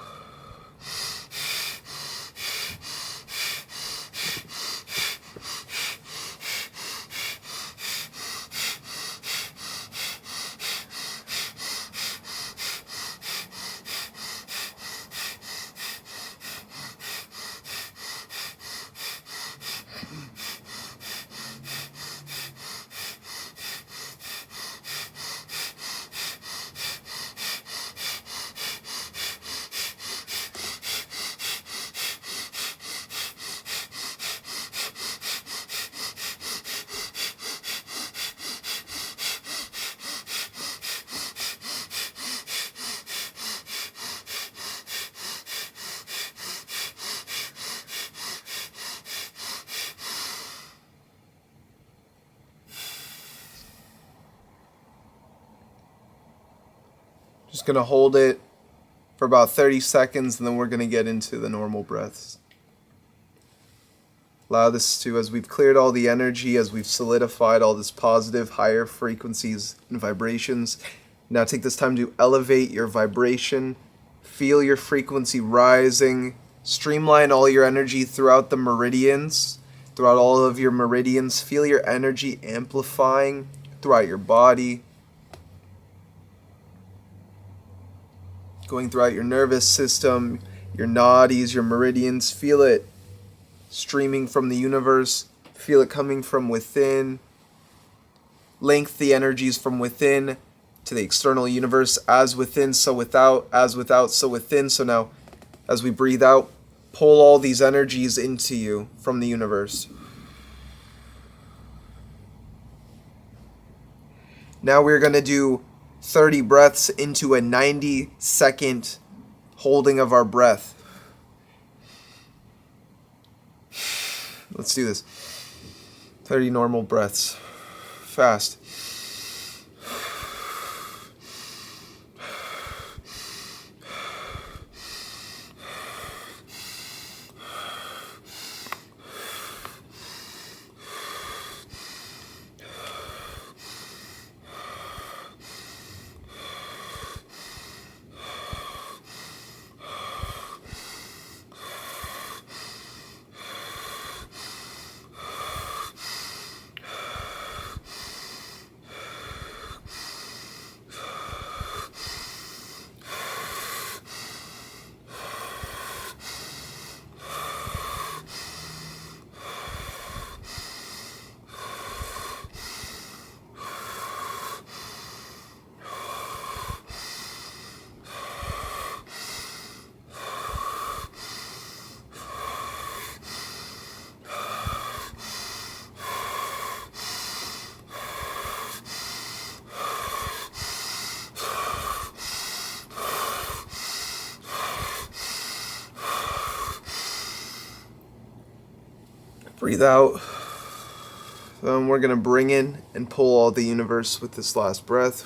Just going to hold it for about 30 seconds, and then we're going to get into the normal breaths. Allow this to, as we've cleared all the energy, as we've solidified all this positive, higher frequencies and vibrations, now take this time to elevate your vibration, feel your frequency rising, streamline all your energy throughout the meridians, throughout all of your meridians, feel your energy amplifying throughout your body, going throughout your nervous system, your nadis, your meridians. Feel it streaming from the universe. Feel it coming from within. Link the energies from within to the external universe. As within, so without. As without, so within. So now, as we breathe out, pull all these energies into you from the universe. Now we're going to do 30 breaths into a 90-second holding of our breath. Let's do this. 30 normal breaths. Fast. Breathe out. Then we're going to bring in and pull all the universe with this last breath.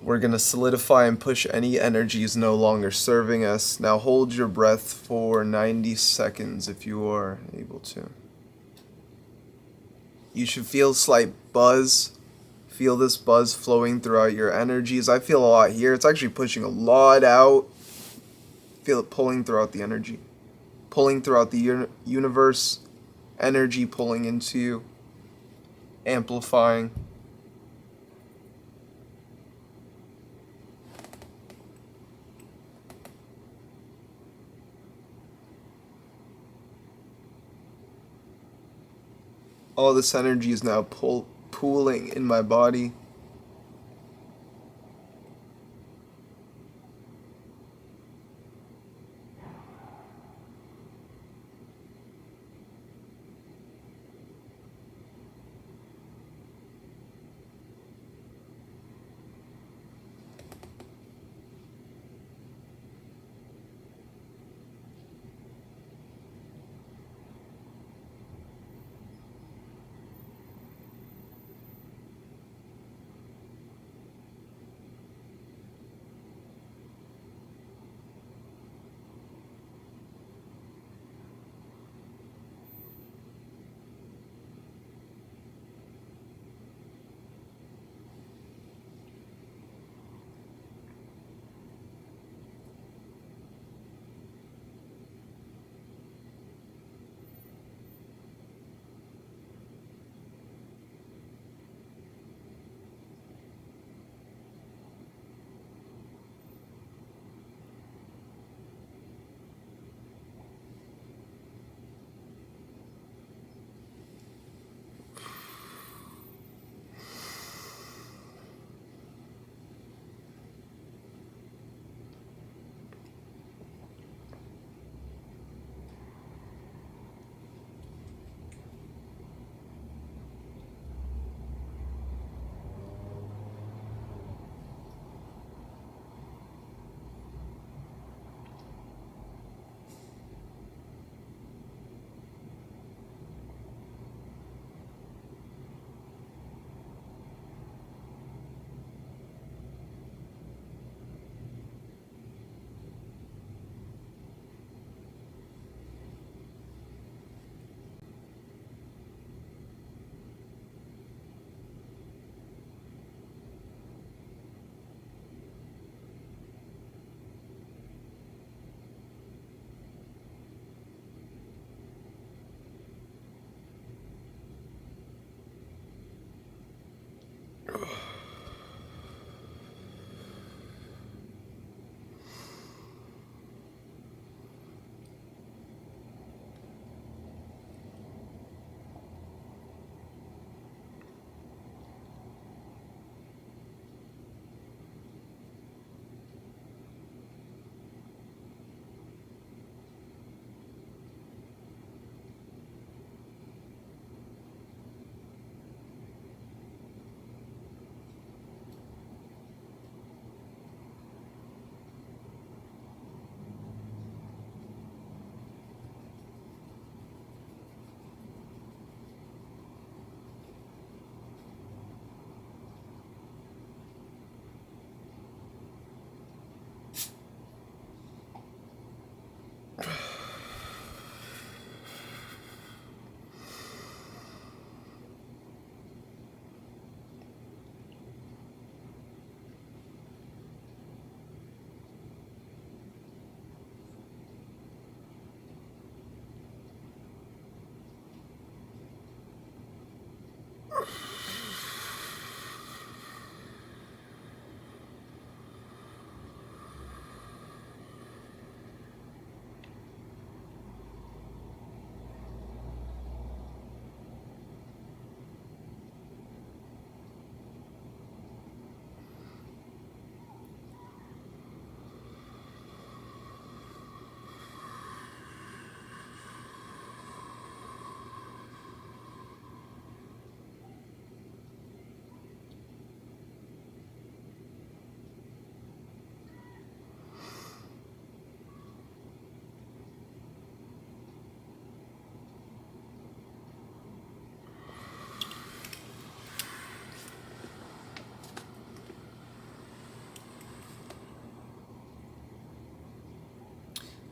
We're going to solidify and push any energies no longer serving us. Now hold your breath for 90 seconds if you are able to. You should feel a slight buzz. Feel this buzz flowing throughout your energies. I feel a lot here. It's actually pushing a lot out. Feel it pulling throughout the energy. Pulling throughout the universe, energy pulling into you, amplifying. All this energy is now pooling in my body.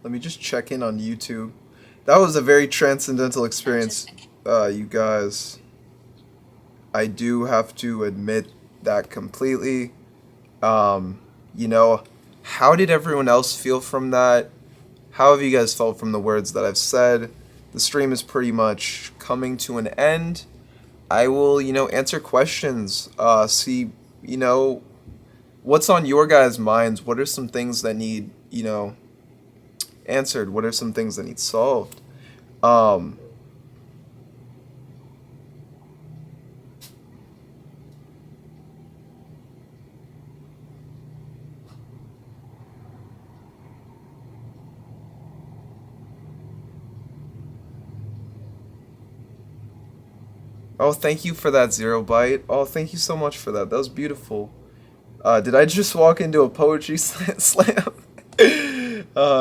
Let me just check in on YouTube. That was a very transcendental experience, you guys. I do have to admit that completely. You know, how did everyone else feel from that? How have you guys felt from the words that I've said? The stream is pretty much coming to an end. I will, answer questions, see, what's on your guys' minds? What are some things that need, answered? What are some things that need solved? Oh, thank you for that, Zero Bite. Oh, thank you so much for that. That was beautiful. Did I just walk into a poetry slam?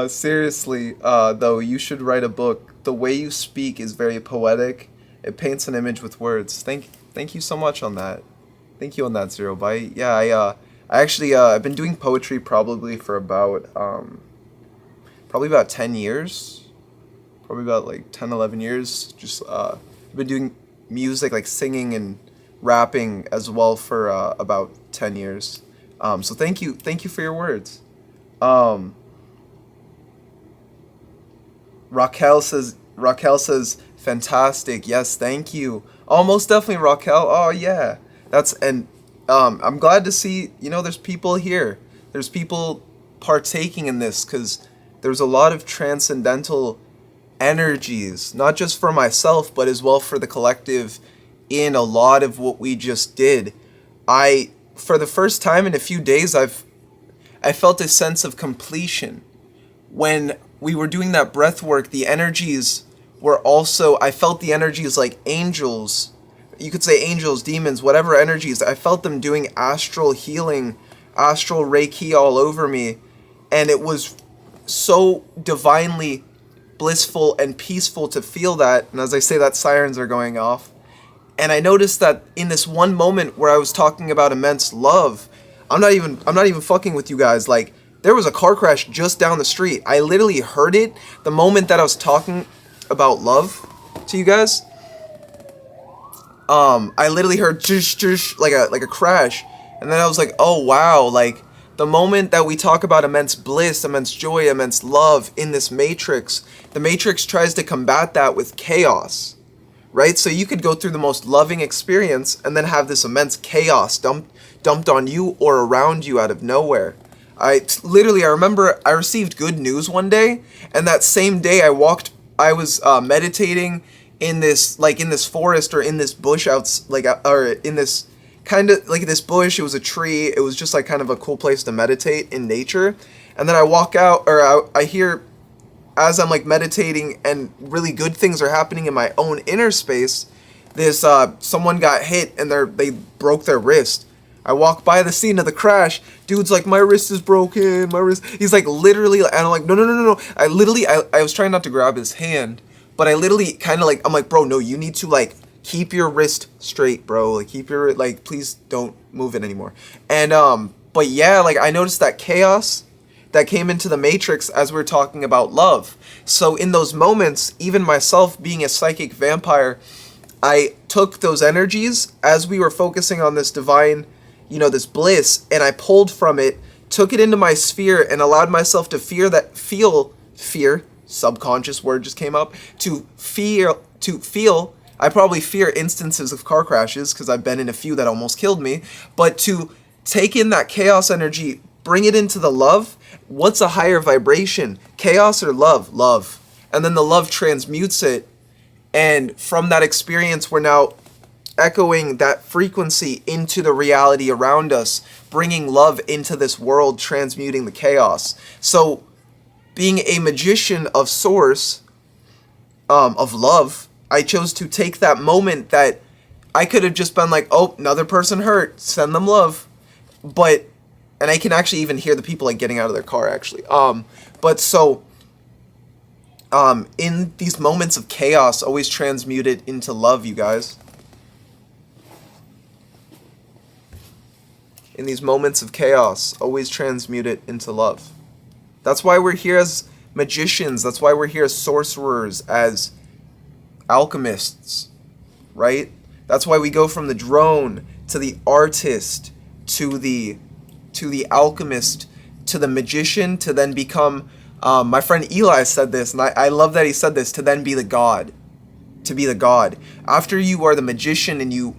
Seriously, though, you should write a book. The way you speak is very poetic. It paints an image with words. Thank you so much on that. Thank you on that, Zero Bite. Yeah, I actually, I've been doing poetry probably for about 10 years. Probably about like 10, 11 years. Just, I've been doing music, like singing and rapping as well for about 10 years. So thank you for your words. Raquel says fantastic. Yes, thank you. Oh, most definitely, Raquel. Oh yeah, I'm glad to see, there's people here. There's people partaking in this, because there's a lot of transcendental energies, not just for myself, but as well for the collective in a lot of what we just did. For the first time in a few days, I felt a sense of completion. When we were doing that breath work, the energies were also, I felt the energies like angels. You could say angels, demons, whatever energies. I felt them doing astral healing, astral Reiki all over me. And it was so divinely blissful and peaceful to feel that. And as I say that, sirens are going off. And I noticed that in this one moment where I was talking about immense love, I'm not even fucking with you guys. Like, there was a car crash just down the street. I literally heard it the moment that I was talking about love to you guys. I literally heard like a crash, and then I was like, oh wow, like the moment that we talk about immense bliss, immense joy, immense love in this matrix, the matrix tries to combat that with chaos, right? So you could go through the most loving experience and then have this immense chaos dumped on you or around you out of nowhere. I remember I received good news one day, and that same day I was meditating in this forest or in this bush or in this kind of like this bush. It was a tree. It was just like kind of a cool place to meditate in nature. And then I walk out, or I hear, as I'm like meditating and really good things are happening in my own inner space, someone got hit and they broke their wrist. I walk by the scene of the crash. Dude's like, my wrist is broken, my wrist. He's like, literally, and I'm like, no. I was trying not to grab his hand, but I literally kind of like, I'm like, bro, no, you need to like keep your wrist straight, bro. Like please don't move it anymore. And, but yeah, like I noticed that chaos that came into the matrix as we were talking about love. So in those moments, even myself being a psychic vampire, I took those energies as we were focusing on this divine, this bliss, and I pulled from it, took it into my sphere, and allowed myself to feel fear, subconscious word just came up, to feel, I probably fear instances of car crashes, because I've been in a few that almost killed me, but to take in that chaos energy, bring it into the love. What's a higher vibration? Chaos or love? Love. And then the love transmutes it, and from that experience, we're now echoing that frequency into the reality around us, bringing love into this world, transmuting the chaos. So being a magician of source, of love, I chose to take that moment that I could have just been like, oh, another person hurt, send them love. And I can actually even hear the people like getting out of their car actually. In these moments of chaos, always transmute it into love, you guys. In these moments of chaos, always transmute it into love. That's why we're here as magicians. That's why we're here as sorcerers, as alchemists, right? That's why we go from the drone to the artist to the alchemist to the magician to then become, my friend Eli said this, and I love that he said this, to then be the god. To be the god. After you are the magician and you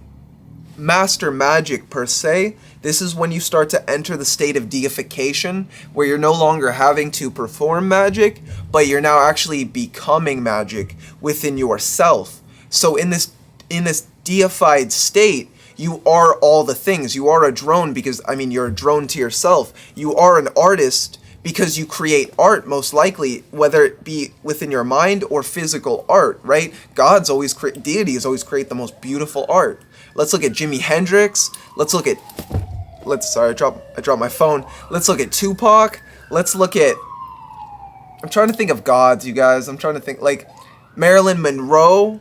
master magic per se, this is when you start to enter the state of deification, where you're no longer having to perform magic, but you're now actually becoming magic within yourself. So in this deified state, you are all the things. You are a drone because, I mean, you're a drone to yourself. You are an artist because you create art, most likely, whether it be within your mind or physical art, right? Deities always create the most beautiful art. Let's look at Jimi Hendrix. Sorry, I dropped my phone. Let's look at Tupac. Let's look at, I'm trying to think of gods, you guys. I'm trying to think, like, Marilyn Monroe.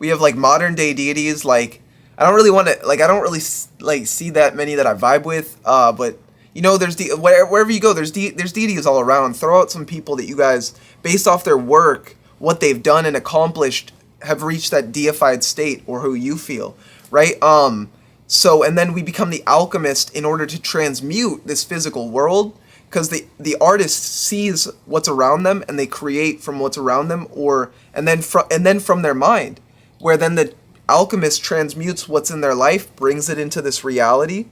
We have, like, modern day deities, like, I don't really see that many that I vibe with, but, you know, wherever you go, there's deities all around. Throw out some people that you guys, based off their work, what they've done and accomplished, have reached that deified state, or who you feel, right? So, and then we become the alchemist in order to transmute this physical world, because the artist sees what's around them and they create from what's around them, and then from their mind, where then the alchemist transmutes what's in their life, brings it into this reality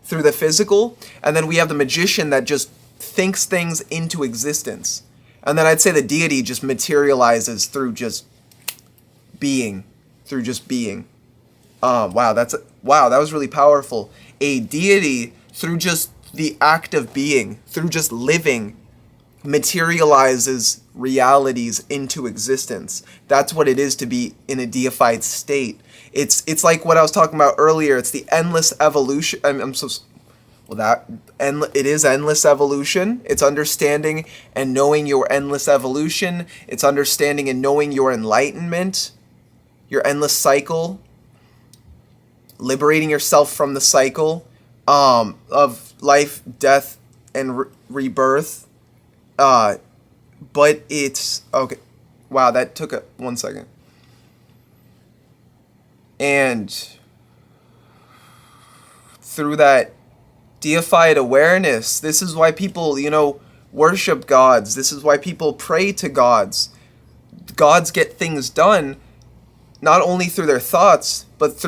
through the physical, and then we have the magician that just thinks things into existence. And then I'd say the deity just materializes through just being. Wow, that was really powerful. A deity, through just the act of being, through just living, materializes realities into existence. That's what it is to be in a deified state. It's like what I was talking about earlier. It's the endless evolution. It is endless evolution. It's understanding and knowing your endless evolution. It's understanding and knowing your enlightenment, your endless cycle, liberating yourself from the cycle of life, death, and rebirth. But it's okay. Wow, that took 1 second. And through that deified awareness, this is why people, worship gods. This is why people pray to gods. Gods get things done not only through their thoughts, but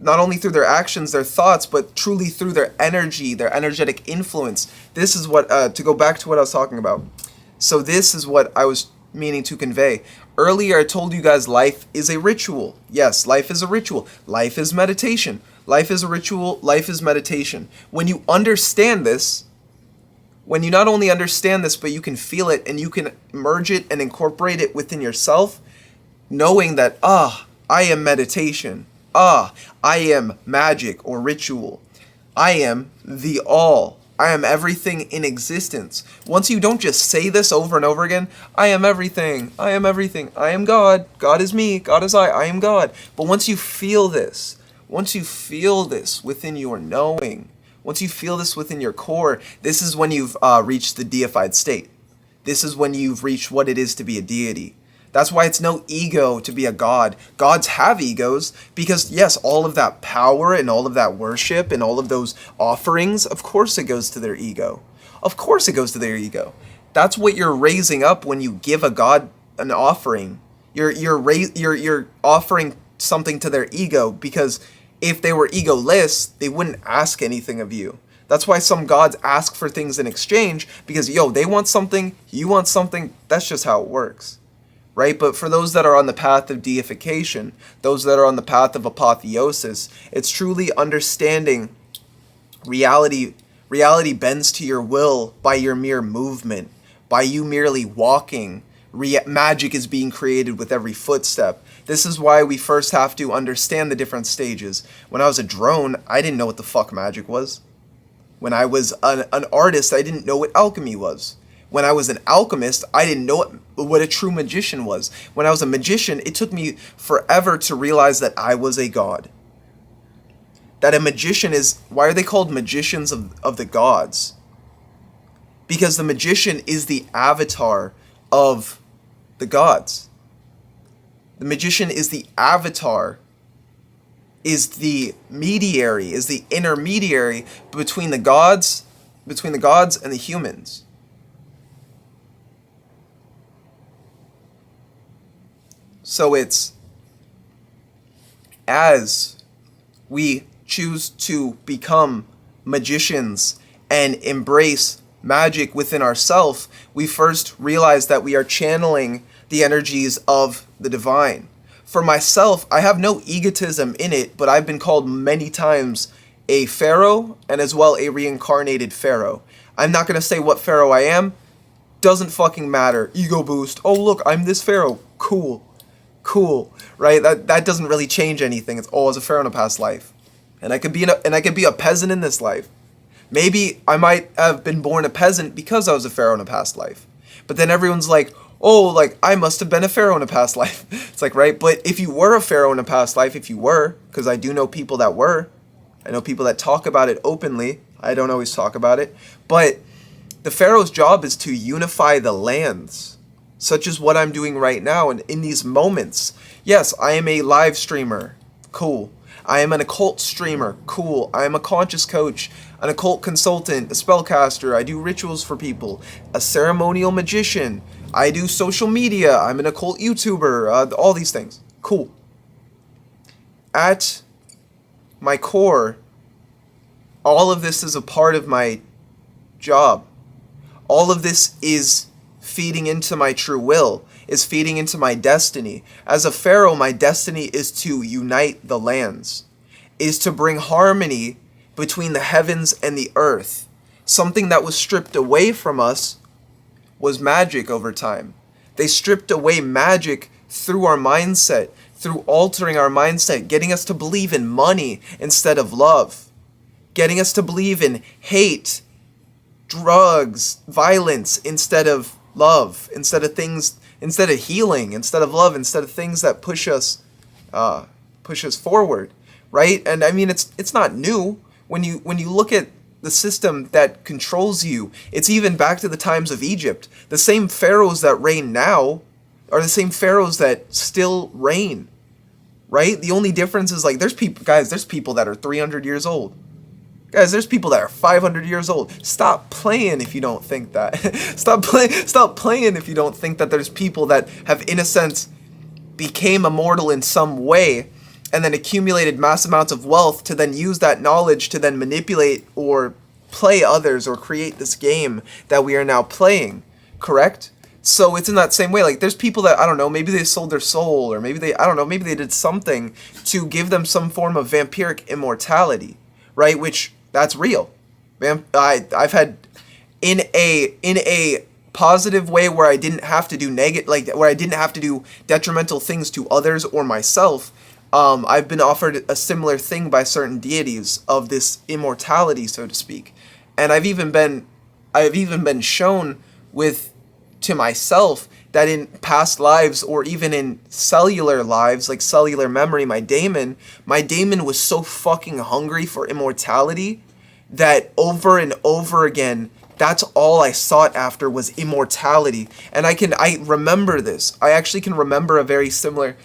not only through their actions, their thoughts, but truly through their energy, their energetic influence. This is what, to go back to what I was talking about. So this is what I was meaning to convey. Earlier, I told you guys life is a ritual. Yes, life is a ritual. Life is meditation. Life is a ritual. Life is meditation. When you understand this, when you not only understand this, but you can feel it and you can merge it and incorporate it within yourself, knowing that, I am meditation. I am magic or ritual. I am the all. I am everything in existence. Once you don't just say this over and over again, I am everything. I am everything. I am God. God is me. God is I am God. But once you feel this within your knowing, once you feel this within your core, this is when you've reached the deified state. This is when you've reached what it is to be a deity. That's why it's no ego to be a god. Gods have egos because, yes, all of that power and all of that worship and all of those offerings, of course it goes to their ego. Of course it goes to their ego. That's what you're raising up when you give a god an offering. You're offering something to their ego, because if they were egoless, they wouldn't ask anything of you. That's why some gods ask for things in exchange, because, they want something, you want something. That's just how it works. Right? But for those that are on the path of deification, those that are on the path of apotheosis, it's truly understanding reality. Reality bends to your will by your mere movement, by you merely walking. Magic is being created with every footstep. This is why we first have to understand the different stages. When I was a drone, I didn't know what the fuck magic was. When I was an artist, I didn't know what alchemy was. When I was an alchemist, I didn't know what a true magician was. When I was a magician, it took me forever to realize that I was a god. That a magician is, why are they called magicians of the gods? because the magician is the avatar of the gods. The magician is the avatar, is the mediary, is the intermediary between the gods and the humans. So it's as we choose to become magicians and embrace magic within ourselves, we first realize that we are channeling the energies of the divine. For myself, I have no egotism in it, but I've been called many times a pharaoh and as well a reincarnated pharaoh. I'm not going to say what pharaoh I am. Doesn't fucking matter. Ego boost. Oh, look, I'm this pharaoh. Cool, right? That doesn't really change anything. It's I was a pharaoh in a past life, and I could be a peasant in this life. Maybe I might have been born a peasant because I was a pharaoh in a past life. But then everyone's like, oh, like, I must have been a pharaoh in a past life. It's like, right? But if you were a pharaoh in a past life, because I do know people that were, I know people that talk about it openly. I don't always talk about it. But the pharaoh's job is to unify the lands, such as what I'm doing right now. And in these moments, yes, I am a live streamer. Cool. I am an occult streamer. Cool. I am a conscious coach, an occult consultant, a spellcaster. I do rituals for people, a ceremonial magician. I do social media. I'm an occult YouTuber. All these things. Cool. At my core, all of this is a part of my job. All of this is feeding into my true will, is feeding into my destiny. As a pharaoh, my destiny is to unite the lands, is to bring harmony between the heavens and the earth. Something that was stripped away from us was magic over time. They stripped away magic through our mindset, through altering our mindset, getting us to believe in money instead of love, getting us to believe in hate, drugs, violence instead of love, instead of healing, instead of love, instead of things that push us forward, right? And I mean, it's not new when you look at the system that controls you. It's even back to the times of Egypt. The same pharaohs that reign now are the same pharaohs that still reign, right? The only difference is, like, there's people that are 300 years old. Guys, there's people that are 500 years old. Stop playing if you don't think that. Stop playing if you don't think that there's people that have, in a sense, became immortal in some way and then accumulated mass amounts of wealth to then use that knowledge to then manipulate or play others or create this game that we are now playing, correct? So it's in that same way. Like, there's people that, I don't know, maybe they sold their soul, or maybe they did something to give them some form of vampiric immortality, right? Which, that's real. I've had in a positive way where I didn't have to do where I didn't have to do detrimental things to others or myself. I've been offered a similar thing by certain deities of this immortality, so to speak, and I've even been shown to myself that in past lives, or even in cellular lives, like cellular memory, my daemon was so fucking hungry for immortality that over and over again, that's all I sought after was immortality. And I remember this. I actually can remember a very similar,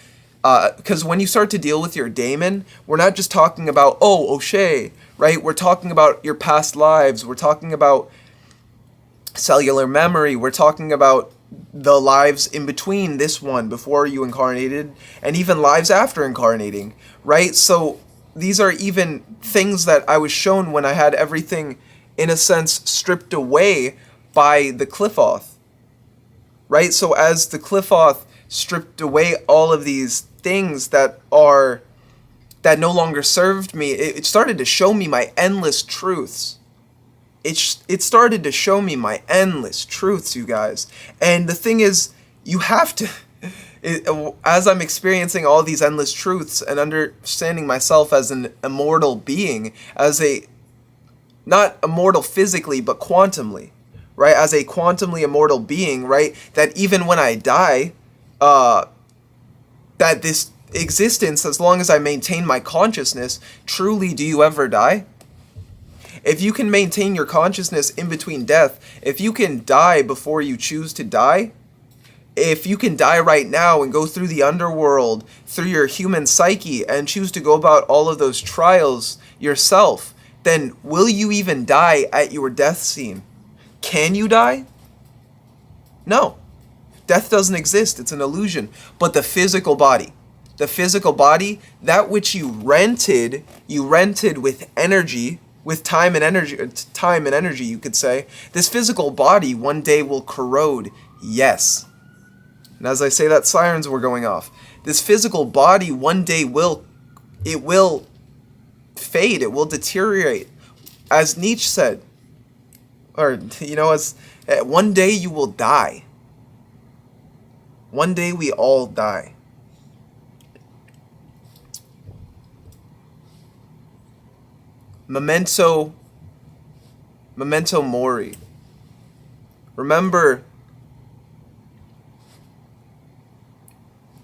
because when you start to deal with your daemon, we're not just talking about, O'Shea, right? We're talking about your past lives. We're talking about cellular memory. We're talking about the lives in between this one, before you incarnated, and even lives after incarnating, right? So these are even things that I was shown when I had everything, in a sense, stripped away by the Qliphoth, right? So as the Qliphoth stripped away all of these things that no longer served me, it started to show me my endless truths. It started to show me my endless truths, you guys. And the thing is, you have to, as I'm experiencing all these endless truths and understanding myself as an immortal being, not immortal physically, but quantumly, right? As a quantumly immortal being, right? That even when I die, that this existence, as long as I maintain my consciousness, truly, do you ever die? if you can maintain your consciousness in between death, if you can die before you choose to die, if you can die right now and go through the underworld, through your human psyche, and choose to go about all of those trials yourself, then will you even die at your death scene? Can you die? No. Death doesn't exist. It's an illusion. But the physical body, that which you rented with energy, with time and energy, you could say, this physical body one day will corrode. Yes. And as I say that, sirens were going off. This physical body one day will fade, it will deteriorate. As Nietzsche said, or, as one day you will die. One day we all die. Memento mori. Remember,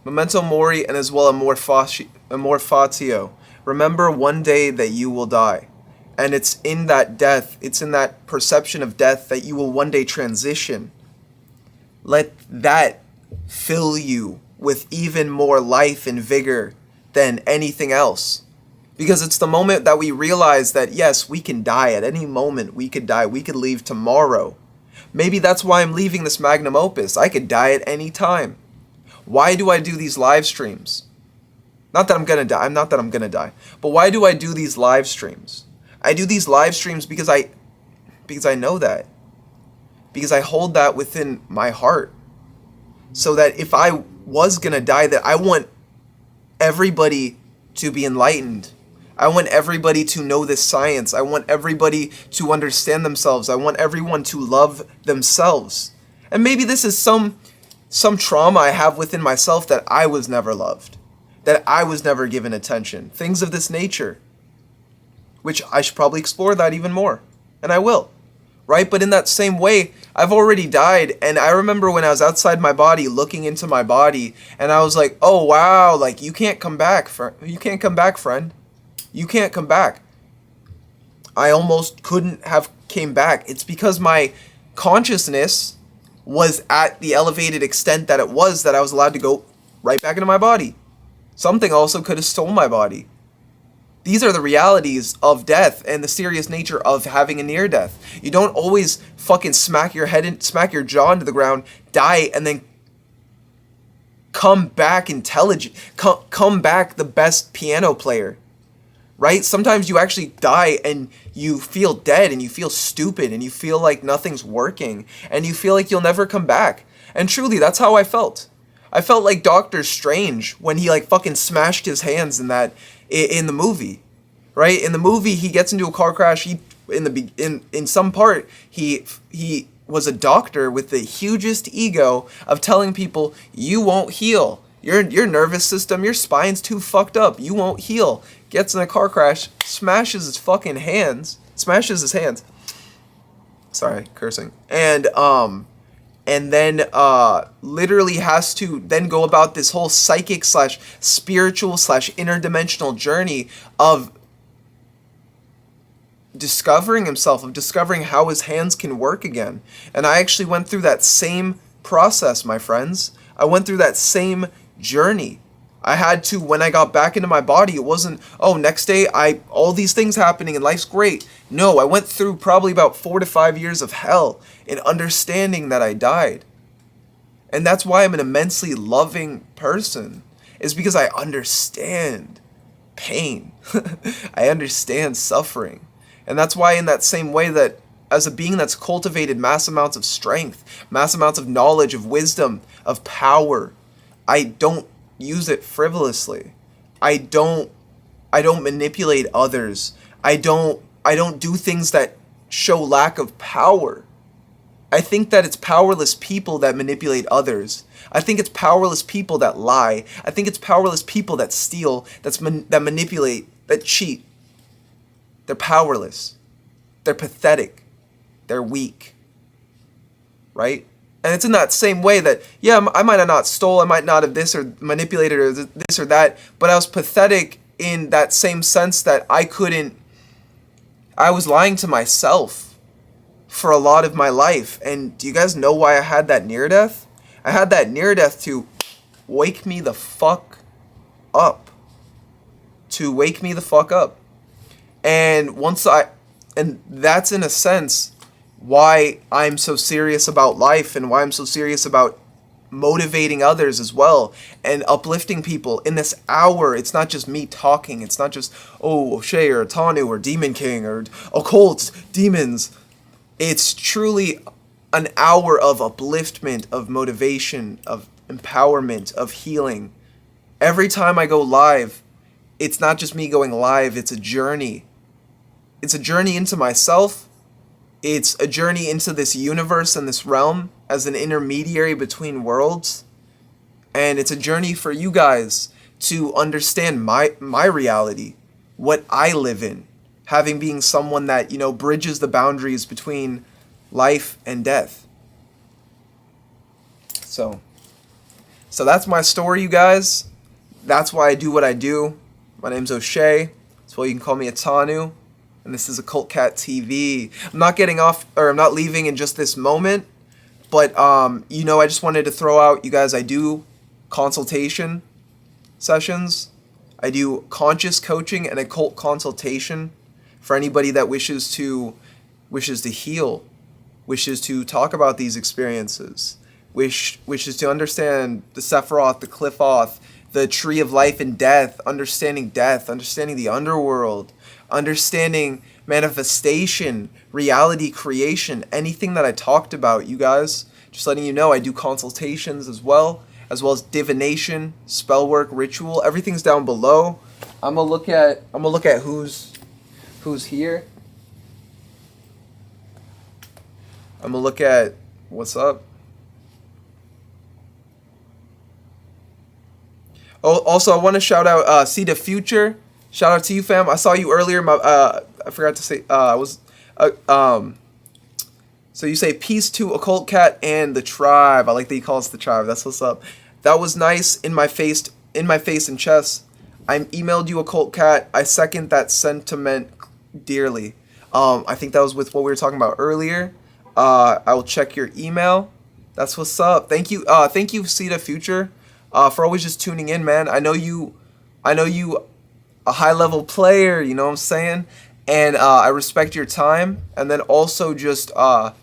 memento mori, and as well amor fatio. Remember one day that you will die. And it's in that death, it's in that perception of death that you will one day transition. Let that fill you with even more life and vigor than anything else. Because it's the moment that we realize that, yes, we can die at any moment. We could die. We could leave tomorrow. Maybe that's why I'm leaving this magnum opus. I could die at any time. Why do I do these live streams? Not that I'm going to die. Not that I'm going to die. But why do I do these live streams? I do these live streams because I know that. Because I hold that within my heart. So that if I was going to die, that I want everybody to be enlightened. I want everybody to know this science. I want everybody to understand themselves. I want everyone to love themselves. And maybe this is some trauma I have within myself, that I was never loved, that I was never given attention. Things of this nature. Which I should probably explore that even more. And I will. Right? But in that same way, I've already died. And I remember when I was outside my body, looking into my body, and I was like, oh wow, like you can't come back, you can't come back, friend. You can't come back. I almost couldn't have came back. It's because my consciousness was at the elevated extent that it was, that I was allowed to go right back into my body. Something also could have stolen my body. These are the realities of death and the serious nature of having a near death. You don't always fucking smack your jaw into the ground, die, and then come back intelligent, come back the best piano player. Right? Sometimes you actually die and you feel dead and you feel stupid and you feel like nothing's working and you feel like you'll never come back. And truly, that's how I felt. I felt like Doctor Strange when he like fucking smashed his hands in the movie. Right? In the movie, he gets into a car crash. In some part, he was a doctor with the hugest ego of telling people, you won't heal. Your nervous system, your spine's too fucked up. You won't heal. Gets in a car crash, smashes his hands. Sorry, cursing. And then literally has to then go about this whole psychic / spiritual / interdimensional journey of discovering himself, of discovering how his hands can work again. And I actually went through that same process, my friends. I went through that same journey. I had to, when I got back into my body, it wasn't, oh, next day, all these things happening and life's great. No, I went through probably about 4 to 5 years of hell in understanding that I died. And that's why I'm an immensely loving person, is because I understand pain. I understand suffering. And that's why, in that same way, that as a being that's cultivated mass amounts of strength, mass amounts of knowledge, of wisdom, of power, I don't use it frivolously. I don't manipulate others. I don't do things that show lack of power. I think that it's powerless people that manipulate others. I think it's powerless people that lie. I think it's powerless people that steal, that manipulate, that cheat. They're powerless. They're pathetic. They're weak. Right? And it's in that same way that, yeah, I might have not stole, I might not have this or manipulated or this or that, but I was pathetic in that same sense that I couldn't I was lying to myself for a lot of my life. And do you guys know why I had that near death? I had that near death to wake me the fuck up. To wake me the fuck up. And and that's in a sense why I'm so serious about life and why I'm so serious about motivating others as well and uplifting people in this hour. It's not just me talking. It's not just, oh, O'Shea or Tanu or Demon King or occult demons. It's truly an hour of upliftment, of motivation, of empowerment, of healing. Every time I go live, it's not just me going live. It's a journey. It's a journey into myself. It's a journey into this universe and this realm as an intermediary between worlds. And it's a journey for you guys to understand my reality, what I live in, having being someone that, bridges the boundaries between life and death. So that's my story, you guys. That's why I do what I do. My name's O'Shea. That's why you can call me a Tanu. And this is OccultCatTv. I'm not getting off, or I'm not leaving in just this moment. But, I just wanted to throw out, you guys, I do consultation sessions. I do conscious coaching and occult consultation for anybody that wishes to heal, wishes to talk about these experiences, wishes to understand the Sephiroth, the Cliffoth, the tree of life and death, understanding the underworld, understanding manifestation, reality creation, anything that I talked about, you guys. Just letting you know, I do consultations as well as divination, spellwork, ritual. Everything's down below. I'm gonna look at who's here. I'm gonna look at what's up. Oh, also, I want to shout out See the Future. Shout out to you, fam. I saw you earlier. I forgot to say. So you say peace to Occult Cat and the tribe. I like that you call us the tribe. That's what's up. That was nice. In my face and chest. I emailed you, Occult Cat. I second that sentiment dearly. I think that was with what we were talking about earlier. I will check your email. That's what's up. Thank you. Thank you, See the Future. For always just tuning in, man. I know you a high level player, you know what I'm saying? And I respect your time. And then also just I've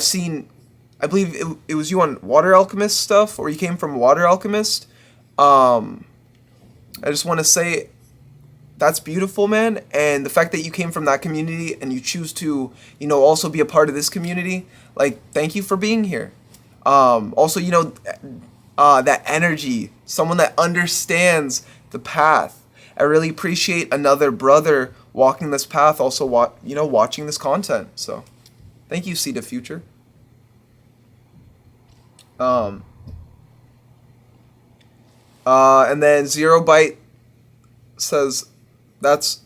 seen, I believe it was you on Water Alchemist stuff, or you came from Water Alchemist. I just want to say that's beautiful, man. And the fact that you came from that community and you choose to, also be a part of this community, like, thank you for being here. Also, that energy, someone that understands the path. I really appreciate another brother walking this path, also watching this content. So thank you, See the Future. And then Zero Byte says that's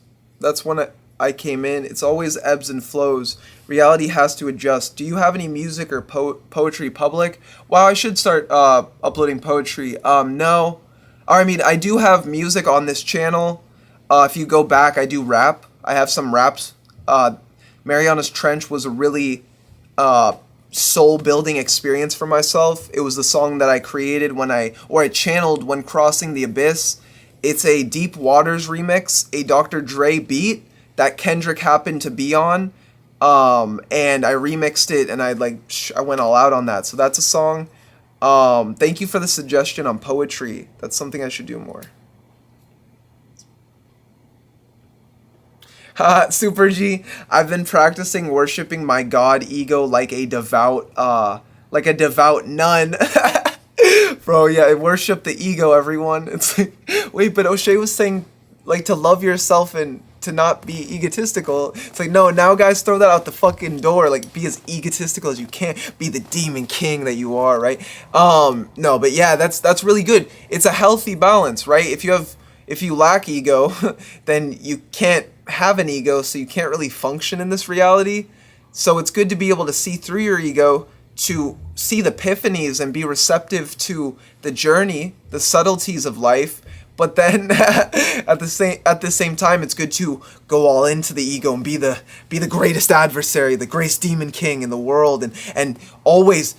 when I came in. It's always ebbs and flows. Reality has to adjust. Do you have any music or poetry public? Wow, I should start uploading poetry. No. I mean, I do have music on this channel. If you go back, I do rap. I have some raps. Mariana's Trench was a really soul-building experience for myself. It was the song that I created I channeled when crossing the abyss. It's a Deep Waters remix, a Dr. Dre beat that Kendrick happened to be on. And I remixed it, and I went all out on that. So that's a song. Thank you for the suggestion on poetry. That's something I should do more. Super G, I've been practicing worshiping my god ego like a devout nun. Bro, yeah, I worship the ego, everyone. It's like, wait, but O'Shea was saying, to love yourself and to not be egotistical. It's like, no, now guys, throw that out the fucking door. Be as egotistical as you can. Be the demon king that you are, right? No, but yeah, that's really good. It's a healthy balance, right? If you lack ego, then you can't have an ego, so you can't really function in this reality. So it's good to be able to see through your ego, to see the epiphanies and be receptive to the journey, the subtleties of life, But then at the same time, it's good to go all into the ego and be the greatest adversary, the greatest demon king in the world, and always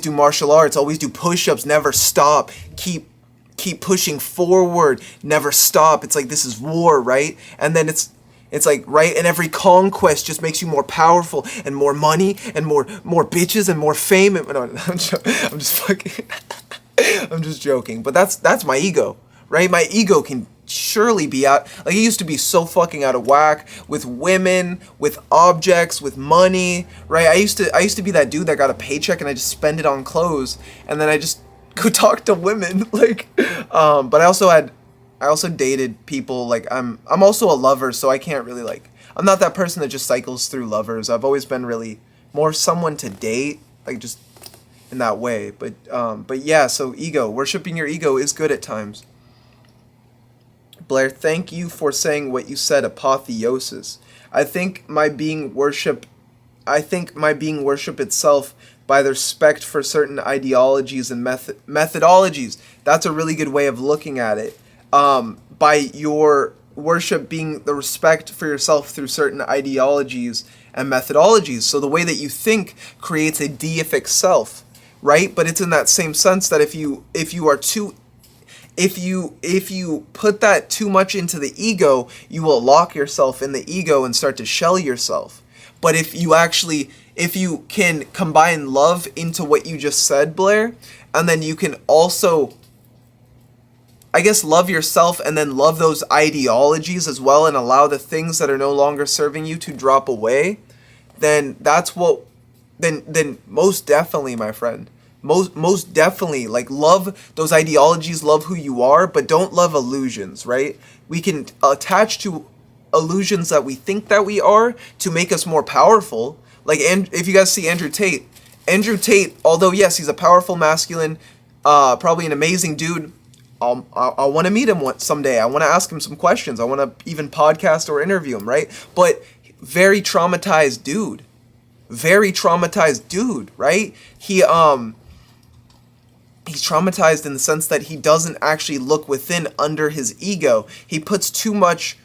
do martial arts, always do push-ups, never stop, keep pushing forward, never stop. It's like, this is war, right? And then it's like, right, and every conquest just makes you more powerful and more money and more bitches and more fame. And, no, I'm just fucking I'm just joking. But that's my ego, right? My ego can surely be out, like, it used to be so fucking out of whack with women, with objects, with money, right? I used to be that dude that got a paycheck and I just spend it on clothes, and then I just go talk to women, like, but I also dated people, like, I'm also a lover, so I can't really, like, I'm not that person that just cycles through lovers. I've always been really more someone to date, like, just in that way. But yeah, so ego, worshiping your ego is good at times. Blair, thank you for saying what you said, apotheosis. I think my being worship itself by the respect for certain ideologies and methodologies. That's a really good way of looking at it. By your worship being the respect for yourself through certain ideologies and methodologies. So the way that you think creates a deific self, right? But it's in that same sense that if you put that too much into the ego, you will lock yourself in the ego and start to shell yourself. But if you can combine love into what you just said, Blair, and then you can also, I guess, love yourself and then love those ideologies as well, and allow the things that are no longer serving you to drop away, then then most definitely, my friend, most definitely, like, love those ideologies, love who you are, but don't love illusions, right? We can attach to illusions that we think that we are to make us more powerful. Like, and if you guys see Andrew Tate, although yes, he's a powerful masculine, probably an amazing dude. I want to meet him someday. I want to ask him some questions. I want to even podcast or interview him, right? But very traumatized dude. Very traumatized dude, right? He's traumatized in the sense that he doesn't actually look within under his ego. He puts too much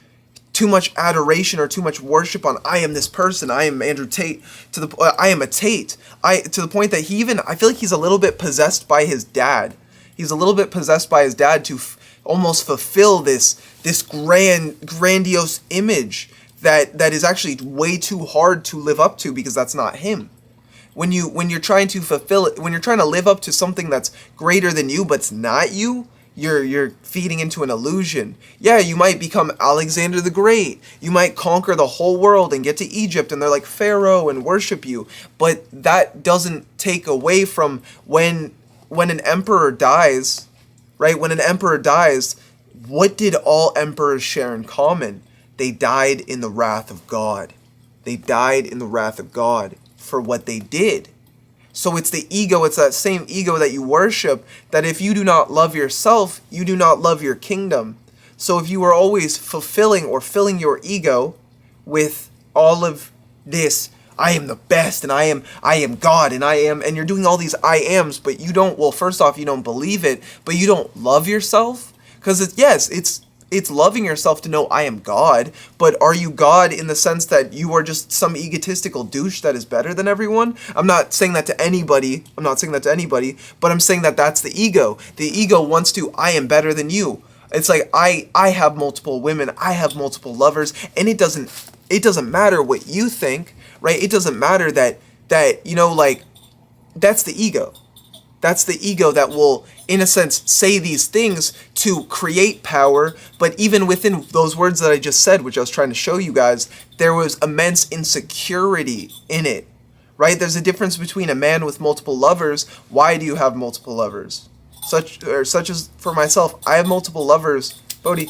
adoration or too much worship on, I am this person, I am Andrew Tate, I am a Tate, to the point that I feel like he's a little bit possessed by his dad. He's a little bit possessed by his dad to almost fulfill this grandiose image that is actually way too hard to live up to, because that's not him. When you're trying to fulfill it, when you're trying to live up to something that's greater than you, but it's not you, you're feeding into an illusion. Yeah, you might become Alexander the Great. You might conquer the whole world and get to Egypt, and they're like Pharaoh and worship you. But that doesn't take away from when an emperor dies, right? When an emperor dies, what did all emperors share in common? They died in the wrath of God. They died in the wrath of God for what they did. So it's the ego, it's that same ego that you worship, that if you do not love yourself, you do not love your kingdom. So if you are always fulfilling or filling your ego with all of this, I am the best, and I am God, and and you're doing all these I ams, but you don't, well, first off, you don't believe it, but you don't love yourself. Because it's loving yourself to know I am God, but are you God in the sense that you are just some egotistical douche that is better than everyone? I'm not saying that to anybody. But I'm saying that that's the ego. The ego wants to, I am better than you. It's like, I have multiple women, I have multiple lovers, and it doesn't matter what you think, right? It doesn't matter that like, that's the ego. That's the ego that will, in a sense, say these things to create power. But even within those words that I just said, which I was trying to show you guys, there was immense insecurity in it, right? There's a difference between a man with multiple lovers. Why do you have multiple lovers? Such as for myself, I have multiple lovers. Bodhi.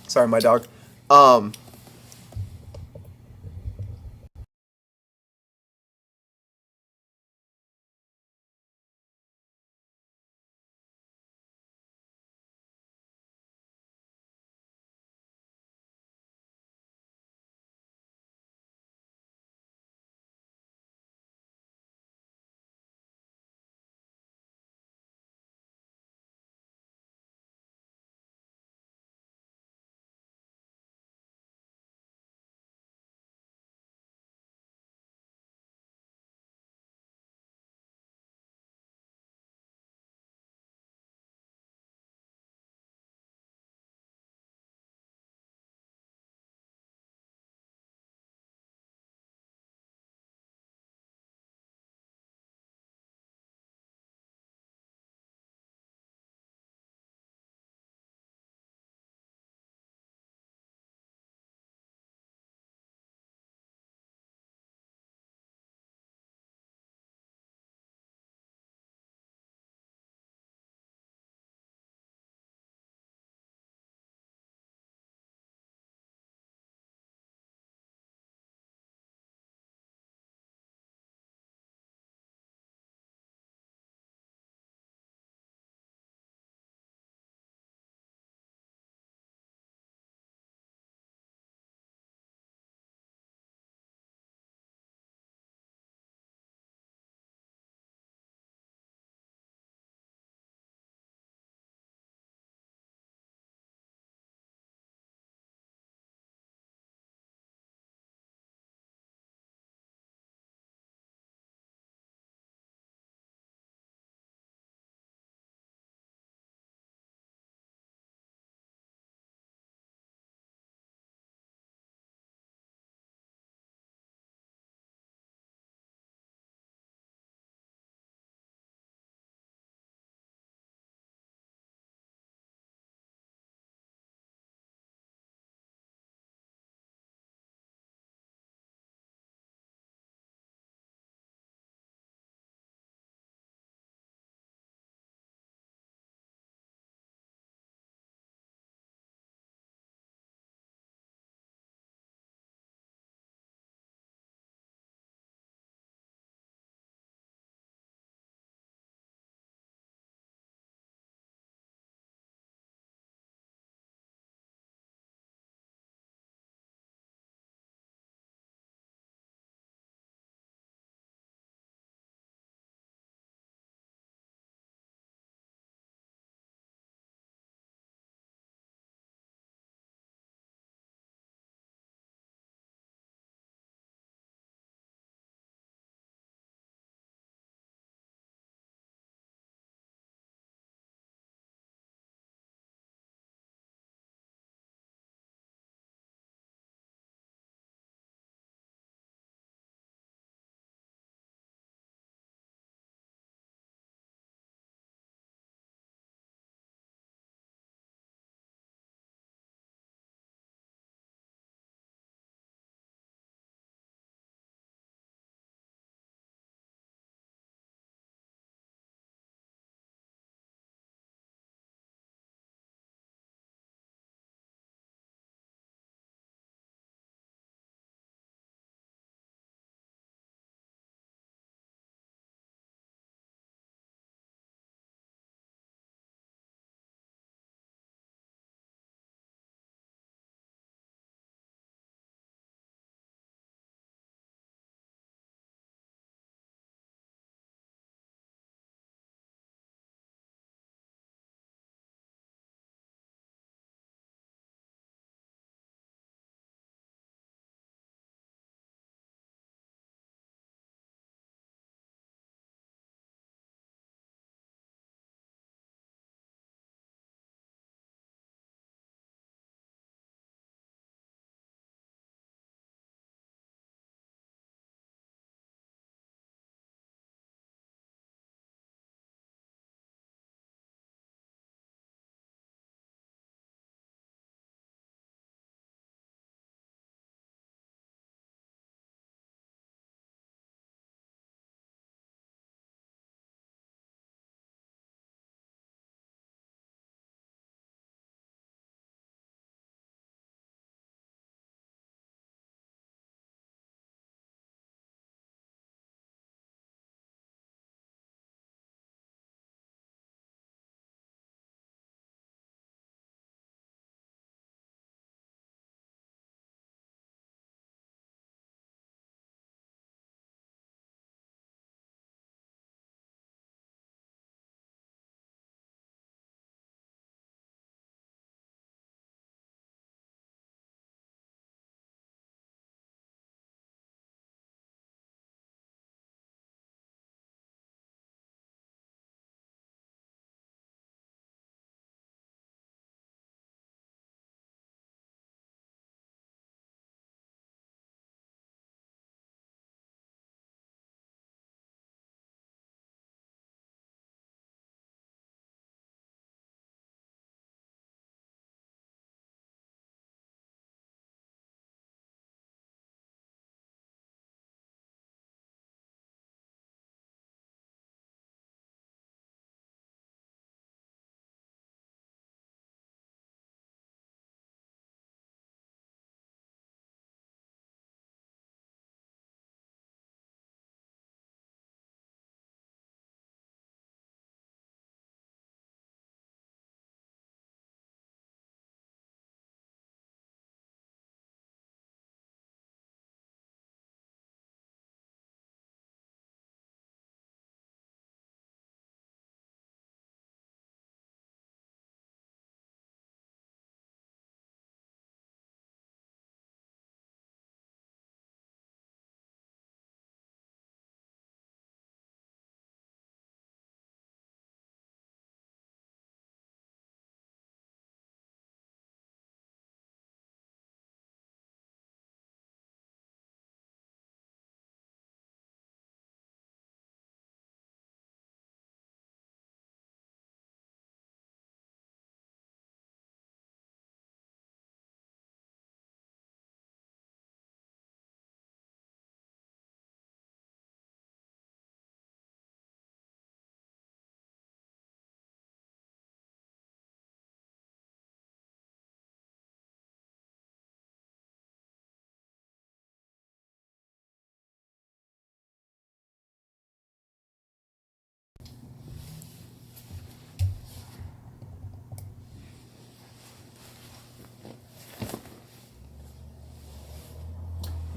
Sorry, my dog.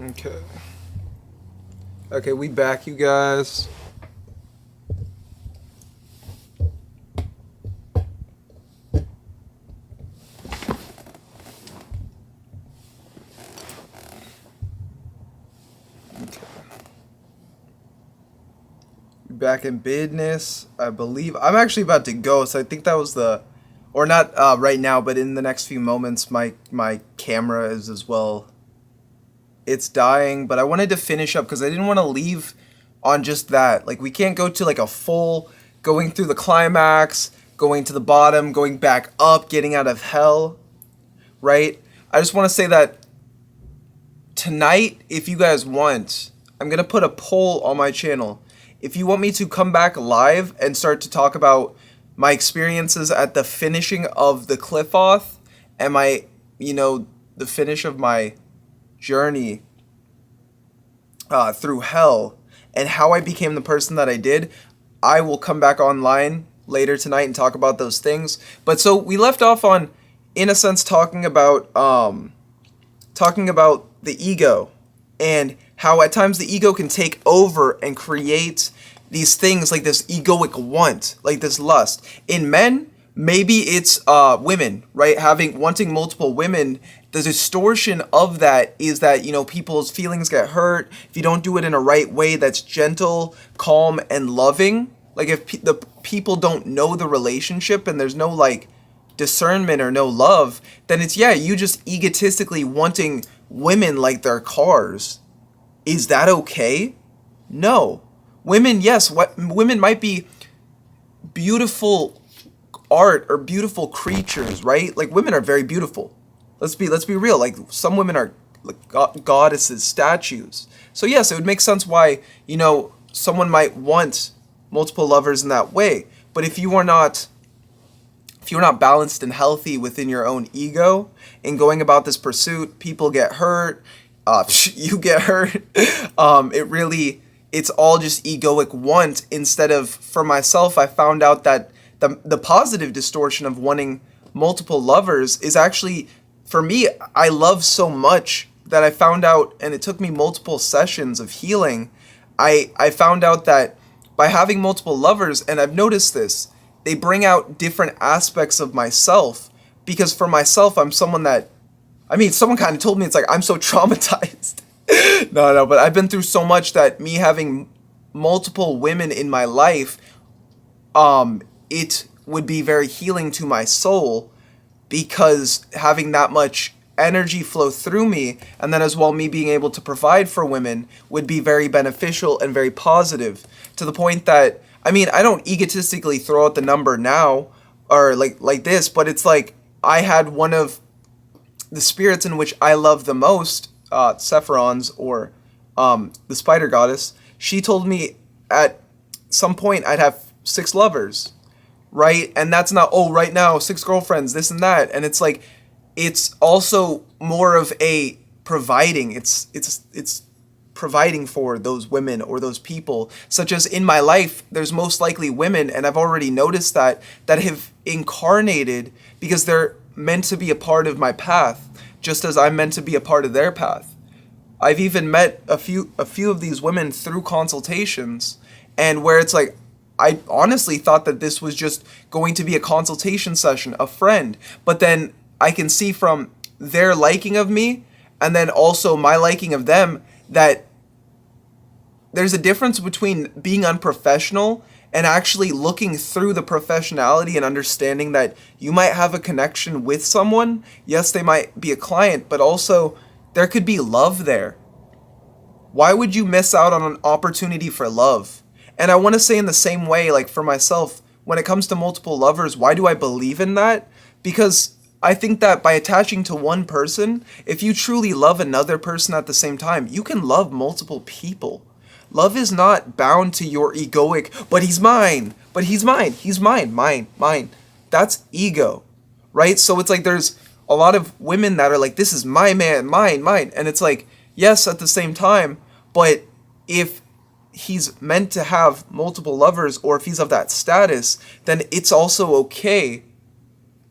Okay. Okay, we back, you guys. Back in business, I believe. I'm actually about to go, so I think that was or not right now, but in the next few moments, my camera is as well. It's dying, but I wanted to finish up because I didn't want to leave on just that. Like, we can't go to like a full going through the climax, going to the bottom, going back up, getting out of hell, right? I just want to say that tonight, if you guys want, I'm going to put a poll on my channel. If you want me to come back live and start to talk about my experiences at the finishing of the Cliff-Oth and my, the finish of my journey through hell and how I became the person that I did, I will come back online later tonight and talk about those things. But so we left off on, in a sense, talking about the ego and how at times the ego can take over and create these things like this egoic want, like this lust. In men, maybe it's women, right? Wanting multiple women. The distortion of that is that, people's feelings get hurt if you don't do it in a right way that's gentle, calm, and loving. Like if the people don't know the relationship and there's no like discernment or no love, then it's, you just egotistically wanting women like their cars. Is that okay? No. Women, yes, women might be beautiful art or beautiful creatures, right? Like women are very beautiful. Let's be real. Like some women are like goddesses, statues. So yes, it would make sense why, someone might want multiple lovers in that way. But if you're not balanced and healthy within your own ego and going about this pursuit, people get hurt, you get hurt. It's all just egoic want instead of, for myself, I found out that the positive distortion of wanting multiple lovers is actually, for me, I love so much that I found out, and it took me multiple sessions of healing, I found out that by having multiple lovers, and I've noticed this, they bring out different aspects of myself, because for myself, I'm someone that, someone kind of told me, it's like, I'm so traumatized. No, but I've been through so much that me having multiple women in my life, it would be very healing to my soul, because having that much energy flow through me, and then as well me being able to provide for women would be very beneficial and very positive, to the point that, I don't egotistically throw out the number now, or like this, but it's like, I had one of the spirits in which I love the most, Sephiron's, or the spider goddess, she told me at some point I'd have 6 lovers, right? And that's not, right now 6 girlfriends, this and that. And it's like, it's also more of a providing. It's providing for those women or those people, such as in my life, there's most likely women, and I've already noticed that have incarnated because they're meant to be a part of my path, just as I'm meant to be a part of their path. I've even met a few of these women through consultations, and where it's like, I honestly thought that this was just going to be a consultation session, a friend, but then I can see from their liking of me, and then also my liking of them, that there's a difference between being unprofessional and actually looking through the professionality and understanding that you might have a connection with someone. Yes, they might be a client, but also there could be love there. Why would you miss out on an opportunity for love? And I want to say in the same way, like for myself, when it comes to multiple lovers, why do I believe in that? Because I think that by attaching to one person, if you truly love another person at the same time, you can love multiple people. Love is not bound to your egoic, but he's mine, he's mine. That's ego, right? So it's like there's a lot of women that are like, this is my man, mine. And it's like, yes, at the same time, but if he's meant to have multiple lovers, or if he's of that status, then it's also okay.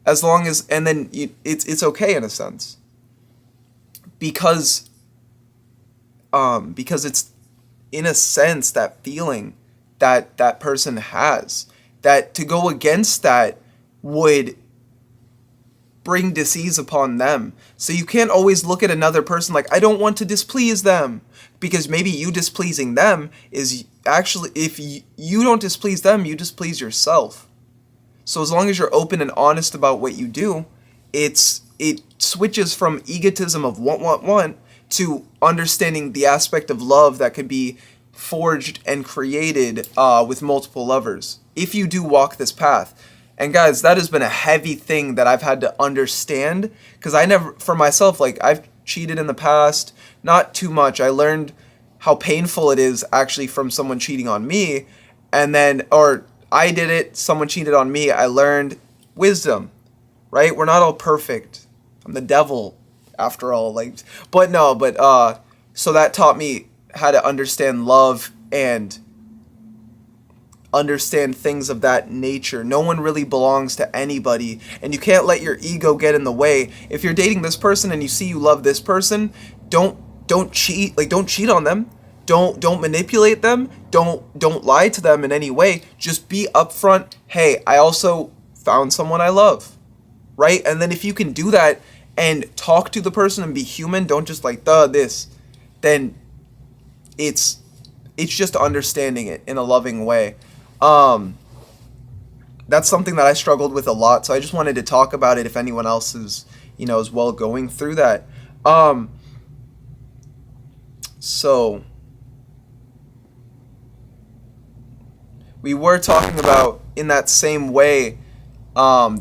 As long as, and then it's okay in a sense. Because because it's, in a sense, that feeling that that person has, that to go against that would bring disease upon them. So you can't always look at another person like, I don't want to displease them, because maybe you displeasing them is actually, if you don't displease them, you displease yourself. So as long as you're open and honest about what you do, it switches from egotism of want to understanding the aspect of love that could be forged and created with multiple lovers, if you do walk this path. And guys, that has been a heavy thing that I've had to understand, because I never, for myself, like, I've cheated in the past, not too much. I learned how painful it is actually from someone cheating on me, and then, or I did it, someone cheated on me, I learned wisdom, right? We're not all perfect. I'm the devil, after all, like, but no, but, so that taught me how to understand love and understand things of that nature. No one really belongs to anybody, and you can't let your ego get in the way. If you're dating this person and you see you love this person, don't cheat, like, don't cheat on them. Don't manipulate them. Don't lie to them in any way. Just be upfront. Hey, I also found someone I love, right? And then if you can do that and talk to the person and be human, don't just like this, then it's just understanding it in a loving way. That's something that I struggled with a lot, so I just wanted to talk about it if anyone else is, as well going through that. So we were talking about, in that same way,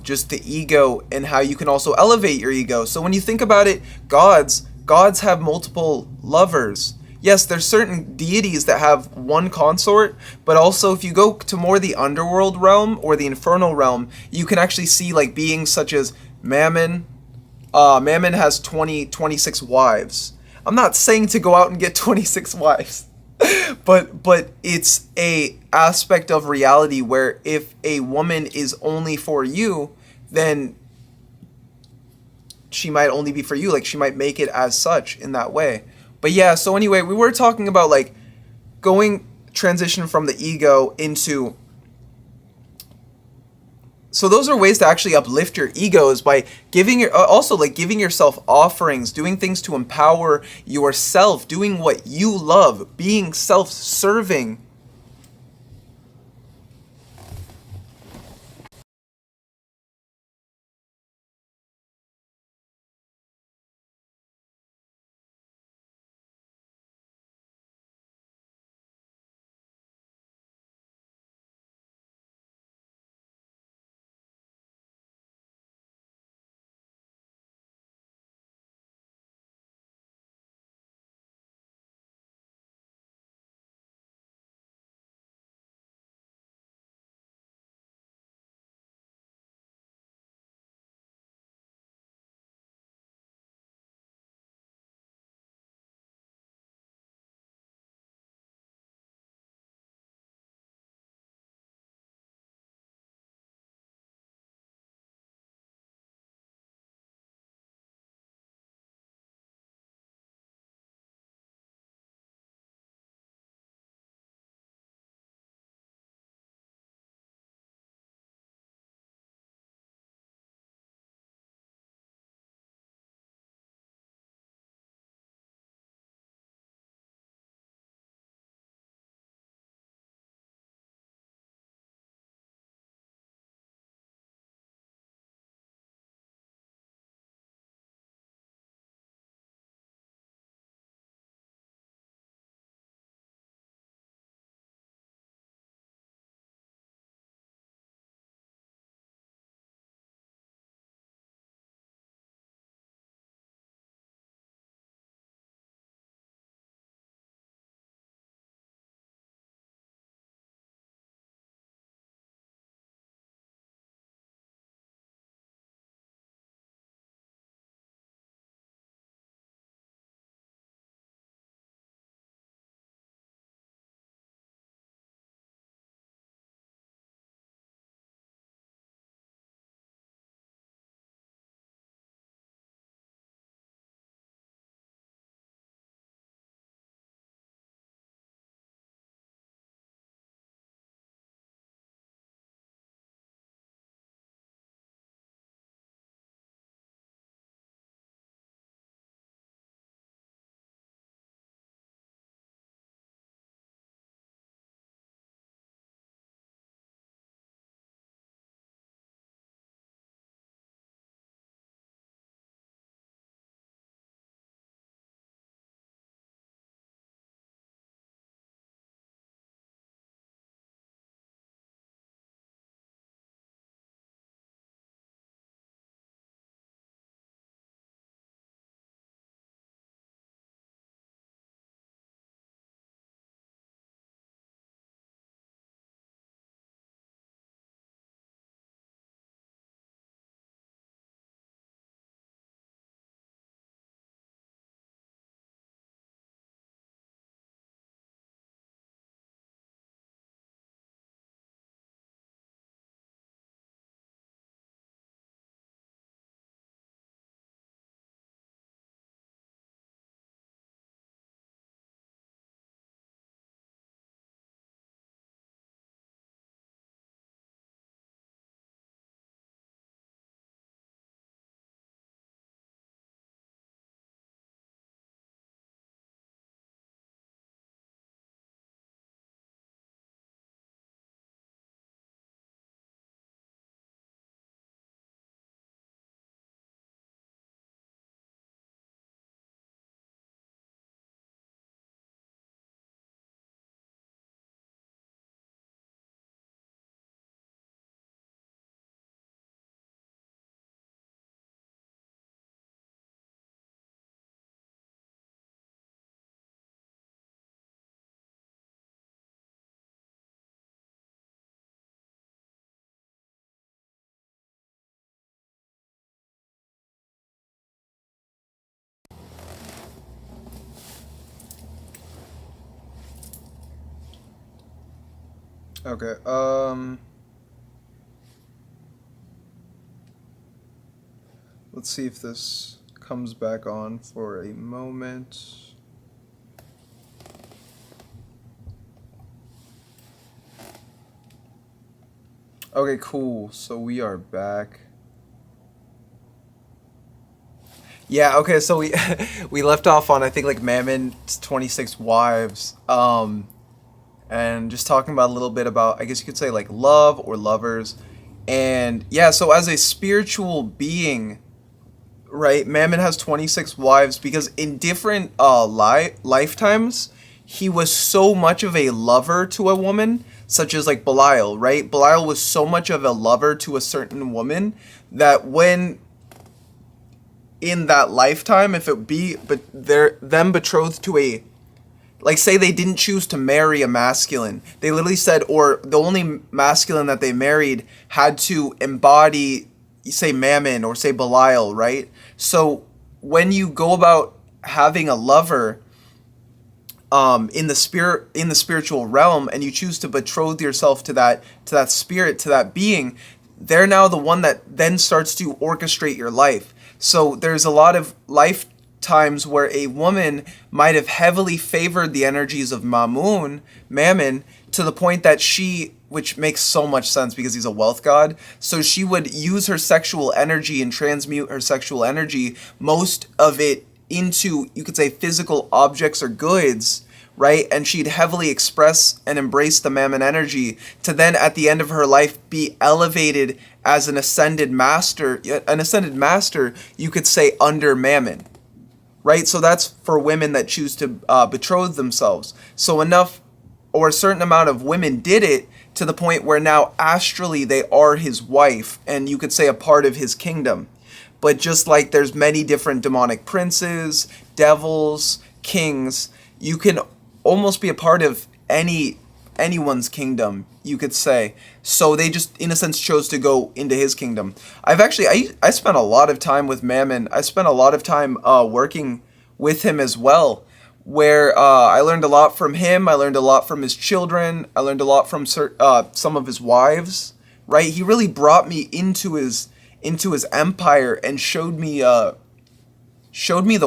just the ego and how you can also elevate your ego. So when you think about it, gods have multiple lovers. Yes, there's certain deities that have one consort, but also if you go to more the underworld realm or the infernal realm, you can actually see like beings such as Mammon. Mammon has 26 wives. I'm not saying to go out and get 26 wives, but it's a aspect of reality where if a woman is only for you, then she might only be for you. Like, she might make it as such in that way. But yeah, so anyway, we were talking about like transition from the ego into, so those are ways to actually uplift your egos by giving giving yourself offerings, doing things to empower yourself, doing what you love, being self-serving. Okay. Let's see if this comes back on for a moment. Okay, cool. So we are back. Yeah, okay, so we we left off on I think like Mammon's 26 wives. And just talking about a little bit about, I guess you could say, like love or lovers. And yeah, so as a spiritual being, right, Mammon has 26 wives because in different lifetimes he was so much of a lover to a woman, such as like Belial, right? Belial was so much of a lover to a certain woman that when in that lifetime, if it be but they're them betrothed to a, like say they didn't choose to marry a masculine, they literally said, or the only masculine that they married had to embody, say Mammon or say Belial, right? So when you go about having a lover in the spiritual realm, and you choose to betroth yourself to that spirit, to that being, they're now the one that then starts to orchestrate your life. So there's a lot of lifetimes where a woman might have heavily favored the energies of Mammon, to the point that she, which makes so much sense because he's a wealth god, so she would use her sexual energy and transmute her sexual energy, most of it into, you could say, physical objects or goods, right? And she'd heavily express and embrace the Mammon energy to then at the end of her life be elevated as an ascended master, you could say, under Mammon, right? So that's for women that choose to betroth themselves. So enough, or a certain amount of women did it to the point where now astrally they are his wife, and you could say a part of his kingdom. But just like there's many different demonic princes, devils, kings, you can almost be a part of anyone's kingdom, you could say. So they just, in a sense, chose to go into his kingdom. I spent a lot of time with Mammon. I spent a lot of time working with him as well, where I learned a lot from him. I learned a lot from his children. I learned a lot from some of his wives, right? He really brought me into his empire and showed me the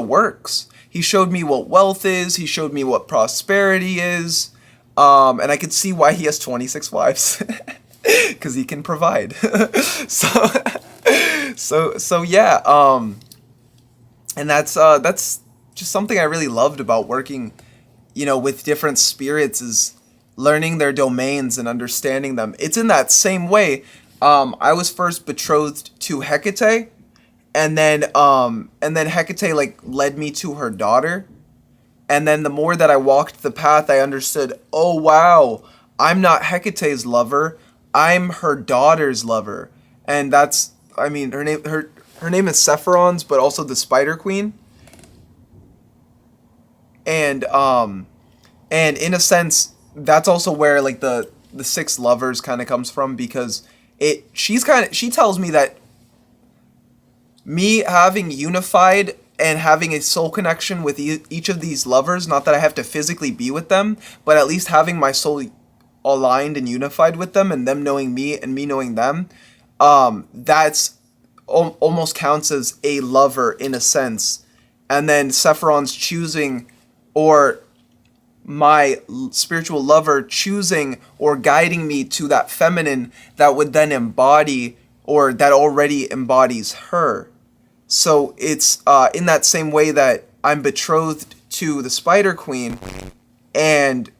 works. He showed me what wealth is. He showed me what prosperity is. And I could see why he has 26 wives, because he can provide. so yeah. And that's just something I really loved about working, with different spirits, is learning their domains and understanding them. It's in that same way. I was first betrothed to Hecate, and then Hecate like led me to her daughter. And then the more that I walked the path, I understood, oh wow, I'm not Hecate's lover, I'm her daughter's lover. And that's, I mean, her name is Sephiron's, but also the Spider Queen. And in a sense, that's also where like the six lovers kind of comes from, because she tells me that me having unified and having a soul connection with each of these lovers, not that I have to physically be with them, but at least having my soul aligned and unified with them, and them knowing me and me knowing them, that's almost counts as a lover in a sense. And then Sephiron's choosing, or my spiritual lover choosing or guiding me to that feminine that would then embody, or that already embodies her. So it's in that same way that I'm betrothed to the Spider Queen, and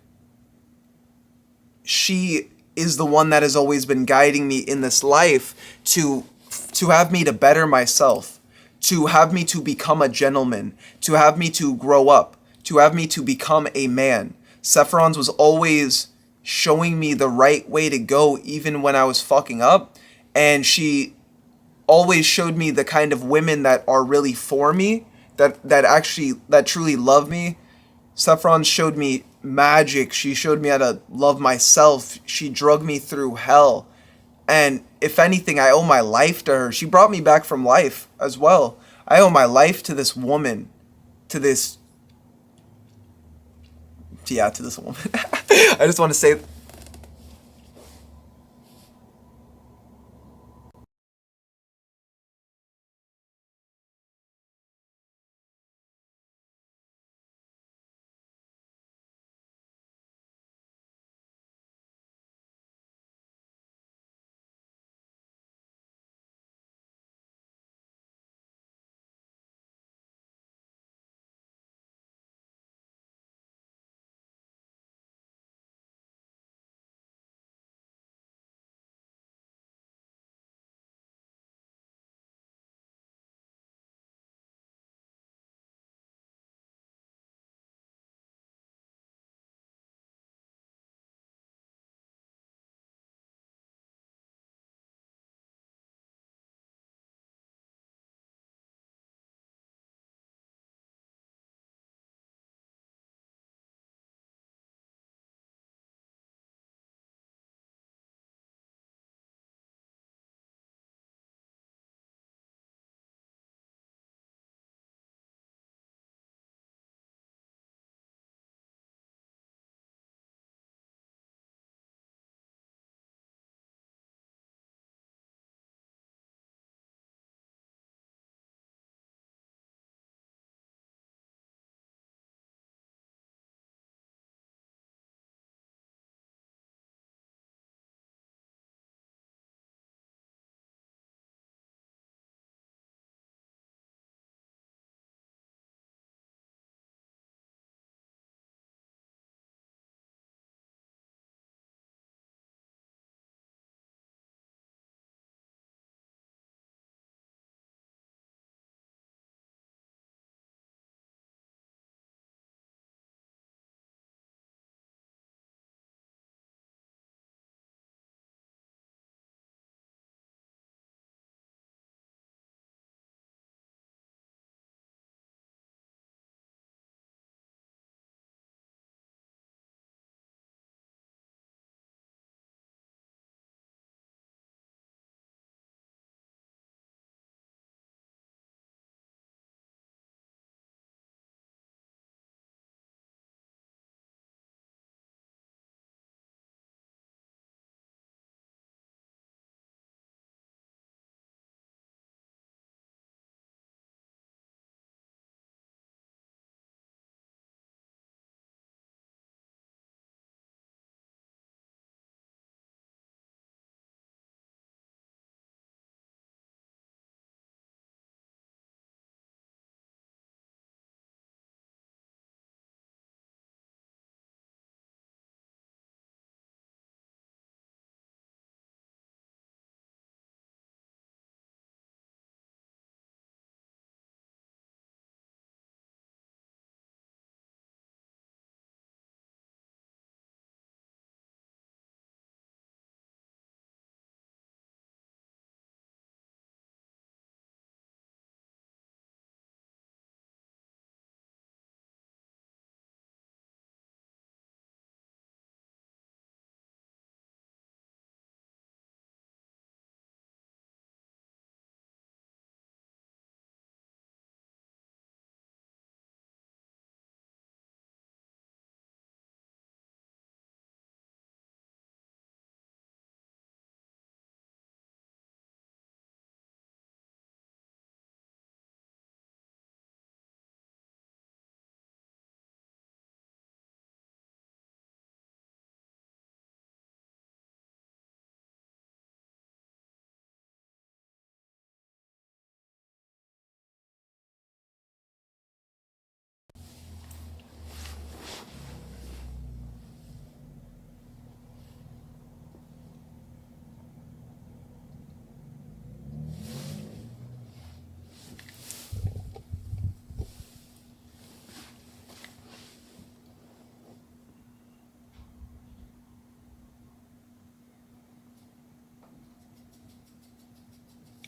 she is the one that has always been guiding me in this life to have me to better myself, to have me to become a gentleman, to have me to grow up, to have me to become a man. Sephiron's was always showing me the right way to go, even when I was fucking up, and she always showed me the kind of women that are really for me, that truly love me. Sephiron showed me magic. She showed me how to love myself. She drug me through hell. And if anything, I owe my life to her. She brought me back from life as well. I owe my life to this woman, to this woman. I just want to say,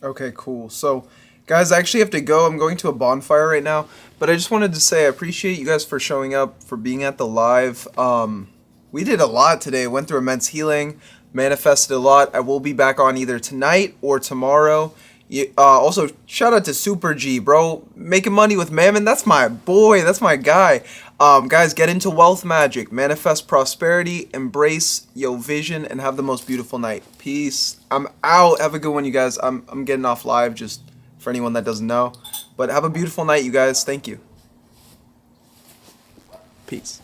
Okay, cool. So, guys, I actually have to go. I'm going to a bonfire right now. But I just wanted to say I appreciate you guys for showing up, for being at the live. We did a lot today. Went through immense healing, manifested a lot. I will be back on either tonight or tomorrow. Also, shout out to Super G, bro. Making money with Mammon. That's my boy. That's my guy. Guys, get into wealth magic. Manifest prosperity. Embrace your vision and have the most beautiful night. Peace. I'm out. Have a good one, you guys. I'm getting off live just for anyone that doesn't know. But have a beautiful night, you guys. Thank you. Peace.